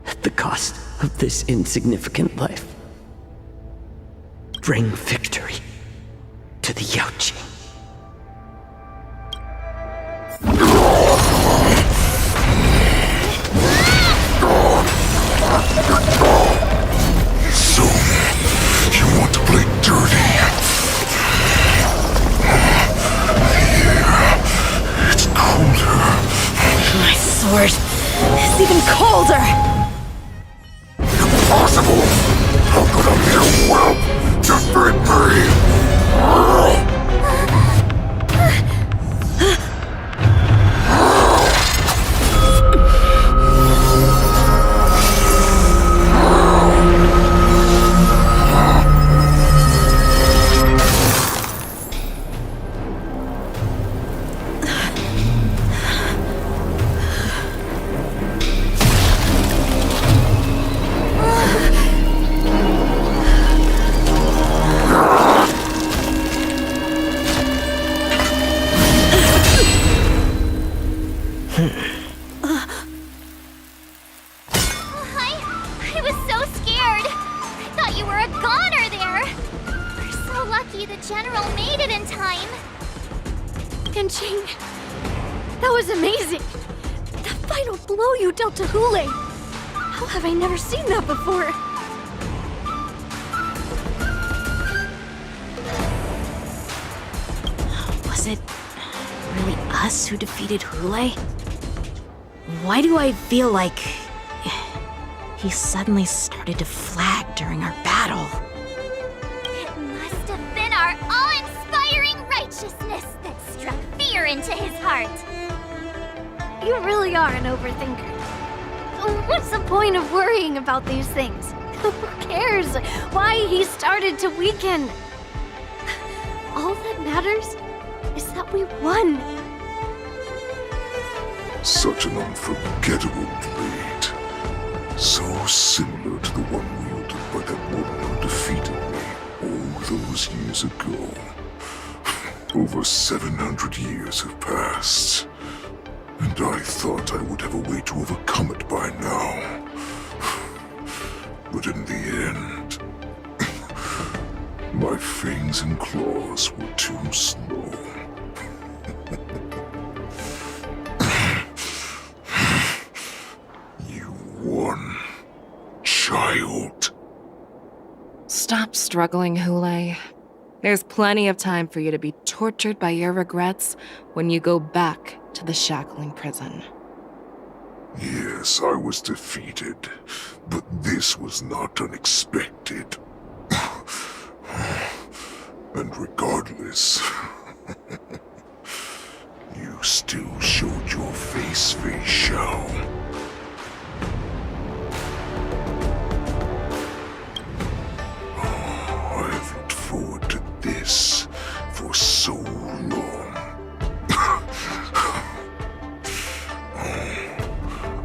At the cost of this insignificant life. Bring victory to the Yaoqing. So, you want to play dirty? Yeah, it's colder. My sword is even colder! Impossible! How could a mere whelp defeat me? I was so scared. I thought you were a goner there. We're so lucky the General made it in time. Yanqing, that was amazing. That final blow you dealt to Hulei. How have I never seen that before? Was it really us who defeated Hulei? Why do I feel like he suddenly started to flag during our battle? It must have been our awe-inspiring righteousness that struck fear into his heart. You really are an overthinker. What's the point of worrying about these things? Who cares why he started to weaken? All that matters is that we won. Such an unforgettable blade. So similar to the one wielded by that woman who defeated me all those years ago. Over 700 years have passed, and I thought I would have a way to overcome it by now. But in the end, my fangs and claws were too slow. You won, child. Stop struggling, Hulei. There's plenty of time for you to be tortured by your regrets when you go back to the shackling prison. Yes, I was defeated, but this was not unexpected. And regardless, you still showed your face, Fei Xiao. I have looked forward to this for so long.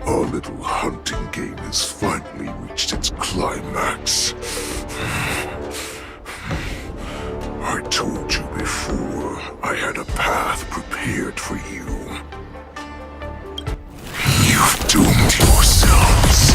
Our little hunting game has finally reached its climax. I told you before, I had a path prepared for you. You've doomed yourselves.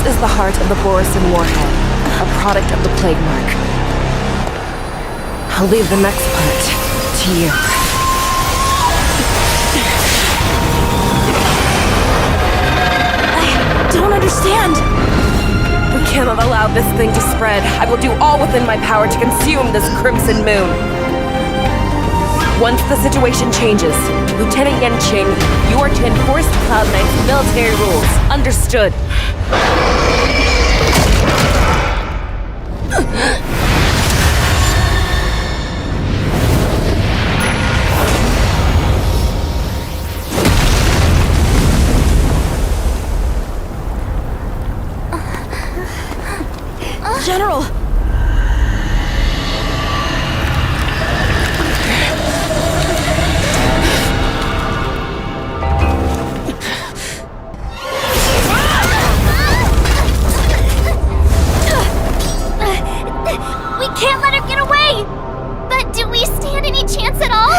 is the heart of the Borisin warhead, a product of the plague mark. I'll leave the next part to you. I don't understand. We cannot allow this thing to spread. I will do all within my power to consume this crimson moon. Once the situation changes, Lieutenant Yanqing, you are to enforce the Cloud Knight's military rules. Understood. General! We can't let her get away! But do we stand any chance at all?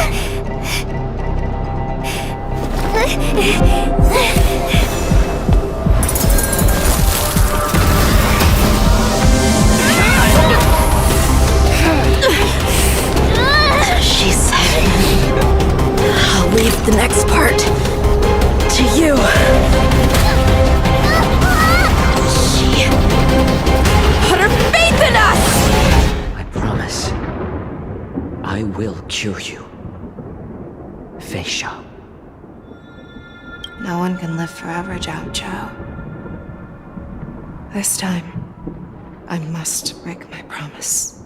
She said, I'll leave the next part to you. She put her faith in us! I promise. I will cure you. Fei Shao. No one can live forever, Zhao Chao. This time, I must break my promise.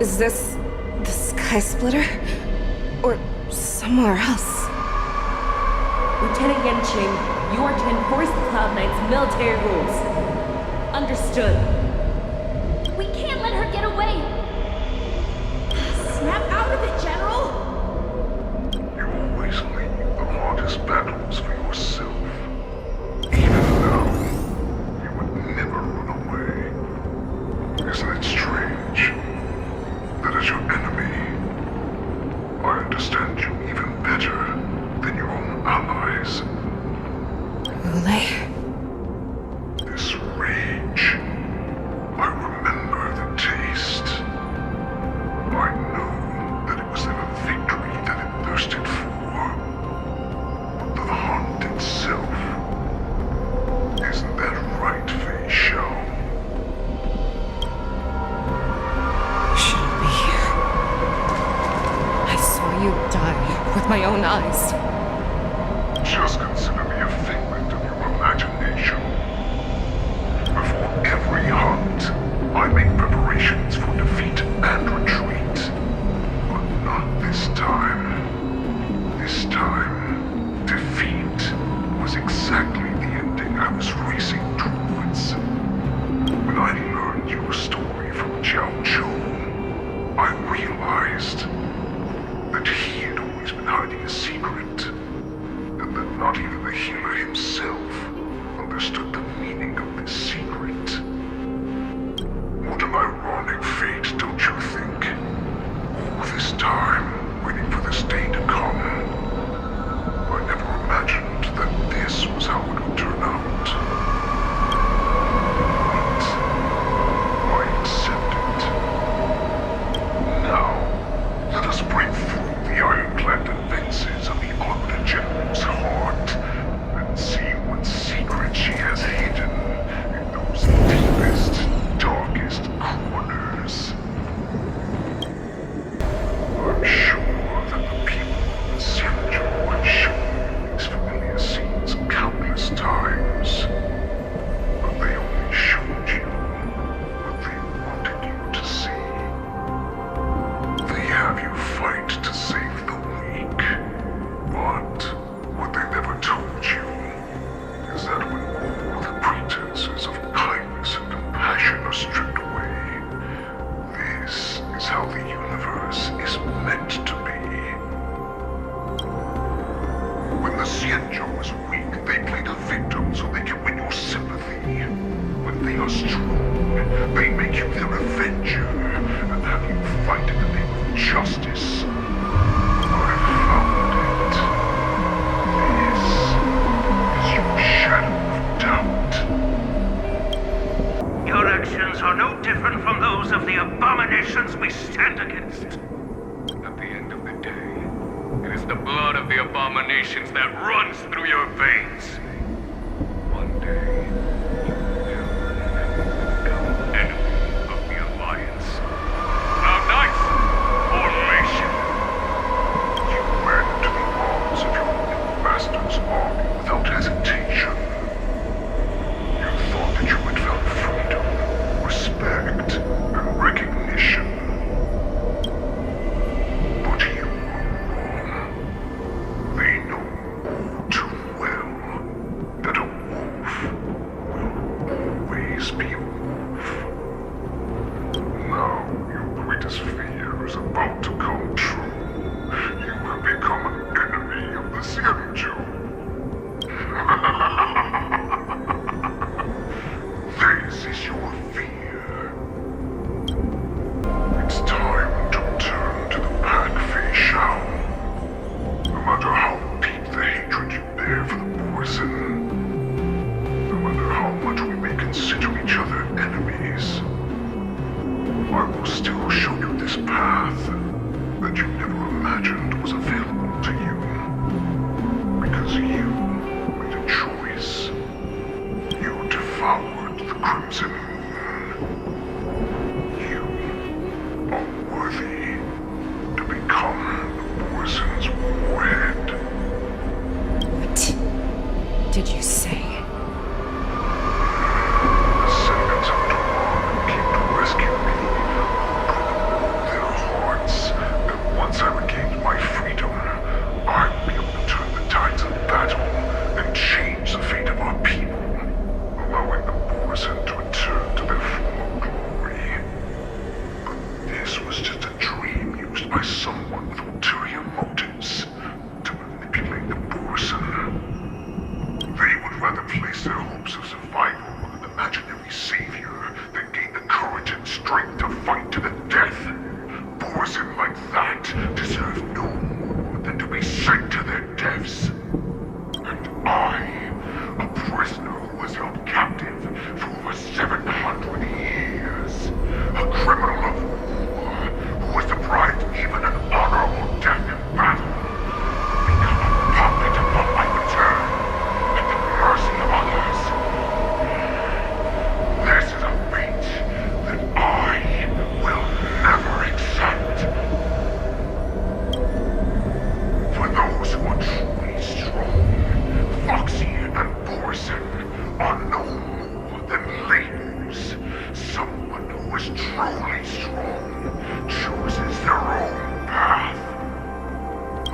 Is this the Sky Splitter? Or somewhere else? Lieutenant Yanqing, you are to enforce the Cloud Knight's military rules. Understood. We can't let her get away! Snap out of it, General! You always leave the hardest battles for yourself. Even now, you would never run away. Isn't it strange that as your enemy, I understand you even better than your own allies? Ulay? This rage, I remember the taste. I know that it was never victory that it thirsted for, but the hunt itself. Isn't that right, Fei Shao? You shouldn't be here. I saw you die with my own eyes. Just consider me a figment of your imagination. Before every hunt, I make preparations for defeat and retreat. But not this time. This time, defeat was exactly the ending I was racing towards. When I learned your story from Zhao Chou, I realized that he had always been hiding a secret, and that not even the healer himself understood the meaning of this secret. What an ironic fate, don't you think? All this time, waiting for this day to come. I never imagined that this was how it would turn out. generations we stand against. At the end of the day, it is the blood of the abominations that runs through your veins. One day, you will become enemy of the Alliance. Cloud Knights, formation! You went to the arms of your new master's army without hesitation. You thought that you had found freedom, respect, and recognition. But you were wrong. They know all too well that a wolf will always be a wolf. Now your greatest fear is about to come true. You have become an enemy of the Xianzhou. This is your fear. It's time to turn to the Pack Fei Shao. No matter how deep the hatred you bear for the Borson, no matter how much we may consider each other enemies, I will still show you this path that you never imagined was available to you. Because you made a choice. You devoured the Crimson Moon. You are worthy to become the Borson's warhead. What did you say? Descendants of Duel came to rescue me, broke their hearts, and once I regained my freedom, I will be able to turn the tides of battle and change the fate of our people, allowing the Borson to return to their former glory. But this was just a dream used by someone with ulterior motives to manipulate the Borson. They would rather place their hopes of survival on an imaginary savior than gain the courage and strength to fight to the death. Borson like that deserve no more than to be sent to their deaths. And I, a prisoner who was held captive for over 700 years, a criminal of war who was deprived even an honorable death in battle, become a puppet upon my return at the mercy of others. This is a fate that I will never accept. For those who are truly strong, Foxy and Borson are no more than labels. Someone who is truly strong chooses their own path. I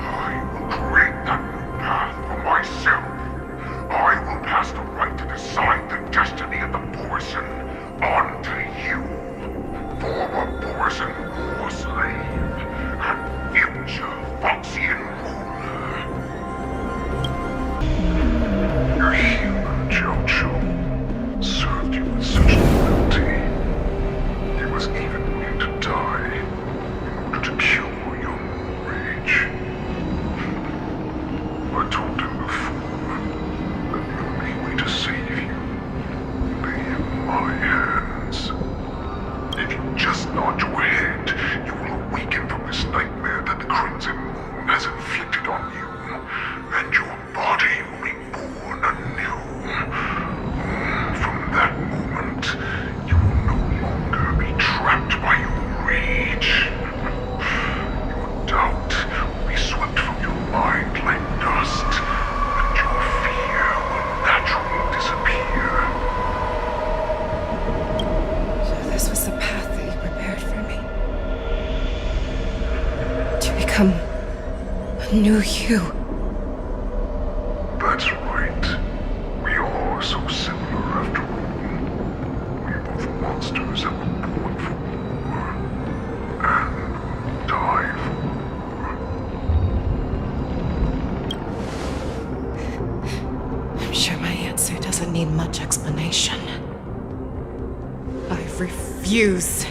will create that new path for myself. I will pass the right to decide the destiny of the Borson on to you, former Borson war slave and future Foxian ruler. Your healer, Jiao served you with such loyalty. He was even willing to die in order to cure your rage. I told him before that the only way to save you lay in my hands. If you just nod your head, you will awaken from this nightmare that the Crimson Moon has inflicted on you, and your body will be born anew. From that moment, you will no longer be trapped by your rage. Your doubt will be swept from your mind like dust, and your fear will naturally disappear. So this was the path that you prepared for me. To become a new you. That's right. We are so similar after all. We are both monsters that were born for war, and will die for war. I'm sure my answer doesn't need much explanation. I refuse.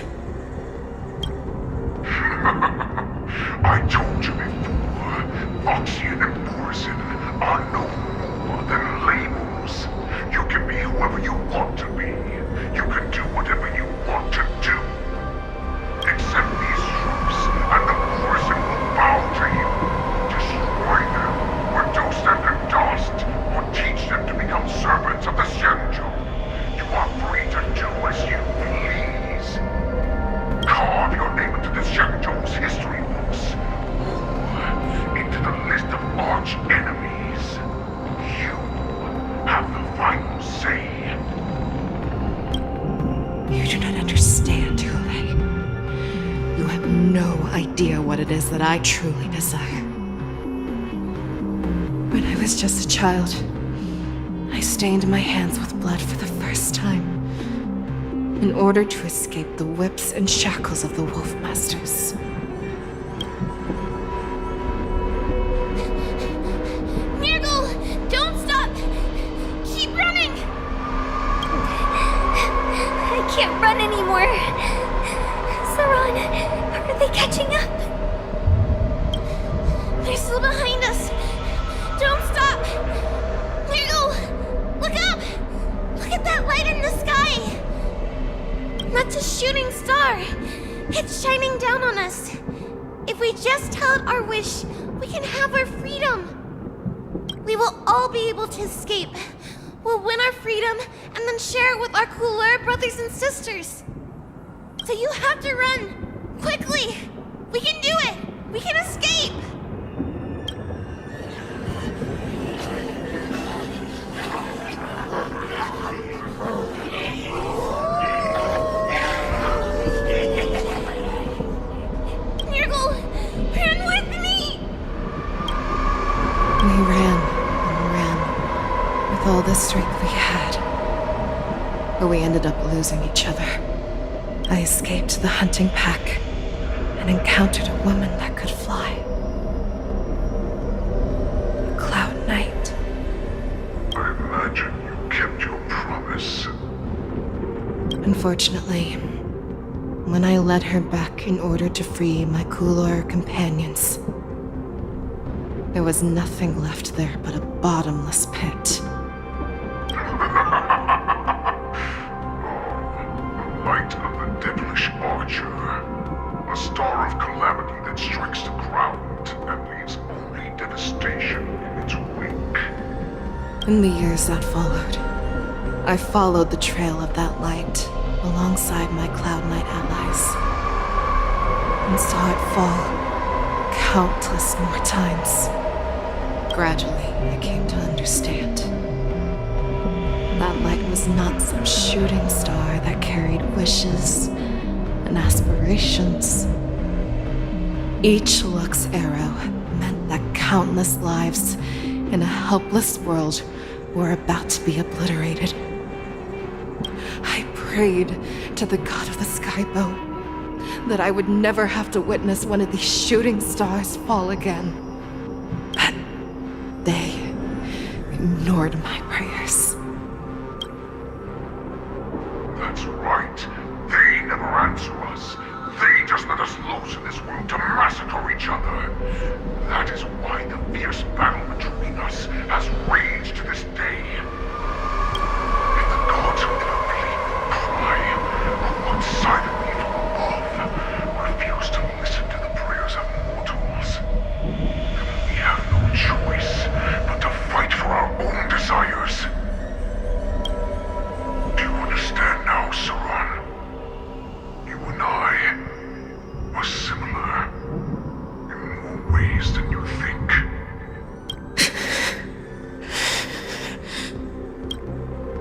I told you before, Foxian and Borson are no more than labels. You can be whoever you want to be. You can do whatever you want to do. Except idea what it is that I truly desire. When I was just a child, I stained my hands with blood for the first time, in order to escape the whips and shackles of the Wolf Masters. Nirgal, don't stop! Keep running! I can't run anymore. Saran, are they catching up? They're still behind us. Don't stop! Nirgal, look up! Look at that light in the sky! That's a shooting star. It's shining down on us. If we just tell it our wish, we can have our freedom. We will all be able to escape. We'll win our freedom and then share it with our cooler brothers and sisters. So you have to run. Quickly! We can do it! We can escape! Nirgal, run with me! We ran and ran with all the strength we had. But we ended up losing each other. I escaped the hunting pack and encountered a woman that could fly. A Cloud Knight. I imagine you kept your promise. Unfortunately, when I led her back in order to free my Kulor companions, there was nothing left there but a bottomless pit. Light of the devilish archer. A star of calamity that strikes the ground and leaves only devastation in its wake. In the years that followed, I followed the trail of that light alongside my Cloud Knight allies, and saw it fall countless more times. Gradually, I came to understand. That light was not some shooting star that carried wishes and aspirations. Each Lux's arrow meant that countless lives in a helpless world were about to be obliterated. I prayed to the god of the skyboat that I would never have to witness one of these shooting stars fall again. But they ignored my prayers. That's right. They never answer us. They just let us loose in this world to massacre each other. That is why the fierce battle between us has raged to this day. And the gods who inevitably cry, who watch silently from above, refuse to listen to the prayers of mortals. We have no choice but to fight for our own desires. Do you understand now, Saran? You and I are similar in more ways than you think.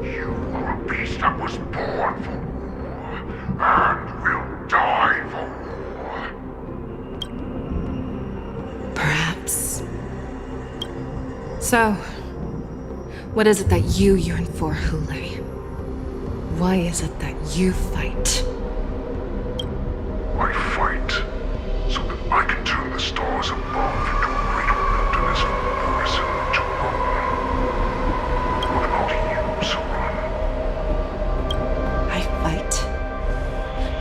You are a beast that was born for war and will die for war. Perhaps. So, what is it that you yearn for, Hule? Why is it that you fight? I fight so that I can turn the stars above into a great wilderness for Boris to roam. What about you, Saran? I fight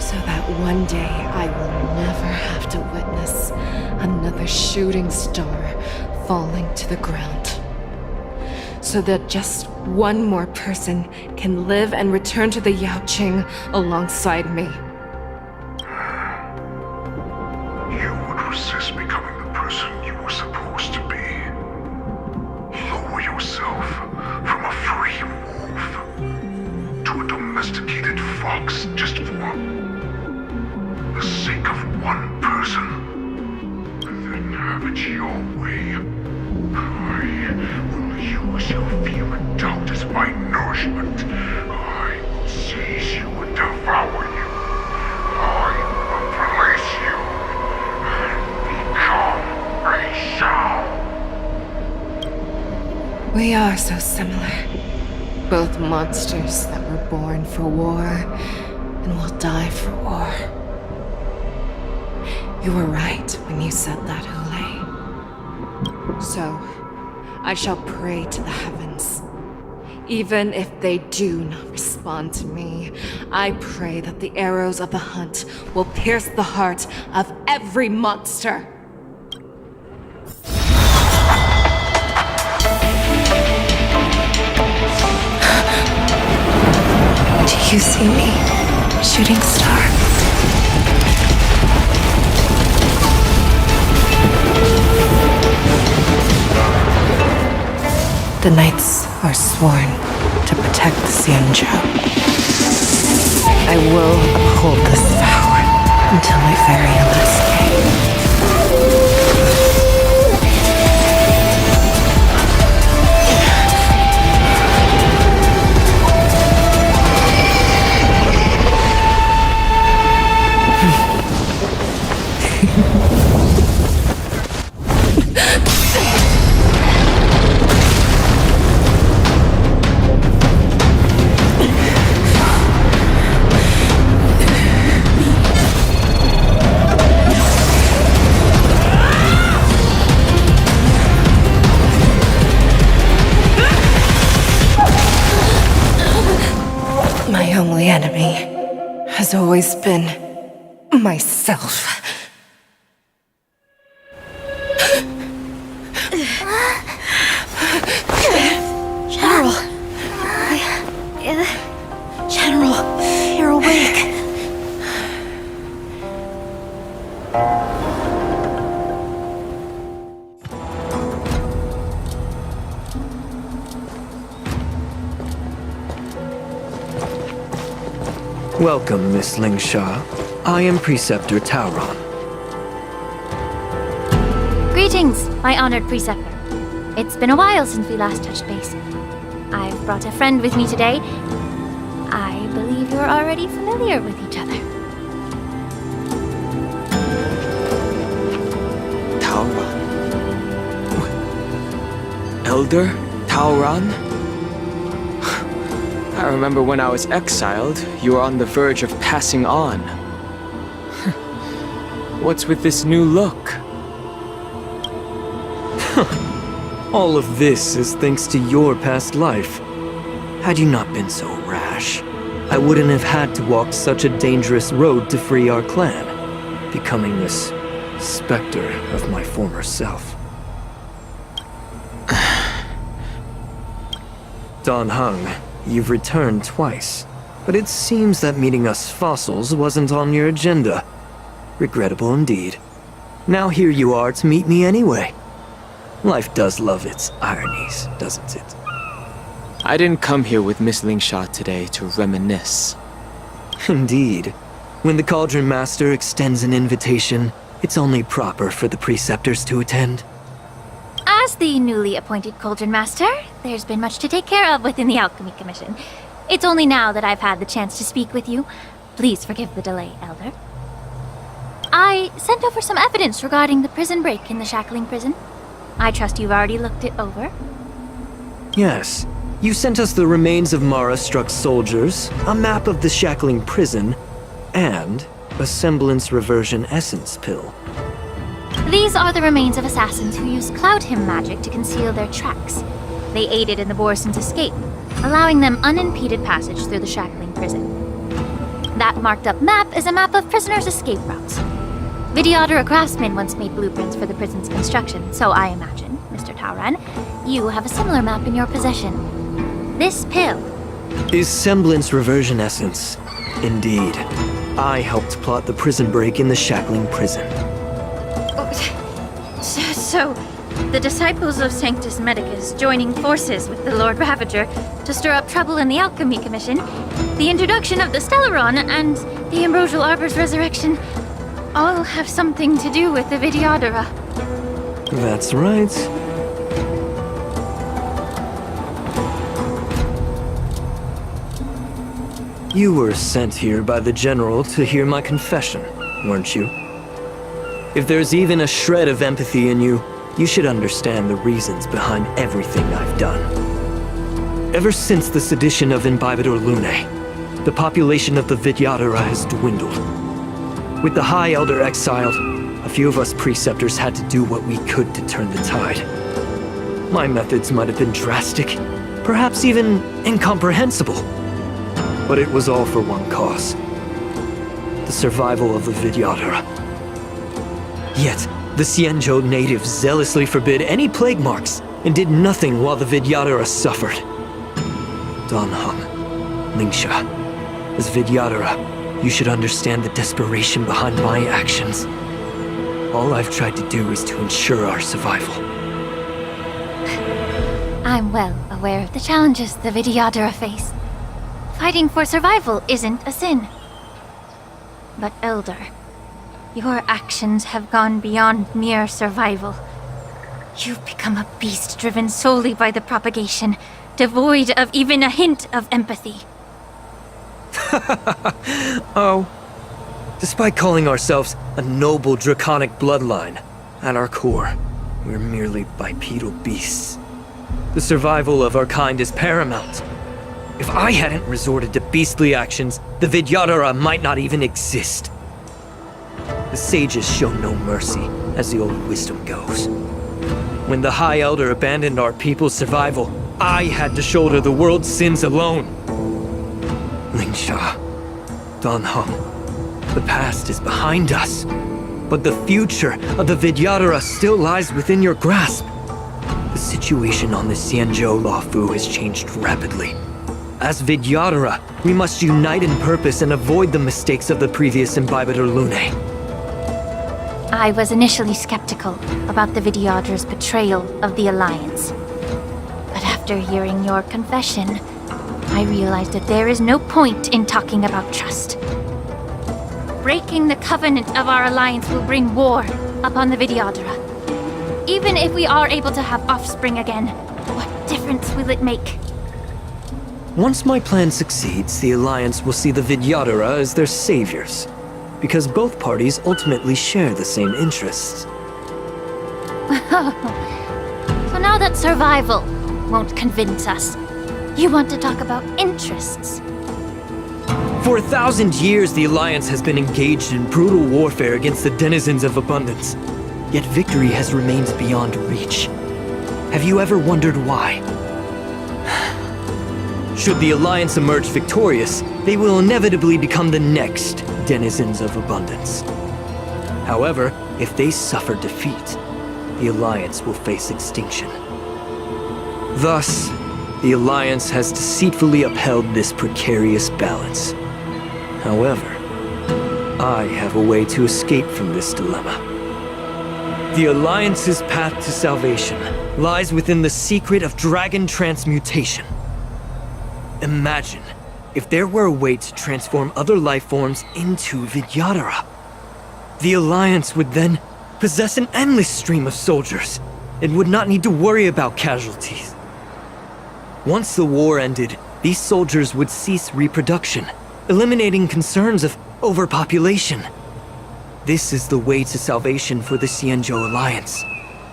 so that one day I will never have to witness another shooting star falling to the ground. So that just one more person can live and return to the Yaoqing alongside me. You would resist becoming the person you were supposed to be. Lower yourself from a free wolf to a domesticated fox just for the sake of one person. And then have it your way. I will use your fear and doubt as my nourishment. I will seize you and devour you. I will replace you We are so similar. Both monsters that were born for war and will die for war. You were right when you said that, Hule. So, I shall pray to the heavens. Even if they do not respond to me, I pray that the arrows of the hunt will pierce the heart of every monster. Do you see me, shooting star? The knights are sworn to protect the Xianzhou. I will uphold this vow until my very last day. My only enemy has always been myself. General! General, you're awake. Welcome, Miss Lingsha. I am Preceptor Tauron. Greetings, my honored preceptor. It's been a while since we last touched base. I've brought a friend with me today. I believe you're already familiar with each other. Tauron? Elder Tauron? I remember when I was exiled, you were on the verge of passing on. What's with this new look? All of this is thanks to your past life. Had you not been so rash, I wouldn't have had to walk such a dangerous road to free our clan, becoming this specter of my former self. Dan Heng, you've returned twice, but it seems that meeting us fossils wasn't on your agenda. Regrettable indeed. Now here you are to meet me anyway. Life does love its ironies, doesn't it? I didn't come here with Miss Lingsha today to reminisce. Indeed. When the Cauldron Master extends an invitation, it's only proper for the preceptors to attend. As the newly appointed Cauldron Master, there's been much to take care of within the Alchemy Commission. It's only now that I've had the chance to speak with you. Please forgive the delay, Elder. I sent over some evidence regarding the prison break in the Shackling prison. I trust you've already looked it over. Yes. You sent us the remains of Mara-struck soldiers, a map of the Shackling prison, and a semblance reversion essence pill. These are the remains of assassins who used Cloud Hymn magic to conceal their tracks. They aided in the Borison's escape, allowing them unimpeded passage through the Shackling prison. That marked-up map is a map of prisoners' escape routes. Vidyadhara craftsmen once made blueprints for the prison's construction, so I imagine, Mr. Tauron, you have a similar map in your possession. This pill is semblance reversion essence. Indeed. I helped plot the prison break in the Shackling prison. So, the disciples of Sanctus Medicus joining forces with the Lord Ravager to stir up trouble in the Alchemy Commission, the introduction of the Stellaron, and the Ambrosial Arbor's resurrection all have something to do with the Vidyadhara. That's right. You were sent here by the General to hear my confession, weren't you? If there's even a shred of empathy in you, you should understand the reasons behind everything I've done. Ever since the sedition of Imbibador Lunae, the population of the Vidyadhara has dwindled. With the High Elder exiled, a few of us preceptors had to do what we could to turn the tide. My methods might have been drastic, perhaps even incomprehensible. But it was all for one cause: the survival of the Vidyadhara. Yet, the Xianzhou natives zealously forbid any plague marks and did nothing while the Vidyadhara suffered. Danheng, Lingsha, as Vidyadhara, you should understand the desperation behind my actions. All I've tried to do is to ensure our survival. I'm well aware of the challenges the Vidyadhara face. Fighting for survival isn't a sin. But Elder, your actions have gone beyond mere survival. You've become a beast driven solely by the propagation, devoid of even a hint of empathy. Oh. Despite calling ourselves a noble draconic bloodline, at our core, we're merely bipedal beasts. The survival of our kind is paramount. If I hadn't resorted to beastly actions, the Vidyadhara might not even exist. The sages show no mercy, as the old wisdom goes. When the High Elder abandoned our people's survival, I had to shoulder the world's sins alone. Lingsha, Danheng, the past is behind us, but the future of the Vidyadhara still lies within your grasp. The situation on the Xianzhou Luofu has changed rapidly. As Vidyadhara, we must unite in purpose and avoid the mistakes of the previous Imbibador Lunae. I was initially skeptical about the Vidyadhara's betrayal of the Alliance. But after hearing your confession, I realized that there is no point in talking about trust. Breaking the covenant of our alliance will bring war upon the Vidyadhara. Even if we are able to have offspring again, what difference will it make? Once my plan succeeds, the Alliance will see the Vidyadhara as their saviors, because both parties ultimately share the same interests. So now that survival won't convince us, you want to talk about interests? For 1,000 years, the Alliance has been engaged in brutal warfare against the denizens of abundance. Yet victory has remained beyond reach. Have you ever wondered why? Should the Alliance emerge victorious, they will inevitably become the next denizens of abundance. However, if they suffer defeat, the Alliance will face extinction. Thus, the Alliance has deceitfully upheld this precarious balance. However, I have a way to escape from this dilemma. The Alliance's path to salvation lies within the secret of dragon transmutation. Imagine if there were a way to transform other life forms into Vidyadhara. The Alliance would then possess an endless stream of soldiers and would not need to worry about casualties. Once the war ended, these soldiers would cease reproduction, eliminating concerns of overpopulation. This is the way to salvation for the Xianzhou Alliance.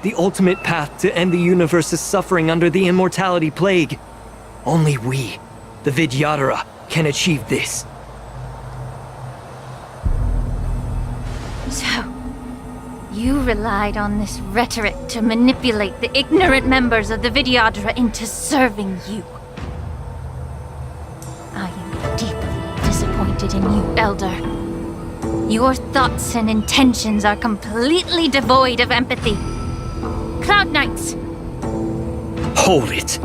The ultimate path to end the universe's suffering under the immortality plague. Only we, the Vidyadhara, can achieve this. So, you relied on this rhetoric to manipulate the ignorant members of the Vidyadhara into serving you. I am deeply disappointed in you, Elder. Your thoughts and intentions are completely devoid of empathy. Cloud Knights! Hold it!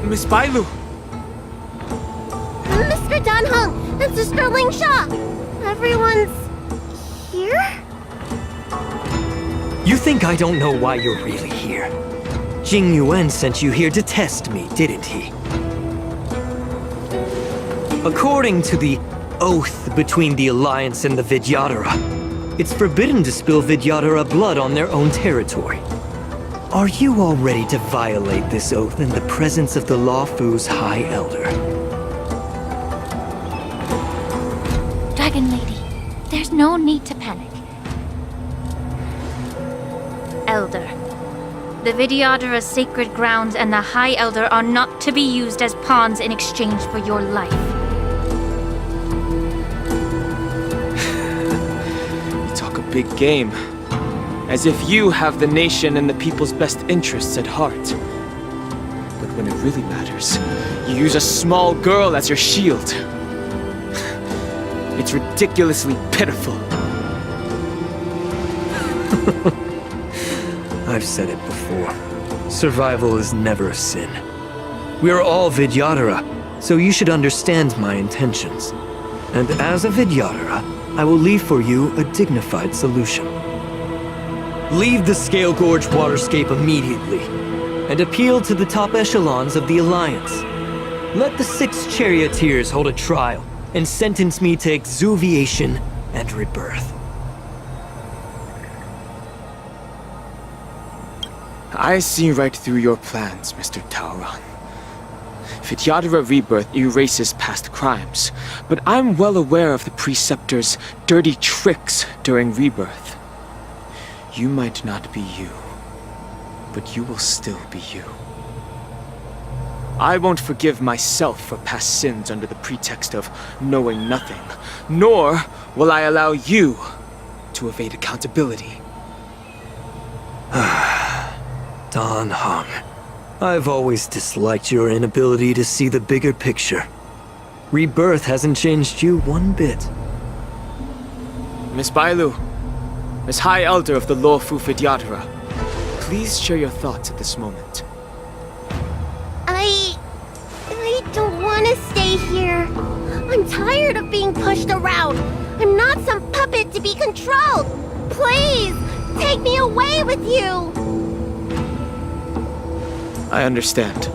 Miss Bailu! Mr. Danheng and Sister Lingsha! Everyone's here? You think I don't know why you're really here? Jing Yuan sent you here to test me, didn't he? According to the oath between the Alliance and the Vidyadhara, it's forbidden to spill Vidyadhara blood on their own territory. Are you all ready to violate this oath in the presence of the Luofu's High Elder? Dragon Lady, no need to panic. Elder. The Vidyadhara's sacred grounds and the High Elder are not to be used as pawns in exchange for your life. You talk a big game. As if you have the nation and the people's best interests at heart. But when it really matters, you use a small girl as your shield. It's ridiculously pitiful. I've said it before. Survival is never a sin. We are all Vidyadhara, so you should understand my intentions. And as a Vidyadhara, I will leave for you a dignified solution. Leave the Scale Gorge waterscape immediately, and appeal to the top echelons of the Alliance. Let the 6 charioteers hold a trial, and sentence me to exuviation and rebirth. I see right through your plans, Mr. Tauron. Vidyadhara Rebirth erases past crimes, but I'm well aware of the Preceptor's dirty tricks during Rebirth. You might not be you, but you will still be you. I won't forgive myself for past sins under the pretext of knowing nothing, nor will I allow you to evade accountability. Dan Heng, I've always disliked your inability to see the bigger picture. Rebirth hasn't changed you one bit. Miss Bailu, as High Elder of the Lawfu Vidyadhara, please share your thoughts at this moment. I don't want to stay here. I'm tired of being pushed around. I'm not some puppet to be controlled. Please, take me away with you. I understand.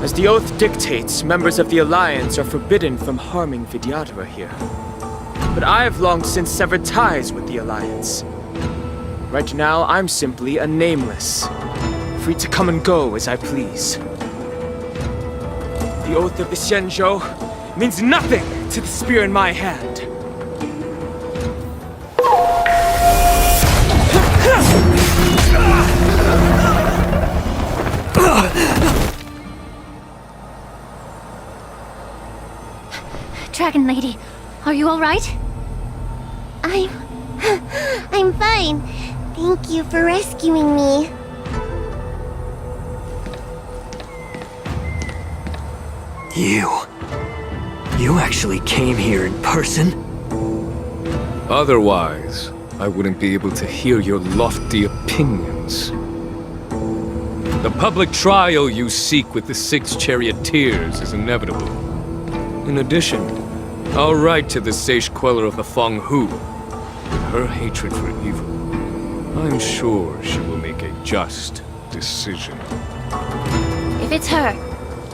As the oath dictates, members of the Alliance are forbidden from harming Vidyadhara here. But I have long since severed ties with the Alliance. Right now, I'm simply a nameless, free to come and go as I please. The oath of the Xianzhou means nothing to the spear in my hand. Dragon Lady, are you all right? I'm fine. Thank you for rescuing me. You actually came here in person? Otherwise, I wouldn't be able to hear your lofty opinions. The public trial you seek with the 6 charioteers is inevitable. In addition, I'll write to the Sage Queller of the Feng Hu. With her hatred for evil, I'm sure she will make a just decision. If it's her,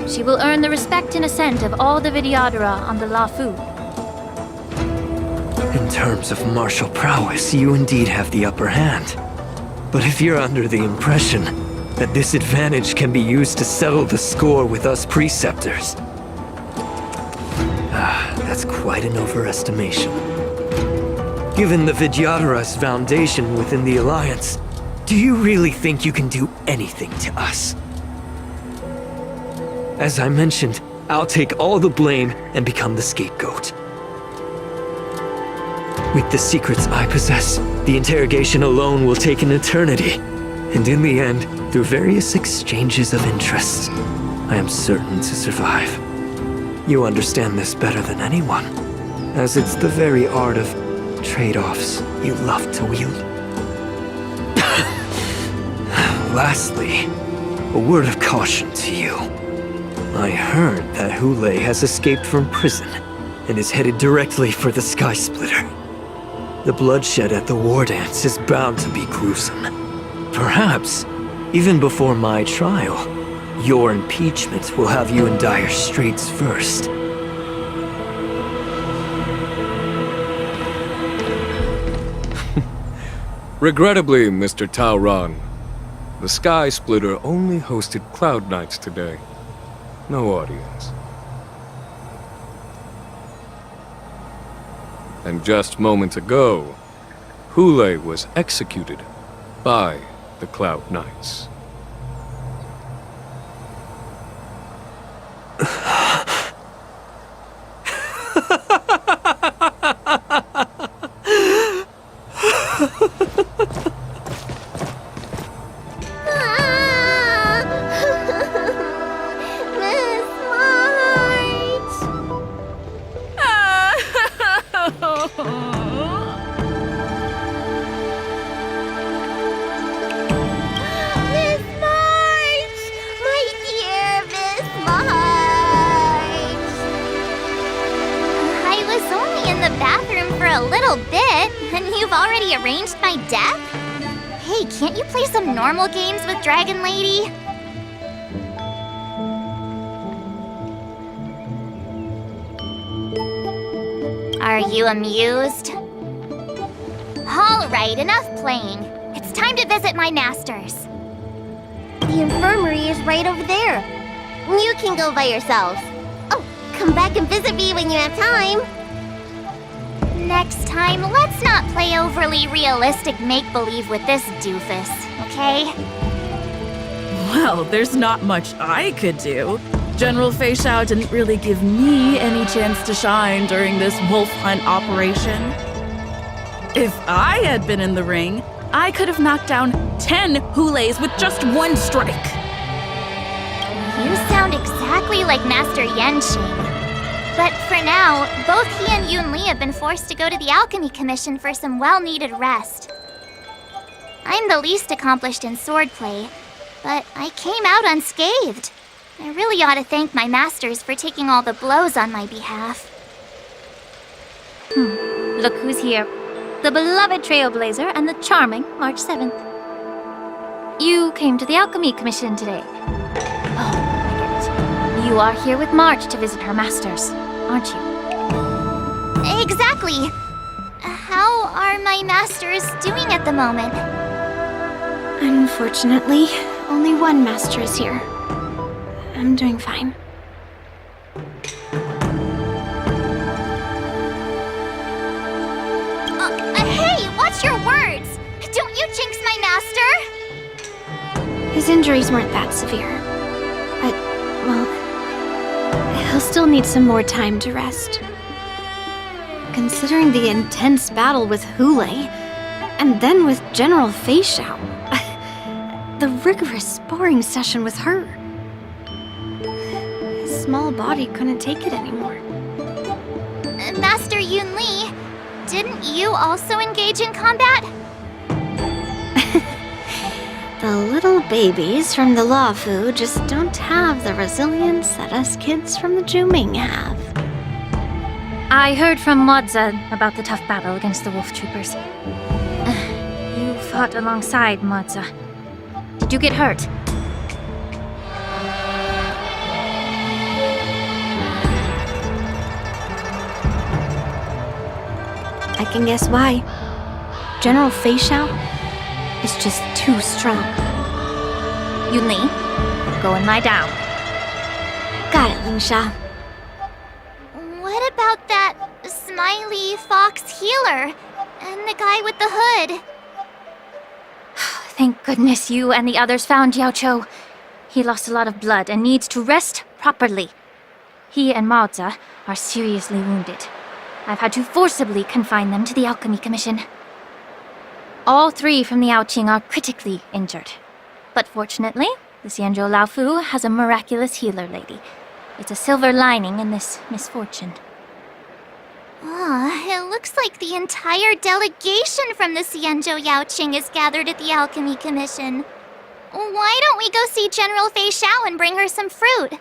she will earn the respect and assent of all the Vidyadhara on the Lawfu. In terms of martial prowess, you indeed have the upper hand. But if you're under the impression that this advantage can be used to settle the score with us Preceptors, that's quite an overestimation. Given the Vidyadhara's foundation within the Alliance, do you really think you can do anything to us? As I mentioned, I'll take all the blame and become the scapegoat. With the secrets I possess, the interrogation alone will take an eternity. And in the end, through various exchanges of interest, I am certain to survive. You understand this better than anyone, as it's the very art of trade-offs you love to wield. Lastly, a word of caution to you. I heard that Hulei has escaped from prison and is headed directly for the Sky Splitter. The bloodshed at the war dance is bound to be gruesome. Perhaps, even before my trial, your impeachment will have you in dire straits first. Regrettably, Mr. Tauron, the Sky Splitter only hosted Cloud Knights today. No audience. And just moments ago, Hule was executed by the Cloud Knights. Arranged my death? Hey, can't you play some normal games with Dragon Lady? Are you amused? Alright, enough playing. It's time to visit my masters. The infirmary is right over there. You can go by yourselves. Oh, come back and visit me when you have time. Next time, let's not play overly realistic make-believe with this doofus, okay? Well, there's not much I could do. General Fei Xiao didn't really give me any chance to shine during this wolf hunt operation. If I had been in the ring, I could have knocked down 10 Huleis with just one strike. You sound exactly like Master Yanqing. But for now, both he and Yun Li have been forced to go to the Alchemy Commission for some well-needed rest. I'm the least accomplished in swordplay, but I came out unscathed. I really ought to thank my masters for taking all the blows on my behalf. Look who's here. The beloved Trailblazer and the charming March 7th. You came to the Alchemy Commission today. Oh, I get it. You are here with March to visit her masters, aren't you? Exactly. How are my masters doing at the moment? Unfortunately, only one master is here. I'm doing fine. Hey, watch your words! Don't you jinx my master! His injuries weren't that severe. But, well, he'll still need some more time to rest. Considering the intense battle with Hule, and then with General Fei Xiao, the rigorous sparring session with her. His small body couldn't take it anymore. Master Yun Li, didn't you also engage in combat? The little babies from the Luofu just don't have the resilience that us kids from the Zhuming have. I heard from Moza about the tough battle against the wolf troopers. You fought alongside Moza. Did you get hurt? I can guess why. General Fei Xiao is just too strong. Yun Li, go and lie down. Got it, Ling Sha. What about that smiley fox healer and the guy with the hood? Thank goodness you and the others found Yao Cho. He lost a lot of blood and needs to rest properly. He and Maoza are seriously wounded. I've had to forcibly confine them to the Alchemy Commission. All three from the Yaoqing are critically injured. But fortunately, the Xianzhou Laofu has a miraculous healer lady. It's a silver lining in this misfortune. It looks like the entire delegation from the Xianzhou Yaoqing is gathered at the Alchemy Commission. Why don't we go see General Fei Xiao and bring her some fruit?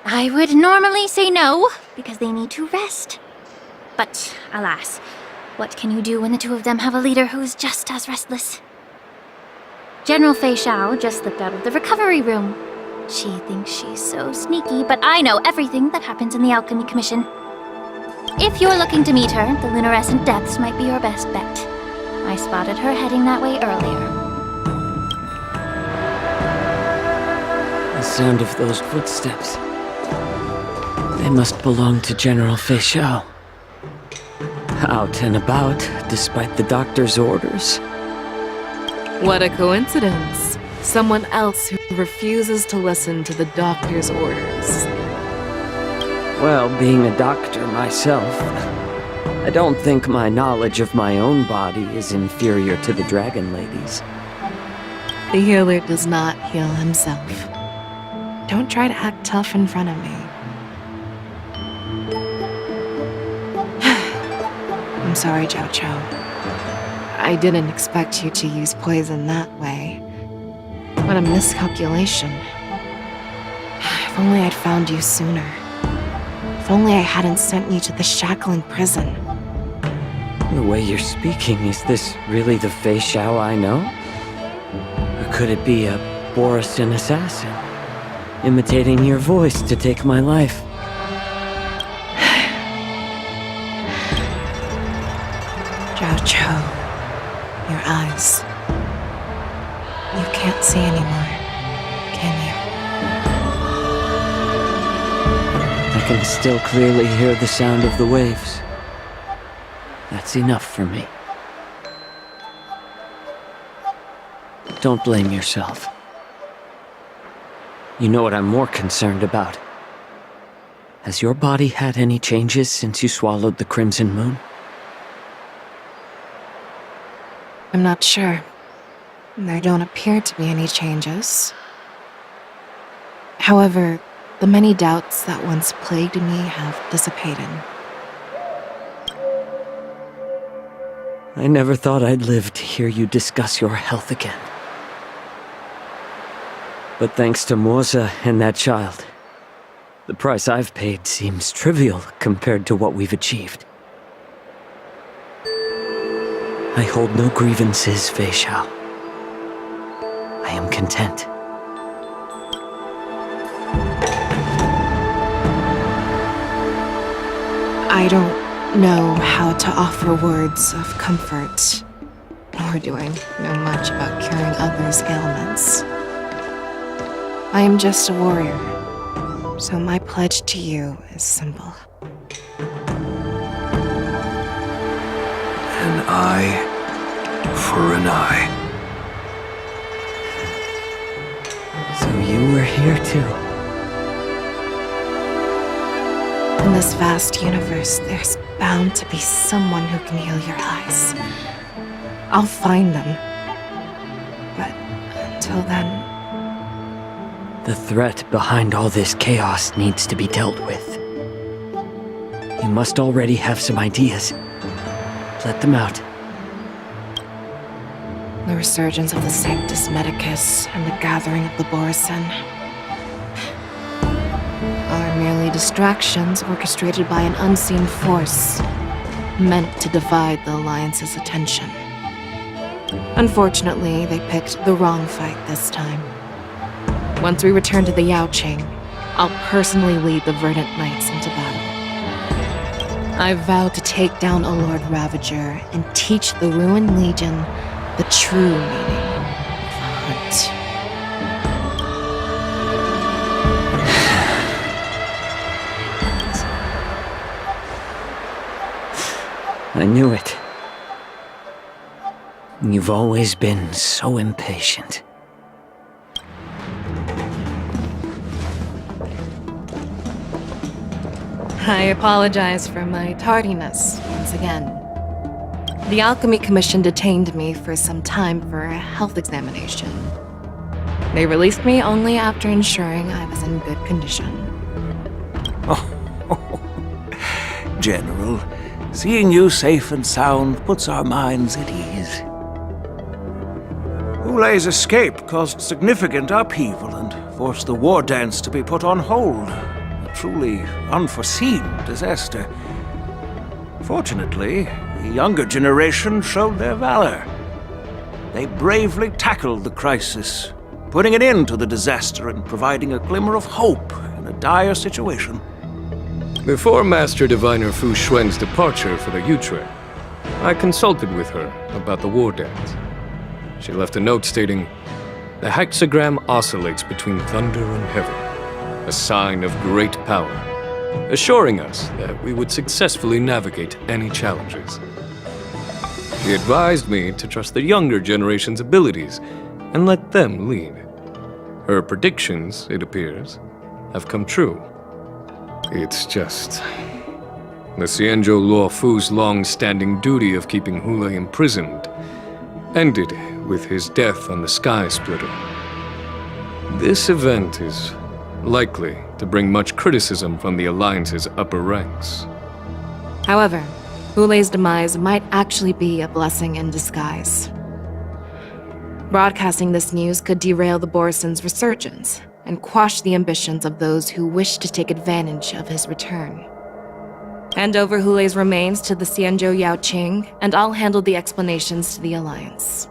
I would normally say no, because they need to rest. But, alas, what can you do when the two of them have a leader who's just as restless? General Fei Xiao just slipped out of the recovery room. She thinks she's so sneaky, but I know everything that happens in the Alchemy Commission. If you're looking to meet her, the luminescent depths might be your best bet. I spotted her heading that way earlier. The sound of those footsteps. They must belong to General Fei Xiao. out and about, despite the doctor's orders. What a coincidence. Someone else who refuses to listen to the doctor's orders. Well, being a doctor myself, I don't think my knowledge of my own body is inferior to the Dragon Lady's. The healer does not heal himself. Don't try to act tough in front of me. I'm sorry, Jojo. I didn't expect you to use poison that way. What a miscalculation. If only I'd found you sooner. If only I hadn't sent you to the shackling prison. The way you're speaking, is this really the Fei Xiao I know? Or could it be a Borisin assassin, imitating your voice to take my life? Jojo, your eyes. You can't see anymore, can you? I can still clearly hear the sound of the waves. That's enough for me. Don't blame yourself. You know what I'm more concerned about? Has your body had any changes since you swallowed the Crimson Moon? I'm not sure. There don't appear to be any changes. However, the many doubts that once plagued me have dissipated. I never thought I'd live to hear you discuss your health again. But thanks to Morza and that child, the price I've paid seems trivial compared to what we've achieved. I hold no grievances, Fei Xiao. I am content. I don't know how to offer words of comfort, nor do I know much about curing others' ailments. I am just a warrior, so my pledge to you is simple. An eye for an eye. So you were here too. In this vast universe, there's bound to be someone who can heal your eyes. I'll find them. But until then... The threat behind all this chaos needs to be dealt with. You must already have some ideas. Let them out. The resurgence of the Sanctus Medicus and the gathering of the Borisin are merely distractions orchestrated by an unseen force, meant to divide the Alliance's attention. Unfortunately, they picked the wrong fight this time. Once we return to the Yaoqing, I'll personally lead the Verdant Knights into battle. I vow to take down a Lord Ravager and teach the Ruined Legion the true meaning of hunt. I knew it. You've always been so impatient. I apologize for my tardiness once again. The Alchemy Commission detained me for some time for a health examination. They released me only after ensuring I was in good condition. General, seeing you safe and sound puts our minds at ease. Ulay's escape caused significant upheaval and forced the war dance to be put on hold. A truly unforeseen disaster. Fortunately, the younger generation showed their valor. They bravely tackled the crisis, putting an end to the disaster and providing a glimmer of hope in a dire situation. Before Master Diviner Fu Xuan's departure for the Yutre, I consulted with her about the war dance. She left a note stating, "The hexagram oscillates between thunder and heaven, a sign of great power. assuring us that we would successfully navigate any challenges. She advised me to trust the younger generation's abilities and let them lead. Her predictions, it appears, have come true. It's just... the Xianzhou Luofu's long-standing duty of keeping Hule imprisoned ended with his death on the Sky Splitter. This event is likely to bring much criticism from the Alliance's upper ranks. However, Hule's demise might actually be a blessing in disguise. Broadcasting this news could derail the Borison's resurgence and quash the ambitions of those who wish to take advantage of his return. Hand over Hule's remains to the Xianzhou Yaoqing, and I'll handle the explanations to the Alliance.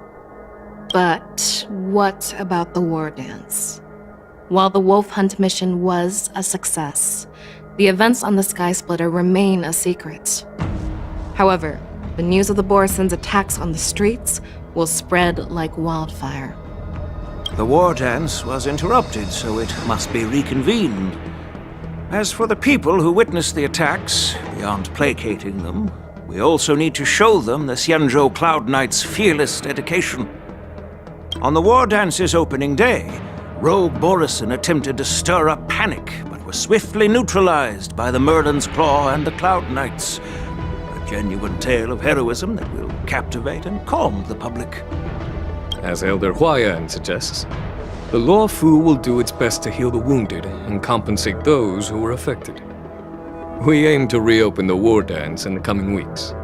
But what about the war dance? While the Wolf Hunt mission was a success, the events on the Sky Splitter remain a secret. However, the news of the Borison's attacks on the streets will spread like wildfire. The war dance was interrupted, so it must be reconvened. As for the people who witnessed the attacks, beyond placating them, we also need to show them the Xianzhou Cloud Knight's fearless dedication. On the war dance's opening day, Rogue Borison attempted to stir up panic, but was swiftly neutralized by the Merlin's Claw and the Cloud Knights. A genuine tale of heroism that will captivate and calm the public. As Elder Huayan suggests, the Luofu will do its best to heal the wounded and compensate those who were affected. We aim to reopen the war dance in the coming weeks.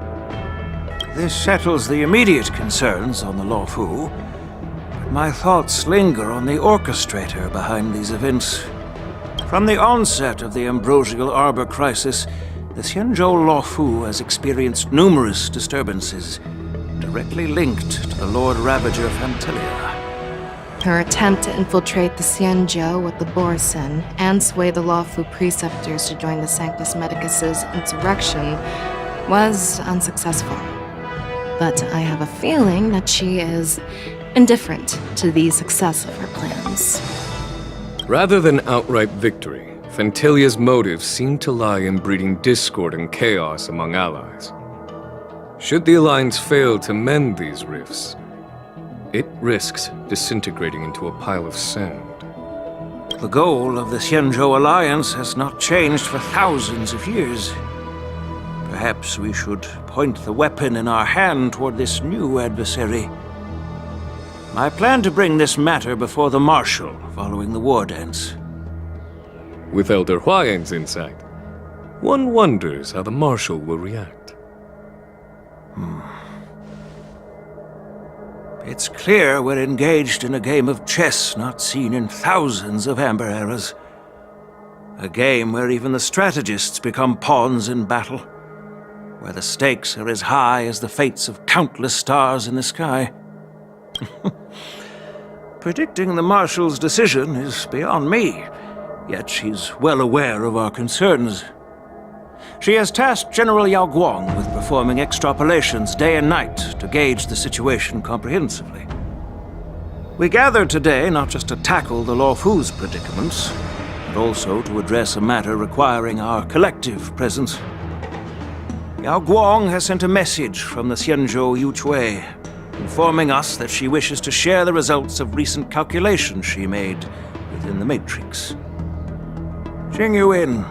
This settles the immediate concerns on the Luofu. My thoughts linger on the orchestrator behind these events. From the onset of the Ambrosial Arbor crisis, the Xianzhou Luofu has experienced numerous disturbances, directly linked to the Lord Ravager of Antilia. Her attempt to infiltrate the Xianzhou with the Borison and sway the Luofu preceptors to join the Sanctus Medicus's insurrection was unsuccessful. But I have a feeling that she is indifferent to the success of her plans. Rather than outright victory, Fantilia's motives seem to lie in breeding discord and chaos among allies. Should the Alliance fail to mend these rifts, it risks disintegrating into a pile of sand. The goal of the Xianzhou Alliance has not changed for thousands of years. Perhaps we should point the weapon in our hand toward this new adversary. I plan to bring this matter before the Marshal following the war dance. With Elder Huayan's insight, one wonders how the Marshal will react. It's clear we're engaged in a game of chess not seen in thousands of Amber eras. A game where even the strategists become pawns in battle, where the stakes are as high as the fates of countless stars in the sky. Predicting the Marshal's decision is beyond me, yet she's well aware of our concerns. She has tasked General Yao Guang with performing extrapolations day and night to gauge the situation comprehensively. We gathered today not just to tackle the Luofu's predicaments, but also to address a matter requiring our collective presence. Yao Guang has sent a message from the Xianzhou Yuchui, informing us that she wishes to share the results of recent calculations she made within the Matrix. Jing Yuin,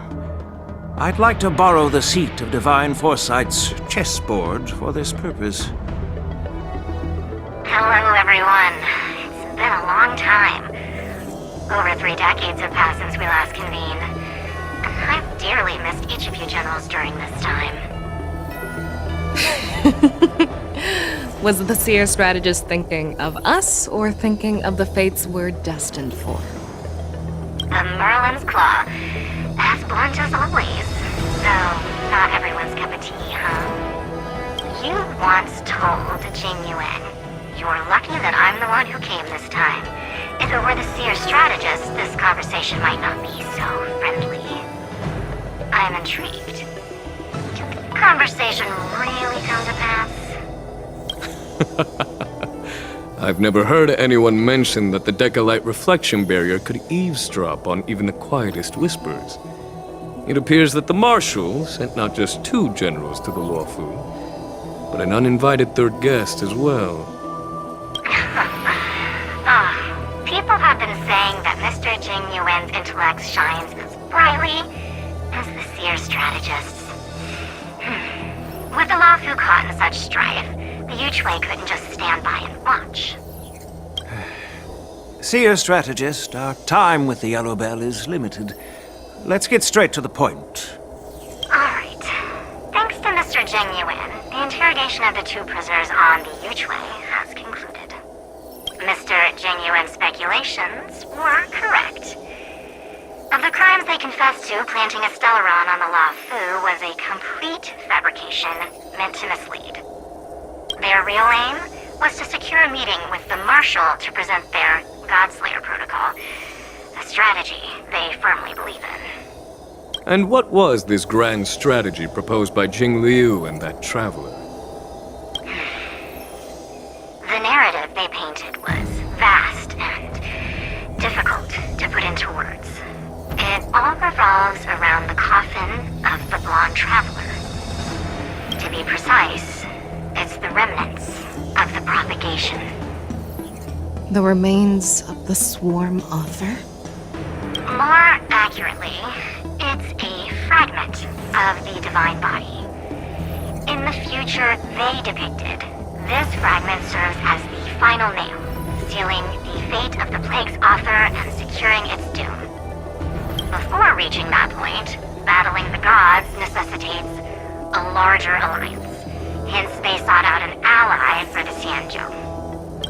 I'd like to borrow the seat of Divine Foresight's chessboard for this purpose. Hello, everyone. It's been a long time. Over 3 decades have passed since we last convened. I've dearly missed each of you generals during this time. Was the Seer strategist thinking of us, or thinking of the fates we're destined for? The Merlin's Claw. As blunt as always. Though, not everyone's cup of tea, huh? You once told Jing Yuan, you're lucky that I'm the one who came this time. If it were the Seer strategist, this conversation might not be so friendly. I'm intrigued. Did the conversation really come to pass? I've never heard anyone mention that the Decalite reflection barrier could eavesdrop on even the quietest whispers. It appears that the Marshal sent not just 2 generals to the Luofu, but an uninvited 3rd guest as well. People have been saying that Mr. Jing Yuan's intellect shines as brightly as the seer strategists. With the Luofu caught in such strife, the Yuchui couldn't just stand by and watch. Seer strategist, our time with the Yellow Bell is limited. Let's get straight to the point. Alright. Thanks to Mr. Jing Yuan, the interrogation of the 2 prisoners on the Yuchui has concluded. Mr. Jing Yuan's speculations were correct. Of the crimes they confessed to, planting a Stellaron on the Luofu was a complete fabrication meant to mislead. Their real aim was to secure a meeting with the Marshal to present their Godslayer protocol, a strategy they firmly believe in. And what was this grand strategy proposed by Jing Liu and that traveler? The narrative they painted was vast and difficult to put into words. It all revolves around the coffin of the blonde traveler. To be precise, it's the remnants of the propagation. The remains of the Swarm Author? More accurately, it's a fragment of the Divine Body. In the future they depicted, this fragment serves as the final nail, sealing the fate of the Plague's author and securing its doom. Before reaching that point, battling the gods necessitates a larger alliance. Hence, they sought out an ally for the Xianzhou.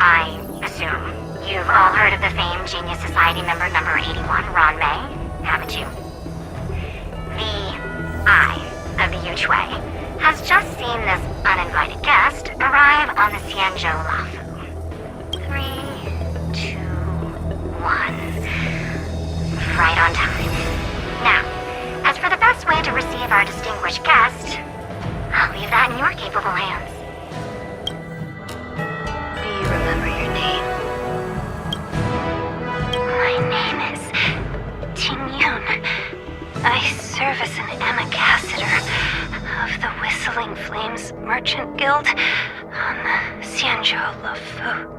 I assume you've all heard of the famed Genius Society member number 81, Ron Mei, haven't you? The Eye of the Yuchui has just seen this uninvited guest arrive on the Xianzhou Luofu. 3, 2, 1. Right on time. Now, as for the best way to receive our distinguished guest, I'll leave that in your capable hands. Do you remember your name? My name is Ting Yun. I serve as an ambassador of the Whistling Flames Merchant Guild on the Xianzhou Luofu.